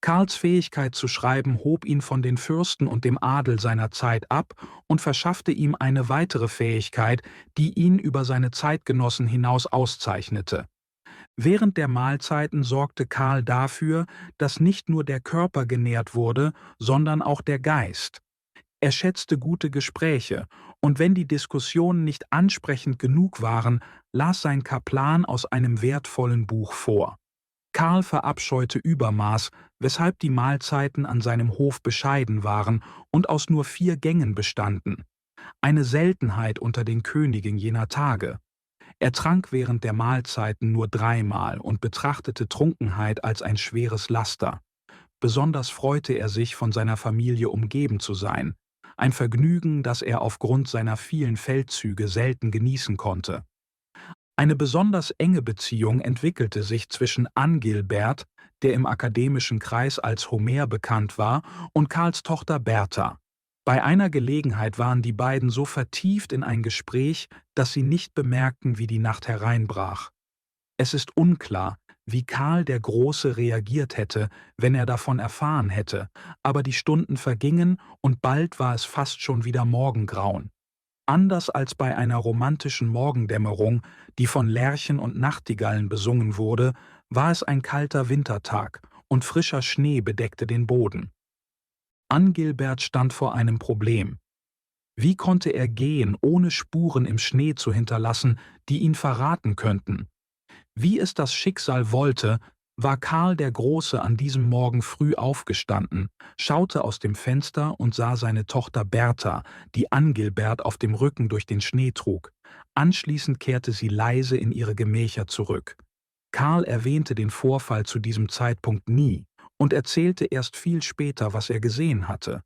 Speaker 2: Karls Fähigkeit zu schreiben hob ihn von den Fürsten und dem Adel seiner Zeit ab und verschaffte ihm eine weitere Fähigkeit, die ihn über seine Zeitgenossen hinaus auszeichnete. Während der Mahlzeiten sorgte Karl dafür, dass nicht nur der Körper genährt wurde, sondern auch der Geist. Er schätzte gute Gespräche, und wenn die Diskussionen nicht ansprechend genug waren, las sein Kaplan aus einem wertvollen Buch vor. Karl verabscheute Übermaß, weshalb die Mahlzeiten an seinem Hof bescheiden waren und aus nur 4 Gängen bestanden. Eine Seltenheit unter den Königen jener Tage. Er trank während der Mahlzeiten nur 3-mal und betrachtete Trunkenheit als ein schweres Laster. Besonders freute er sich, von seiner Familie umgeben zu sein, ein Vergnügen, das er aufgrund seiner vielen Feldzüge selten genießen konnte. Eine besonders enge Beziehung entwickelte sich zwischen Angilbert, der im akademischen Kreis als Homer bekannt war, und Karls Tochter Bertha. Bei einer Gelegenheit waren die beiden so vertieft in ein Gespräch, dass sie nicht bemerkten, wie die Nacht hereinbrach. Es ist unklar, wie Karl der Große reagiert hätte, wenn er davon erfahren hätte, aber die Stunden vergingen und bald war es fast schon wieder Morgengrauen. Anders als bei einer romantischen Morgendämmerung, die von Lerchen und Nachtigallen besungen wurde, war es ein kalter Wintertag und frischer Schnee bedeckte den Boden. Angilbert stand vor einem Problem. Wie konnte er gehen, ohne Spuren im Schnee zu hinterlassen, die ihn verraten könnten? Wie es das Schicksal wollte, war Karl der Große an diesem Morgen früh aufgestanden, schaute aus dem Fenster und sah seine Tochter Bertha, die Angilbert auf dem Rücken durch den Schnee trug. Anschließend kehrte sie leise in ihre Gemächer zurück. Karl erwähnte den Vorfall zu diesem Zeitpunkt nie und erzählte erst viel später, was er gesehen hatte.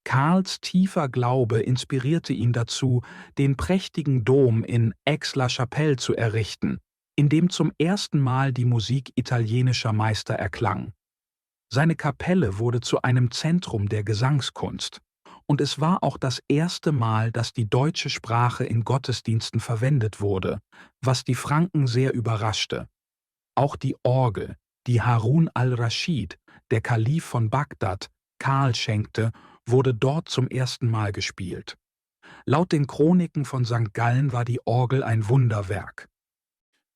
Speaker 2: Karls tiefer Glaube inspirierte ihn dazu, den prächtigen Dom in Aix-la-Chapelle zu errichten, in dem zum ersten Mal die Musik italienischer Meister erklang. Seine Kapelle wurde zu einem Zentrum der Gesangskunst, und es war auch das erste Mal, dass die deutsche Sprache in Gottesdiensten verwendet wurde, was die Franken sehr überraschte. Auch die Orgel, die Harun al-Raschid, der Kalif von Bagdad, Karl schenkte, wurde dort zum ersten Mal gespielt. Laut den Chroniken von St. Gallen war die Orgel ein Wunderwerk.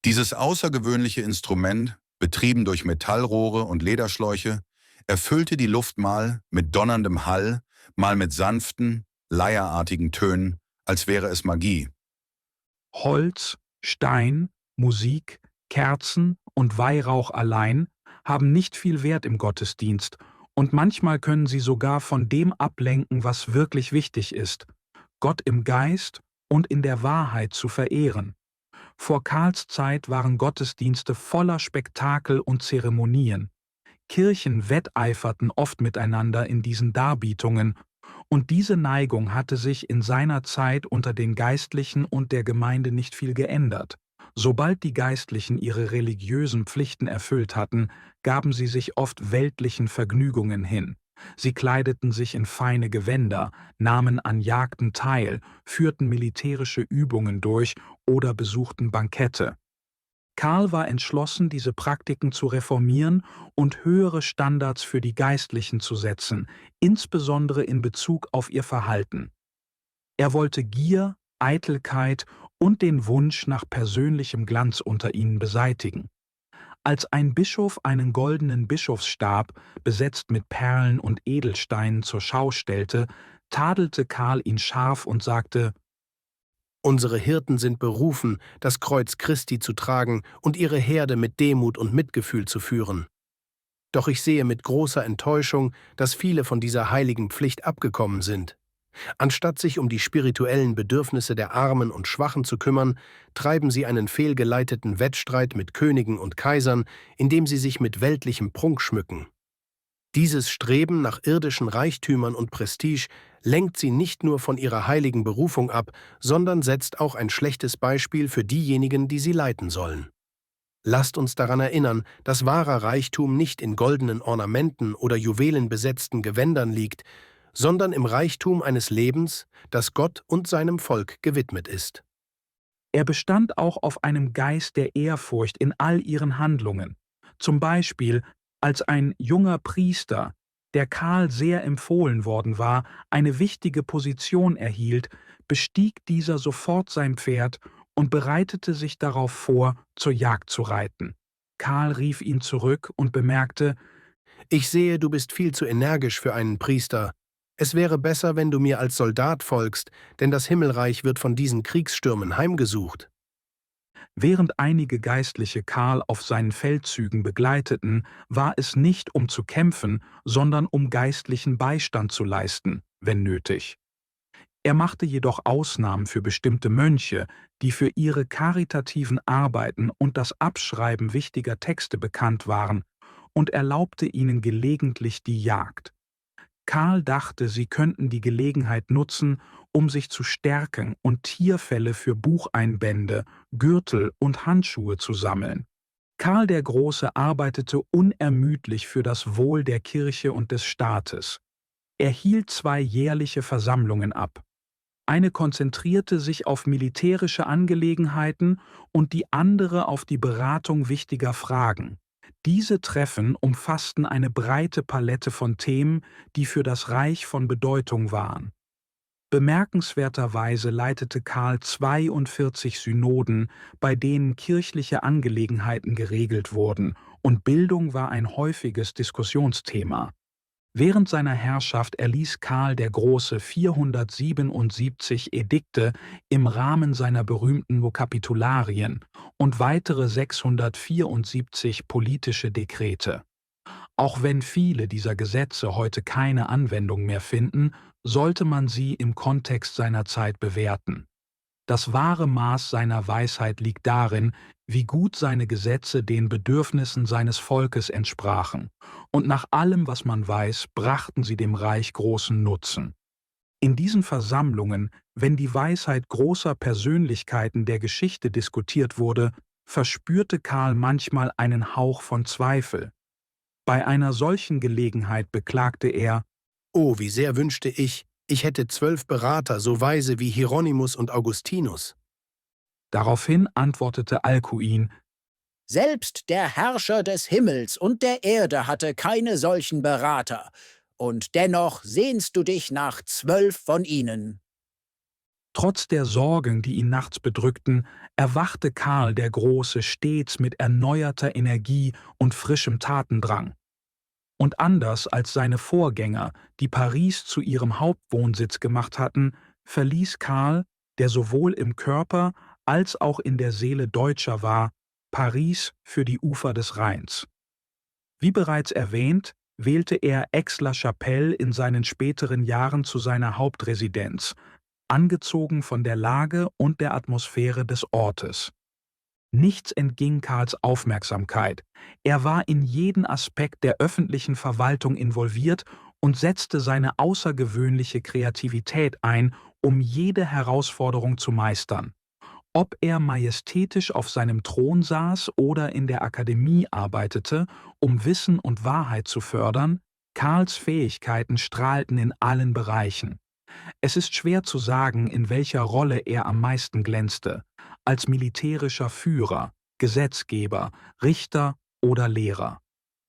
Speaker 4: Dieses außergewöhnliche Instrument, betrieben durch Metallrohre und Lederschläuche, erfüllte die Luft mal mit donnerndem Hall, mal mit sanften, leierartigen Tönen, als wäre es Magie.
Speaker 2: Holz, Stein, Musik, Kerzen und Weihrauch allein haben nicht viel Wert im Gottesdienst, und manchmal können sie sogar von dem ablenken, was wirklich wichtig ist, Gott im Geist und in der Wahrheit zu verehren. Vor Karls Zeit waren Gottesdienste voller Spektakel und Zeremonien. Kirchen wetteiferten oft miteinander in diesen Darbietungen, und diese Neigung hatte sich in seiner Zeit unter den Geistlichen und der Gemeinde nicht viel geändert. Sobald die Geistlichen ihre religiösen Pflichten erfüllt hatten, gaben sie sich oft weltlichen Vergnügungen hin. Sie kleideten sich in feine Gewänder, nahmen an Jagden teil, führten militärische Übungen durch oder besuchten Bankette. Karl war entschlossen, diese Praktiken zu reformieren und höhere Standards für die Geistlichen zu setzen, insbesondere in Bezug auf ihr Verhalten. Er wollte Gier, Eitelkeit und den Wunsch nach persönlichem Glanz unter ihnen beseitigen. Als ein Bischof einen goldenen Bischofsstab, besetzt mit Perlen und Edelsteinen, zur Schau stellte, tadelte Karl ihn scharf und sagte:
Speaker 10: »Unsere Hirten sind berufen, das Kreuz Christi zu tragen und ihre Herde mit Demut und Mitgefühl zu führen. Doch ich sehe mit großer Enttäuschung, dass viele von dieser heiligen Pflicht abgekommen sind. Anstatt sich um die spirituellen Bedürfnisse der Armen und Schwachen zu kümmern, treiben sie einen fehlgeleiteten Wettstreit mit Königen und Kaisern, indem sie sich mit weltlichem Prunk schmücken. Dieses Streben nach irdischen Reichtümern und Prestige lenkt sie nicht nur von ihrer heiligen Berufung ab, sondern setzt auch ein schlechtes Beispiel für diejenigen, die sie leiten sollen. Lasst uns daran erinnern, dass wahrer Reichtum nicht in goldenen Ornamenten oder juwelenbesetzten Gewändern liegt, sondern im Reichtum eines Lebens, das Gott und seinem Volk gewidmet ist.
Speaker 2: Er bestand auch auf einem Geist der Ehrfurcht in all ihren Handlungen. Zum Beispiel, als ein junger Priester, der Karl sehr empfohlen worden war, eine wichtige Position erhielt, bestieg dieser sofort sein Pferd und bereitete sich darauf vor, zur Jagd zu reiten. Karl rief ihn zurück und bemerkte:
Speaker 10: »Ich sehe, du bist viel zu energisch für einen Priester. Es wäre besser, wenn du mir als Soldat folgst, denn das Himmelreich wird von diesen Kriegsstürmen heimgesucht.«
Speaker 2: Während einige Geistliche Karl auf seinen Feldzügen begleiteten, war es nicht, um zu kämpfen, sondern um geistlichen Beistand zu leisten, wenn nötig. Er machte jedoch Ausnahmen für bestimmte Mönche, die für ihre karitativen Arbeiten und das Abschreiben wichtiger Texte bekannt waren, und erlaubte ihnen gelegentlich die Jagd. Karl dachte, sie könnten die Gelegenheit nutzen, um sich zu stärken und Tierfelle für Bucheinbände, Gürtel und Handschuhe zu sammeln. Karl der Große arbeitete unermüdlich für das Wohl der Kirche und des Staates. Er hielt 2 jährliche Versammlungen ab. Eine konzentrierte sich auf militärische Angelegenheiten und die andere auf die Beratung wichtiger Fragen. Diese Treffen umfassten eine breite Palette von Themen, die für das Reich von Bedeutung waren. Bemerkenswerterweise leitete Karl 42 Synoden, bei denen kirchliche Angelegenheiten geregelt wurden, und Bildung war ein häufiges Diskussionsthema. Während seiner Herrschaft erließ Karl der Große 477 Edikte im Rahmen seiner berühmten Vokabitularien und weitere 674 politische Dekrete. Auch wenn viele dieser Gesetze heute keine Anwendung mehr finden, sollte man sie im Kontext seiner Zeit bewerten. Das wahre Maß seiner Weisheit liegt darin, wie gut seine Gesetze den Bedürfnissen seines Volkes entsprachen, und nach allem, was man weiß, brachten sie dem Reich großen Nutzen. In diesen Versammlungen, wenn die Weisheit großer Persönlichkeiten der Geschichte diskutiert wurde, verspürte Karl manchmal einen Hauch von Zweifel. Bei einer solchen Gelegenheit beklagte er:
Speaker 10: »Oh, wie sehr wünschte ich hätte 12 Berater, so weise wie Hieronymus und Augustinus.«
Speaker 2: Daraufhin antwortete Alkuin:
Speaker 18: »Selbst der Herrscher des Himmels und der Erde hatte keine solchen Berater, und dennoch sehnst du dich nach 12 von ihnen.«
Speaker 2: Trotz der Sorgen, die ihn nachts bedrückten, erwachte Karl der Große stets mit erneuerter Energie und frischem Tatendrang. Und anders als seine Vorgänger, die Paris zu ihrem Hauptwohnsitz gemacht hatten, verließ Karl, der sowohl im Körper als auch in der Seele Deutscher war, Paris für die Ufer des Rheins. Wie bereits erwähnt, wählte er Aix-la-Chapelle in seinen späteren Jahren zu seiner Hauptresidenz, angezogen von der Lage und der Atmosphäre des Ortes. Nichts entging Karls Aufmerksamkeit. Er war in jeden Aspekt der öffentlichen Verwaltung involviert und setzte seine außergewöhnliche Kreativität ein, um jede Herausforderung zu meistern. Ob er majestätisch auf seinem Thron saß oder in der Akademie arbeitete, um Wissen und Wahrheit zu fördern, Karls Fähigkeiten strahlten in allen Bereichen. Es ist schwer zu sagen, in welcher Rolle er am meisten glänzte: als militärischer Führer, Gesetzgeber, Richter oder Lehrer.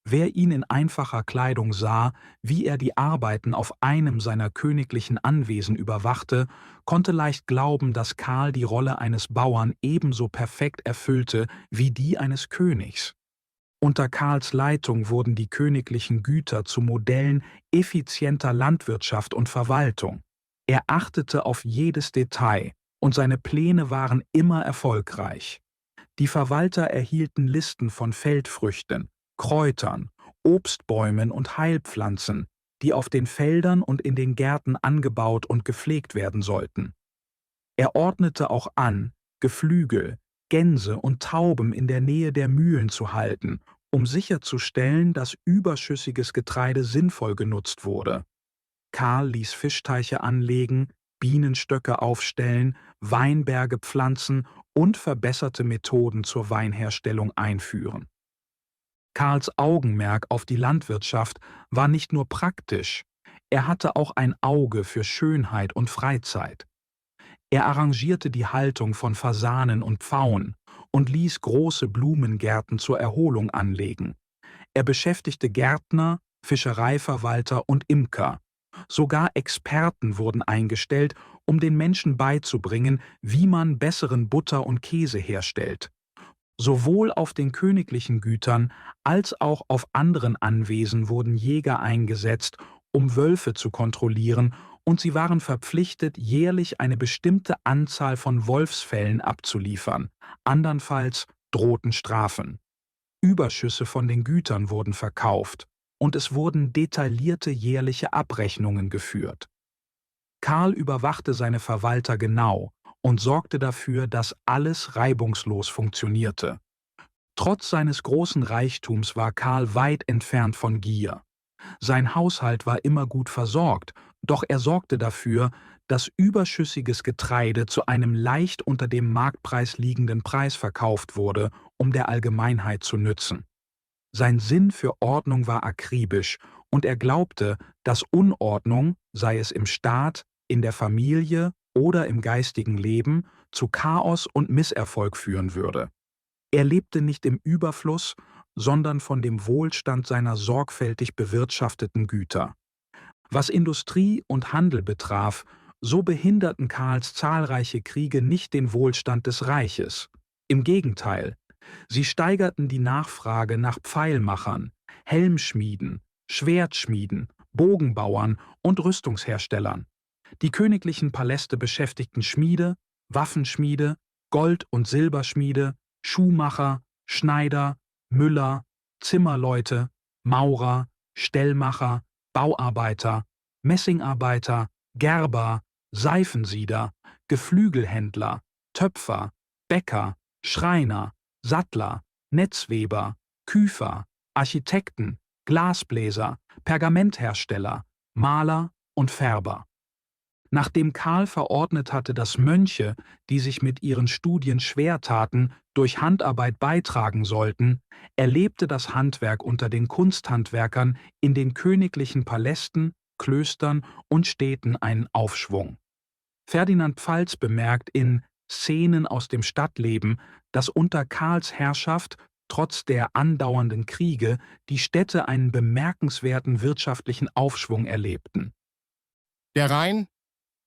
Speaker 2: Wer ihn in einfacher Kleidung sah, wie er die Arbeiten auf einem seiner königlichen Anwesen überwachte, konnte leicht glauben, dass Karl die Rolle eines Bauern ebenso perfekt erfüllte wie die eines Königs. Unter Karls Leitung wurden die königlichen Güter zu Modellen effizienter Landwirtschaft und Verwaltung. Er achtete auf jedes Detail, und seine Pläne waren immer erfolgreich. Die Verwalter erhielten Listen von Feldfrüchten, Kräutern, Obstbäumen und Heilpflanzen, die auf den Feldern und in den Gärten angebaut und gepflegt werden sollten. Er ordnete auch an, Geflügel, Gänse und Tauben in der Nähe der Mühlen zu halten, um sicherzustellen, dass überschüssiges Getreide sinnvoll genutzt wurde. Karl ließ Fischteiche anlegen, Bienenstöcke aufstellen, Weinberge pflanzen und verbesserte Methoden zur Weinherstellung einführen. Karls Augenmerk auf die Landwirtschaft war nicht nur praktisch, er hatte auch ein Auge für Schönheit und Freizeit. Er arrangierte die Haltung von Fasanen und Pfauen und ließ große Blumengärten zur Erholung anlegen. Er beschäftigte Gärtner, Fischereiverwalter und Imker. Sogar Experten wurden eingestellt, um den Menschen beizubringen, wie man besseren Butter und Käse herstellt. Sowohl auf den königlichen Gütern als auch auf anderen Anwesen wurden Jäger eingesetzt, um Wölfe zu kontrollieren, und sie waren verpflichtet, jährlich eine bestimmte Anzahl von Wolfsfällen abzuliefern, andernfalls drohten Strafen. Überschüsse von den Gütern wurden verkauft, und es wurden detaillierte jährliche Abrechnungen geführt. Karl überwachte seine Verwalter genau und sorgte dafür, dass alles reibungslos funktionierte. Trotz seines großen Reichtums war Karl weit entfernt von Gier. Sein Haushalt war immer gut versorgt, doch er sorgte dafür, dass überschüssiges Getreide zu einem leicht unter dem Marktpreis liegenden Preis verkauft wurde, um der Allgemeinheit zu nützen. Sein Sinn für Ordnung war akribisch, und er glaubte, dass Unordnung, sei es im Staat, in der Familie oder im geistigen Leben, zu Chaos und Misserfolg führen würde. Er lebte nicht im Überfluss, sondern von dem Wohlstand seiner sorgfältig bewirtschafteten Güter. Was Industrie und Handel betraf, so behinderten Karls zahlreiche Kriege nicht den Wohlstand des Reiches. Im Gegenteil, sie steigerten die Nachfrage nach Pfeilmachern, Helmschmieden, Schwertschmieden, Bogenbauern und Rüstungsherstellern. Die königlichen Paläste beschäftigten Schmiede, Waffenschmiede, Gold- und Silberschmiede, Schuhmacher, Schneider, Müller, Zimmerleute, Maurer, Stellmacher, Bauarbeiter, Messingarbeiter, Gerber, Seifensieder, Geflügelhändler, Töpfer, Bäcker, Schreiner, Sattler, Netzweber, Küfer, Architekten, Glasbläser, Pergamenthersteller, Maler und Färber. Nachdem Karl verordnet hatte, dass Mönche, die sich mit ihren Studien schwer taten, durch Handarbeit beitragen sollten, erlebte das Handwerk unter den Kunsthandwerkern in den königlichen Palästen, Klöstern und Städten einen Aufschwung. Ferdinand Pfalz bemerkt in Szenen aus dem Stadtleben, dass unter Karls Herrschaft trotz der andauernden Kriege die Städte einen bemerkenswerten wirtschaftlichen Aufschwung erlebten.
Speaker 19: Der Rhein,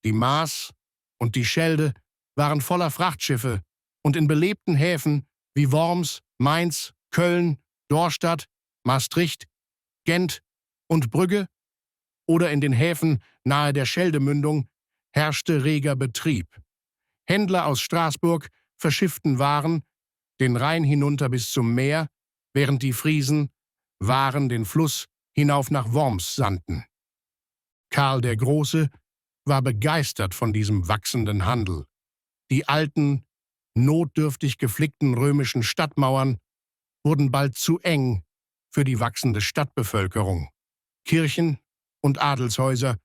Speaker 19: die Maas und die Schelde waren voller Frachtschiffe und in belebten Häfen wie Worms, Mainz, Köln, Dorstadt, Maastricht, Gent und Brügge oder in den Häfen nahe der Scheldemündung herrschte reger Betrieb. Händler aus Straßburg verschifften Waren den Rhein hinunter bis zum Meer, während die Friesen Waren den Fluss hinauf nach Worms sandten. Karl der Große war begeistert von diesem wachsenden Handel. Die alten, notdürftig geflickten römischen Stadtmauern wurden bald zu eng für die wachsende Stadtbevölkerung. Kirchen und Adelshäuser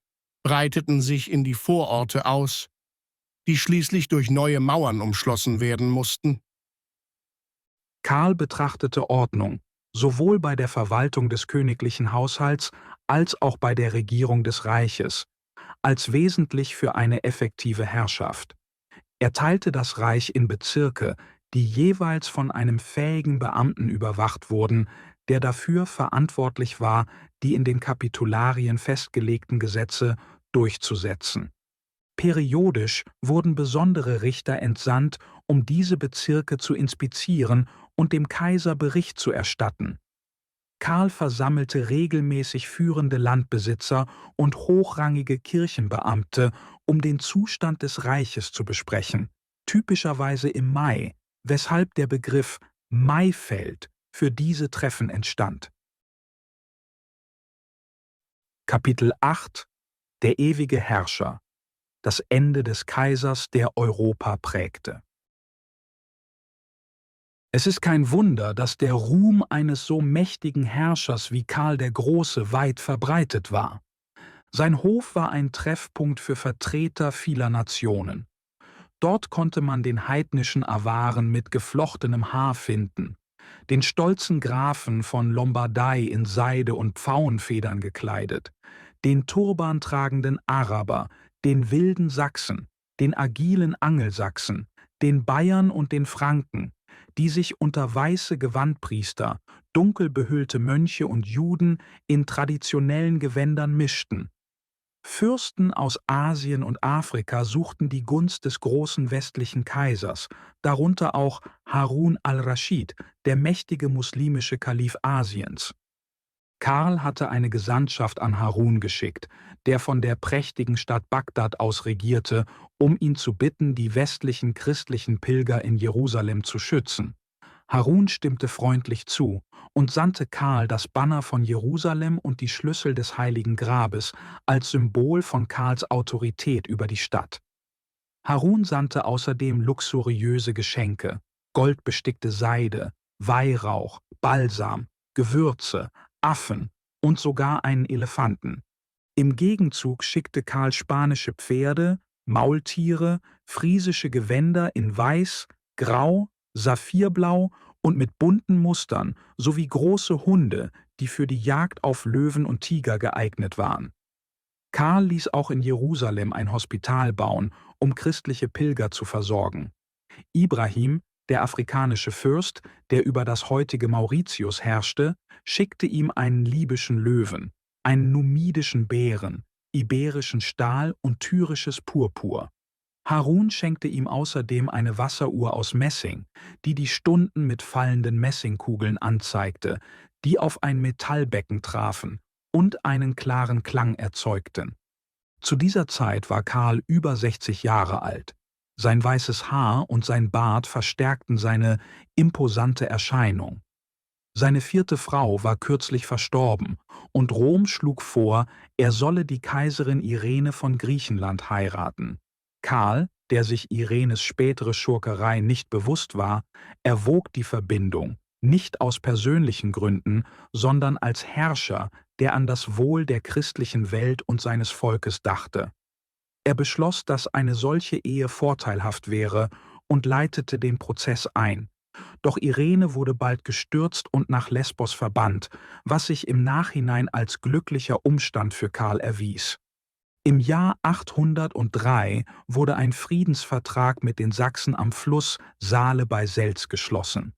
Speaker 19: breiteten sich in die Vororte aus, die schließlich durch neue Mauern umschlossen werden mussten.
Speaker 2: Karl betrachtete Ordnung, sowohl bei der Verwaltung des königlichen Haushalts als auch bei der Regierung des Reiches, als wesentlich für eine effektive Herrschaft. Er teilte das Reich in Bezirke, die jeweils von einem fähigen Beamten überwacht wurden, der dafür verantwortlich war, die in den Kapitularien festgelegten Gesetze durchzusetzen. Periodisch wurden besondere Richter entsandt, um diese Bezirke zu inspizieren und dem Kaiser Bericht zu erstatten. Karl versammelte regelmäßig führende Landbesitzer und hochrangige Kirchenbeamte, um den Zustand des Reiches zu besprechen, typischerweise im Mai, weshalb der Begriff Maifeld für diese Treffen entstand. Kapitel 8 – Der ewige Herrscher. Das Ende des Kaisers, der Europa prägte. Es ist kein Wunder, dass der Ruhm eines so mächtigen Herrschers wie Karl der Große weit verbreitet war. Sein Hof war ein Treffpunkt für Vertreter vieler Nationen. Dort konnte man den heidnischen Awaren mit geflochtenem Haar finden, den stolzen Grafen von Lombardei in Seide und Pfauenfedern gekleidet, den turbantragenden Araber, den wilden Sachsen, den agilen Angelsachsen, den Bayern und den Franken, die sich unter weiße Gewandpriester, dunkel behüllte Mönche und Juden in traditionellen Gewändern mischten. Fürsten aus Asien und Afrika suchten die Gunst des großen westlichen Kaisers, darunter auch Harun al-Raschid, der mächtige muslimische Kalif Asiens. Karl hatte eine Gesandtschaft an Harun geschickt, der von der prächtigen Stadt Bagdad aus regierte, um ihn zu bitten, die westlichen christlichen Pilger in Jerusalem zu schützen. Harun stimmte freundlich zu und sandte Karl das Banner von Jerusalem und die Schlüssel des Heiligen Grabes als Symbol von Karls Autorität über die Stadt. Harun sandte außerdem luxuriöse Geschenke, goldbestickte Seide, Weihrauch, Balsam, Gewürze, Affen und sogar einen Elefanten. Im Gegenzug schickte Karl spanische Pferde, Maultiere, friesische Gewänder in Weiß, Grau, Saphirblau und mit bunten Mustern sowie große Hunde, die für die Jagd auf Löwen und Tiger geeignet waren. Karl ließ auch in Jerusalem ein Hospital bauen, um christliche Pilger zu versorgen. Ibrahim, der afrikanische Fürst, der über das heutige Mauritius herrschte, schickte ihm einen libyschen Löwen, einen numidischen Bären, iberischen Stahl und tyrisches Purpur. Harun schenkte ihm außerdem eine Wasseruhr aus Messing, die die Stunden mit fallenden Messingkugeln anzeigte, die auf ein Metallbecken trafen und einen klaren Klang erzeugten. Zu dieser Zeit war Karl über 60 Jahre alt. Sein weißes Haar und sein Bart verstärkten seine imposante Erscheinung. Seine 4. Frau war kürzlich verstorben und Rom schlug vor, er solle die Kaiserin Irene von Griechenland heiraten. Karl, der sich Irenes spätere Schurkerei nicht bewusst war, erwog die Verbindung, nicht aus persönlichen Gründen, sondern als Herrscher, der an das Wohl der christlichen Welt und seines Volkes dachte. Er beschloss, dass eine solche Ehe vorteilhaft wäre und leitete den Prozess ein. Doch Irene wurde bald gestürzt und nach Lesbos verbannt, was sich im Nachhinein als glücklicher Umstand für Karl erwies. Im Jahr 803 wurde ein Friedensvertrag mit den Sachsen am Fluss Saale bei Selz geschlossen.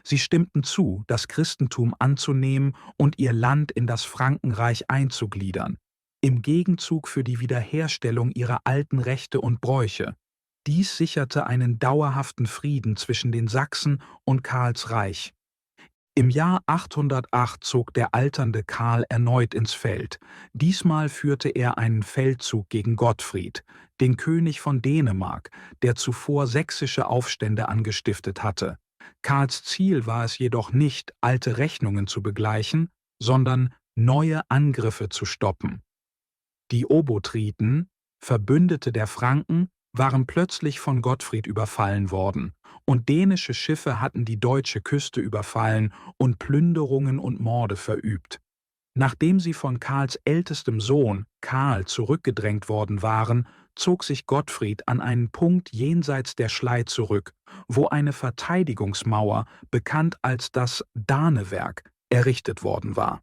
Speaker 2: Sie stimmten zu, das Christentum anzunehmen und ihr Land in das Frankenreich einzugliedern, im Gegenzug für die Wiederherstellung ihrer alten Rechte und Bräuche. Dies sicherte einen dauerhaften Frieden zwischen den Sachsen und Karls Reich. Im Jahr 808 zog der alternde Karl erneut ins Feld. Diesmal führte er einen Feldzug gegen Gottfried, den König von Dänemark, der zuvor sächsische Aufstände angestiftet hatte. Karls Ziel war es jedoch nicht, alte Rechnungen zu begleichen, sondern neue Angriffe zu stoppen. Die Obotriten, Verbündete der Franken, waren plötzlich von Gottfried überfallen worden, und dänische Schiffe hatten die deutsche Küste überfallen und Plünderungen und Morde verübt. Nachdem sie von Karls ältestem Sohn, Karl, zurückgedrängt worden waren, zog sich Gottfried an einen Punkt jenseits der Schlei zurück, wo eine Verteidigungsmauer, bekannt als das Danewerk, errichtet worden war.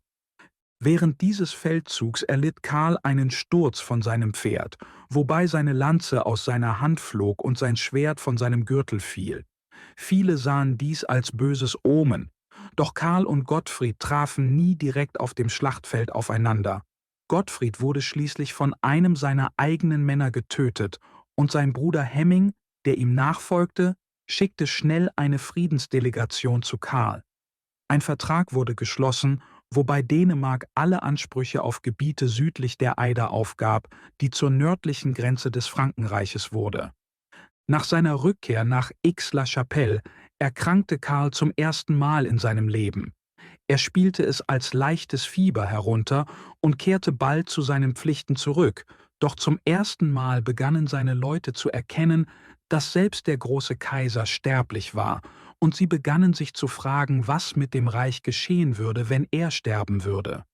Speaker 2: Während dieses Feldzugs erlitt Karl einen Sturz von seinem Pferd, wobei seine Lanze aus seiner Hand flog und sein Schwert von seinem Gürtel fiel. Viele sahen dies als böses Omen, doch Karl und Gottfried trafen nie direkt auf dem Schlachtfeld aufeinander. Gottfried wurde schließlich von einem seiner eigenen Männer getötet, und sein Bruder Hemming, der ihm nachfolgte, schickte schnell eine Friedensdelegation zu Karl. Ein Vertrag wurde geschlossen, wobei Dänemark alle Ansprüche auf Gebiete südlich der Eider aufgab, die zur nördlichen Grenze des Frankenreiches wurde. Nach seiner Rückkehr nach Aix-la-Chapelle erkrankte Karl zum ersten Mal in seinem Leben. Er spielte es als leichtes Fieber herunter und kehrte bald zu seinen Pflichten zurück, doch zum ersten Mal begannen seine Leute zu erkennen, dass selbst der große Kaiser sterblich war, und sie begannen sich zu fragen, was mit dem Reich geschehen würde, wenn er sterben würde.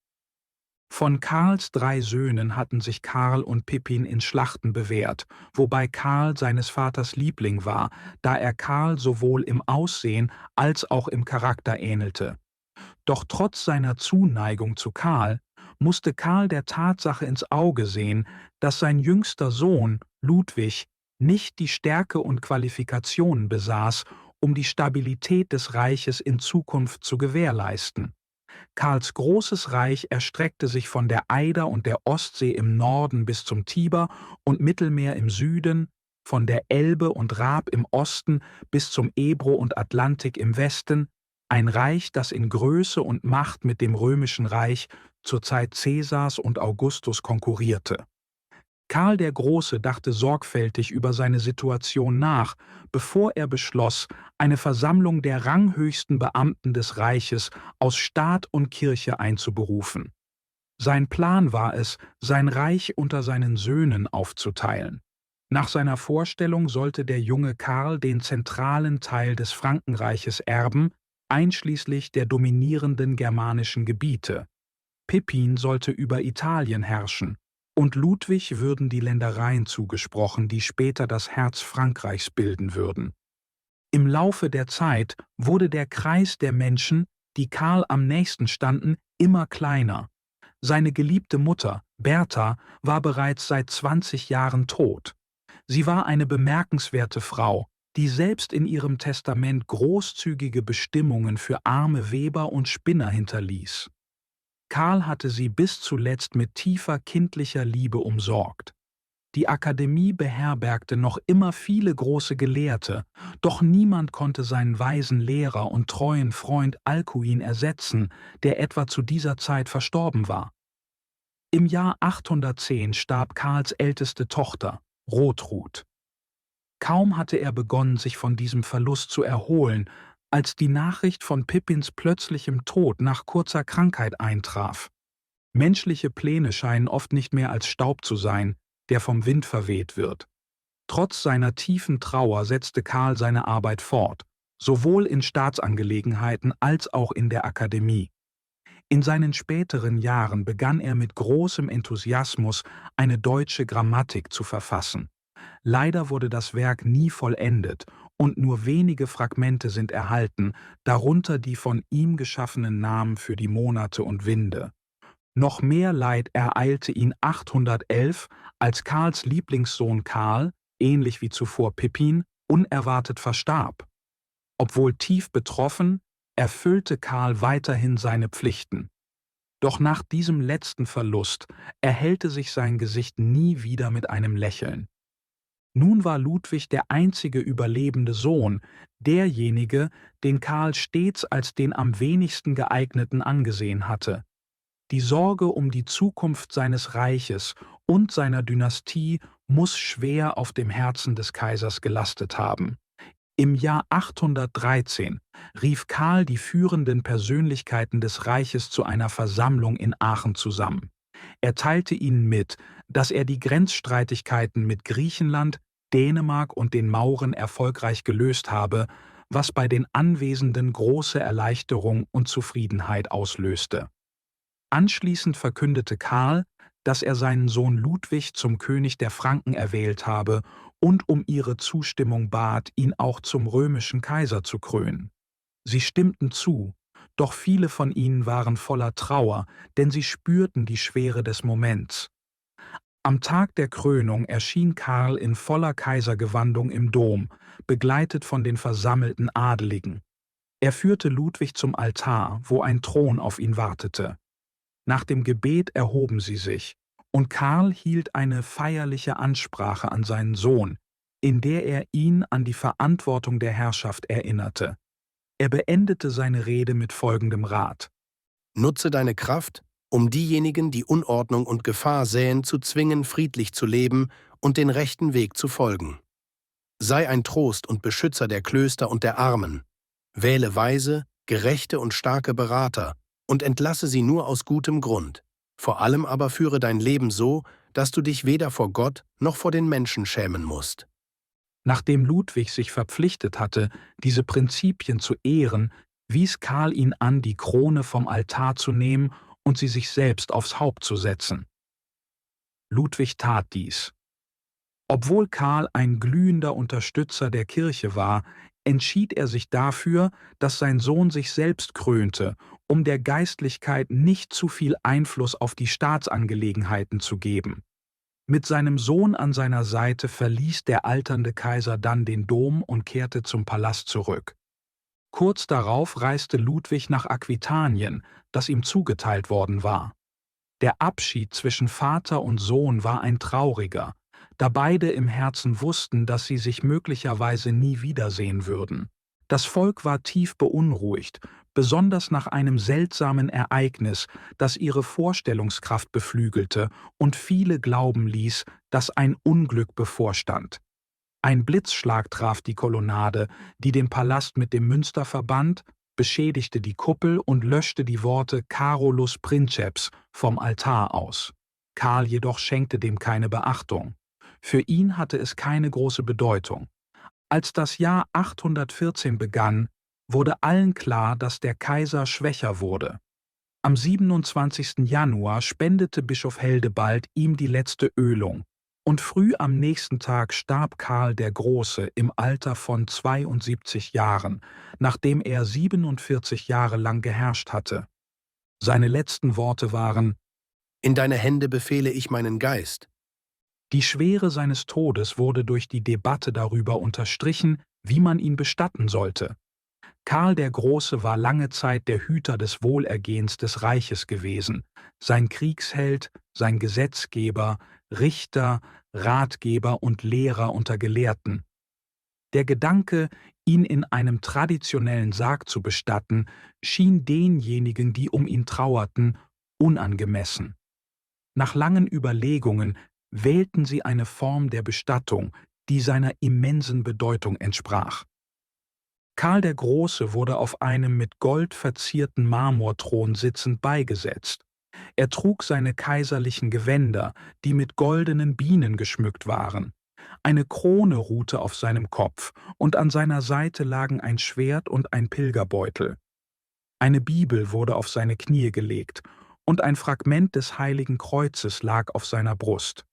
Speaker 2: Von Karls 3 Söhnen hatten sich Karl und Pippin in Schlachten bewährt, wobei Karl seines Vaters Liebling war, da er Karl sowohl im Aussehen als auch im Charakter ähnelte. Doch trotz seiner Zuneigung zu Karl musste Karl der Tatsache ins Auge sehen, dass sein jüngster Sohn, Ludwig, nicht die Stärke und Qualifikationen besaß, um die Stabilität des Reiches in Zukunft zu gewährleisten. Karls großes Reich erstreckte sich von der Eider und der Ostsee im Norden bis zum Tiber und Mittelmeer im Süden, von der Elbe und Rab im Osten bis zum Ebro und Atlantik im Westen, ein Reich, das in Größe und Macht mit dem Römischen Reich zur Zeit Caesars und Augustus konkurrierte. Karl der Große dachte sorgfältig über seine Situation nach, bevor er beschloss, eine Versammlung der ranghöchsten Beamten des Reiches aus Staat und Kirche einzuberufen. Sein Plan war es, sein Reich unter seinen Söhnen aufzuteilen. Nach seiner Vorstellung sollte der junge Karl den zentralen Teil des Frankenreiches erben, einschließlich der dominierenden germanischen Gebiete. Pippin sollte über Italien herrschen, und Ludwig würden die Ländereien zugesprochen, die später das Herz Frankreichs bilden würden. Im Laufe der Zeit wurde der Kreis der Menschen, die Karl am nächsten standen, immer kleiner. Seine geliebte Mutter, Bertha, war bereits seit 20 Jahren tot. Sie war eine bemerkenswerte Frau, die selbst in ihrem Testament großzügige Bestimmungen für arme Weber und Spinner hinterließ. Karl hatte sie bis zuletzt mit tiefer kindlicher Liebe umsorgt. Die Akademie beherbergte noch immer viele große Gelehrte, doch niemand konnte seinen weisen Lehrer und treuen Freund Alkuin ersetzen, der etwa zu dieser Zeit verstorben war. Im Jahr 810 starb Karls älteste Tochter, Rotrud. Kaum hatte er begonnen, sich von diesem Verlust zu erholen, als die Nachricht von Pippins plötzlichem Tod nach kurzer Krankheit eintraf. Menschliche Pläne scheinen oft nicht mehr als Staub zu sein, der vom Wind verweht wird. Trotz seiner tiefen Trauer setzte Karl seine Arbeit fort, sowohl in Staatsangelegenheiten als auch in der Akademie. In seinen späteren Jahren begann er mit großem Enthusiasmus eine deutsche Grammatik zu verfassen. Leider wurde das Werk nie vollendet und nur wenige Fragmente sind erhalten, darunter die von ihm geschaffenen Namen für die Monate und Winde. Noch mehr Leid ereilte ihn 811, als Karls Lieblingssohn Karl, ähnlich wie zuvor Pippin, unerwartet verstarb. Obwohl tief betroffen, erfüllte Karl weiterhin seine Pflichten. Doch nach diesem letzten Verlust erhellte sich sein Gesicht nie wieder mit einem Lächeln. Nun war Ludwig der einzige überlebende Sohn, derjenige, den Karl stets als den am wenigsten geeigneten angesehen hatte. Die Sorge um die Zukunft seines Reiches und seiner Dynastie muss schwer auf dem Herzen des Kaisers gelastet haben. Im Jahr 813 rief Karl die führenden Persönlichkeiten des Reiches zu einer Versammlung in Aachen zusammen. Er teilte ihnen mit, dass er die Grenzstreitigkeiten mit Griechenland, Dänemark und den Mauren erfolgreich gelöst habe, was bei den Anwesenden große Erleichterung und Zufriedenheit auslöste. Anschließend verkündete Karl, dass er seinen Sohn Ludwig zum König der Franken erwählt habe und um ihre Zustimmung bat, ihn auch zum römischen Kaiser zu krönen. Sie stimmten zu, doch viele von ihnen waren voller Trauer, denn sie spürten die Schwere des Moments. Am Tag der Krönung erschien Karl in voller Kaisergewandung im Dom, begleitet von den versammelten Adeligen. Er führte Ludwig zum Altar, wo ein Thron auf ihn wartete. Nach dem Gebet erhoben sie sich, und Karl hielt eine feierliche Ansprache an seinen Sohn, in der er ihn an die Verantwortung der Herrschaft erinnerte. Er beendete seine Rede mit folgendem Rat:
Speaker 10: Nutze deine Kraft, um diejenigen, die Unordnung und Gefahr säen, zu zwingen, friedlich zu leben und den rechten Weg zu folgen. Sei ein Trost und Beschützer der Klöster und der Armen. Wähle weise, gerechte und starke Berater und entlasse sie nur aus gutem Grund. Vor allem aber führe dein Leben so, dass du dich weder vor Gott noch vor den Menschen schämen musst.
Speaker 2: Nachdem Ludwig sich verpflichtet hatte, diese Prinzipien zu ehren, wies Karl ihn an, die Krone vom Altar zu nehmen und sie sich selbst aufs Haupt zu setzen. Ludwig tat dies. Obwohl Karl ein glühender Unterstützer der Kirche war, entschied er sich dafür, dass sein Sohn sich selbst krönte, um der Geistlichkeit nicht zu viel Einfluss auf die Staatsangelegenheiten zu geben. Mit seinem Sohn an seiner Seite verließ der alternde Kaiser dann den Dom und kehrte zum Palast zurück. Kurz darauf reiste Ludwig nach Aquitanien, das ihm zugeteilt worden war. Der Abschied zwischen Vater und Sohn war ein trauriger, da beide im Herzen wussten, dass sie sich möglicherweise nie wiedersehen würden. Das Volk war tief beunruhigt, besonders nach einem seltsamen Ereignis, das ihre Vorstellungskraft beflügelte und viele glauben ließ, dass ein Unglück bevorstand. Ein Blitzschlag traf die Kolonnade, die den Palast mit dem Münster verband, beschädigte die Kuppel und löschte die Worte Carolus Princeps vom Altar aus. Karl jedoch schenkte dem keine Beachtung. Für ihn hatte es keine große Bedeutung. Als das Jahr 814 begann, wurde allen klar, dass der Kaiser schwächer wurde. Am 27. Januar spendete Bischof Heldebald ihm die letzte Ölung, und früh am nächsten Tag starb Karl der Große im Alter von 72 Jahren, nachdem er 47 Jahre lang geherrscht hatte. Seine letzten Worte waren:
Speaker 10: In deine Hände befehle ich meinen Geist.
Speaker 2: Die Schwere seines Todes wurde durch die Debatte darüber unterstrichen, wie man ihn bestatten sollte. Karl der Große war lange Zeit der Hüter des Wohlergehens des Reiches gewesen, sein Kriegsheld, sein Gesetzgeber, Richter, Ratgeber und Lehrer unter Gelehrten. Der Gedanke, ihn in einem traditionellen Sarg zu bestatten, schien denjenigen, die um ihn trauerten, unangemessen. Nach langen Überlegungen wählten sie eine Form der Bestattung, die seiner immensen Bedeutung entsprach. Karl der Große wurde auf einem mit Gold verzierten Marmorthron sitzend beigesetzt. Er trug seine kaiserlichen Gewänder, die mit goldenen Bienen geschmückt waren. Eine Krone ruhte auf seinem Kopf, und an seiner Seite lagen ein Schwert und ein Pilgerbeutel. Eine Bibel wurde auf seine Knie gelegt, und ein Fragment des Heiligen Kreuzes lag auf seiner Brust.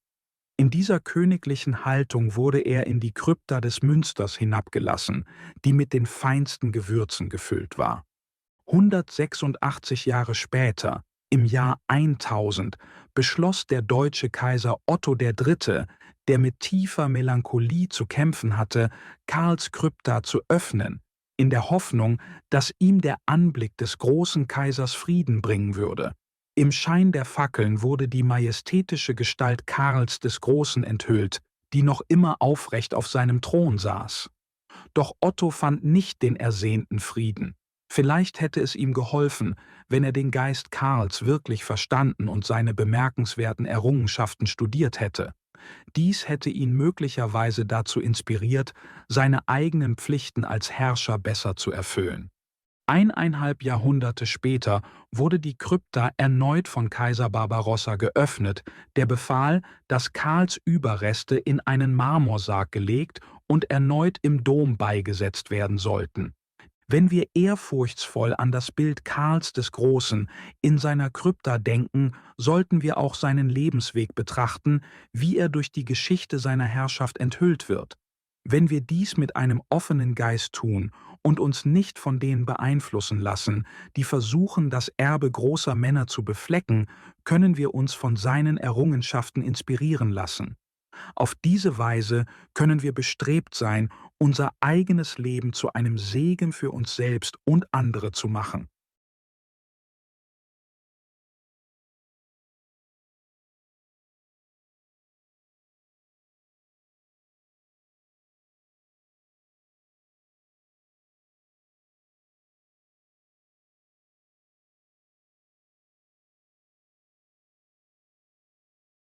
Speaker 2: In dieser königlichen Haltung wurde er in die Krypta des Münsters hinabgelassen, die mit den feinsten Gewürzen gefüllt war. 186 Jahre später, im Jahr 1000, beschloss der deutsche Kaiser Otto III., der mit tiefer Melancholie zu kämpfen hatte, Karls Krypta zu öffnen, in der Hoffnung, dass ihm der Anblick des großen Kaisers Frieden bringen würde. Im Schein der Fackeln wurde die majestätische Gestalt Karls des Großen enthüllt, die noch immer aufrecht auf seinem Thron saß. Doch Otto fand nicht den ersehnten Frieden. Vielleicht hätte es ihm geholfen, wenn er den Geist Karls wirklich verstanden und seine bemerkenswerten Errungenschaften studiert hätte. Dies hätte ihn möglicherweise dazu inspiriert, seine eigenen Pflichten als Herrscher besser zu erfüllen. 1,5 Jahrhunderte später wurde die Krypta erneut von Kaiser Barbarossa geöffnet, der befahl, dass Karls Überreste in einen Marmorsarg gelegt und erneut im Dom beigesetzt werden sollten. Wenn wir ehrfurchtsvoll an das Bild Karls des Großen in seiner Krypta denken, sollten wir auch seinen Lebensweg betrachten, wie er durch die Geschichte seiner Herrschaft enthüllt wird. Wenn wir dies mit einem offenen Geist tun und uns nicht von denen beeinflussen lassen, die versuchen, das Erbe großer Männer zu beflecken, können wir uns von seinen Errungenschaften inspirieren lassen. Auf diese Weise können wir bestrebt sein, unser eigenes Leben zu einem Segen für uns selbst und andere zu machen.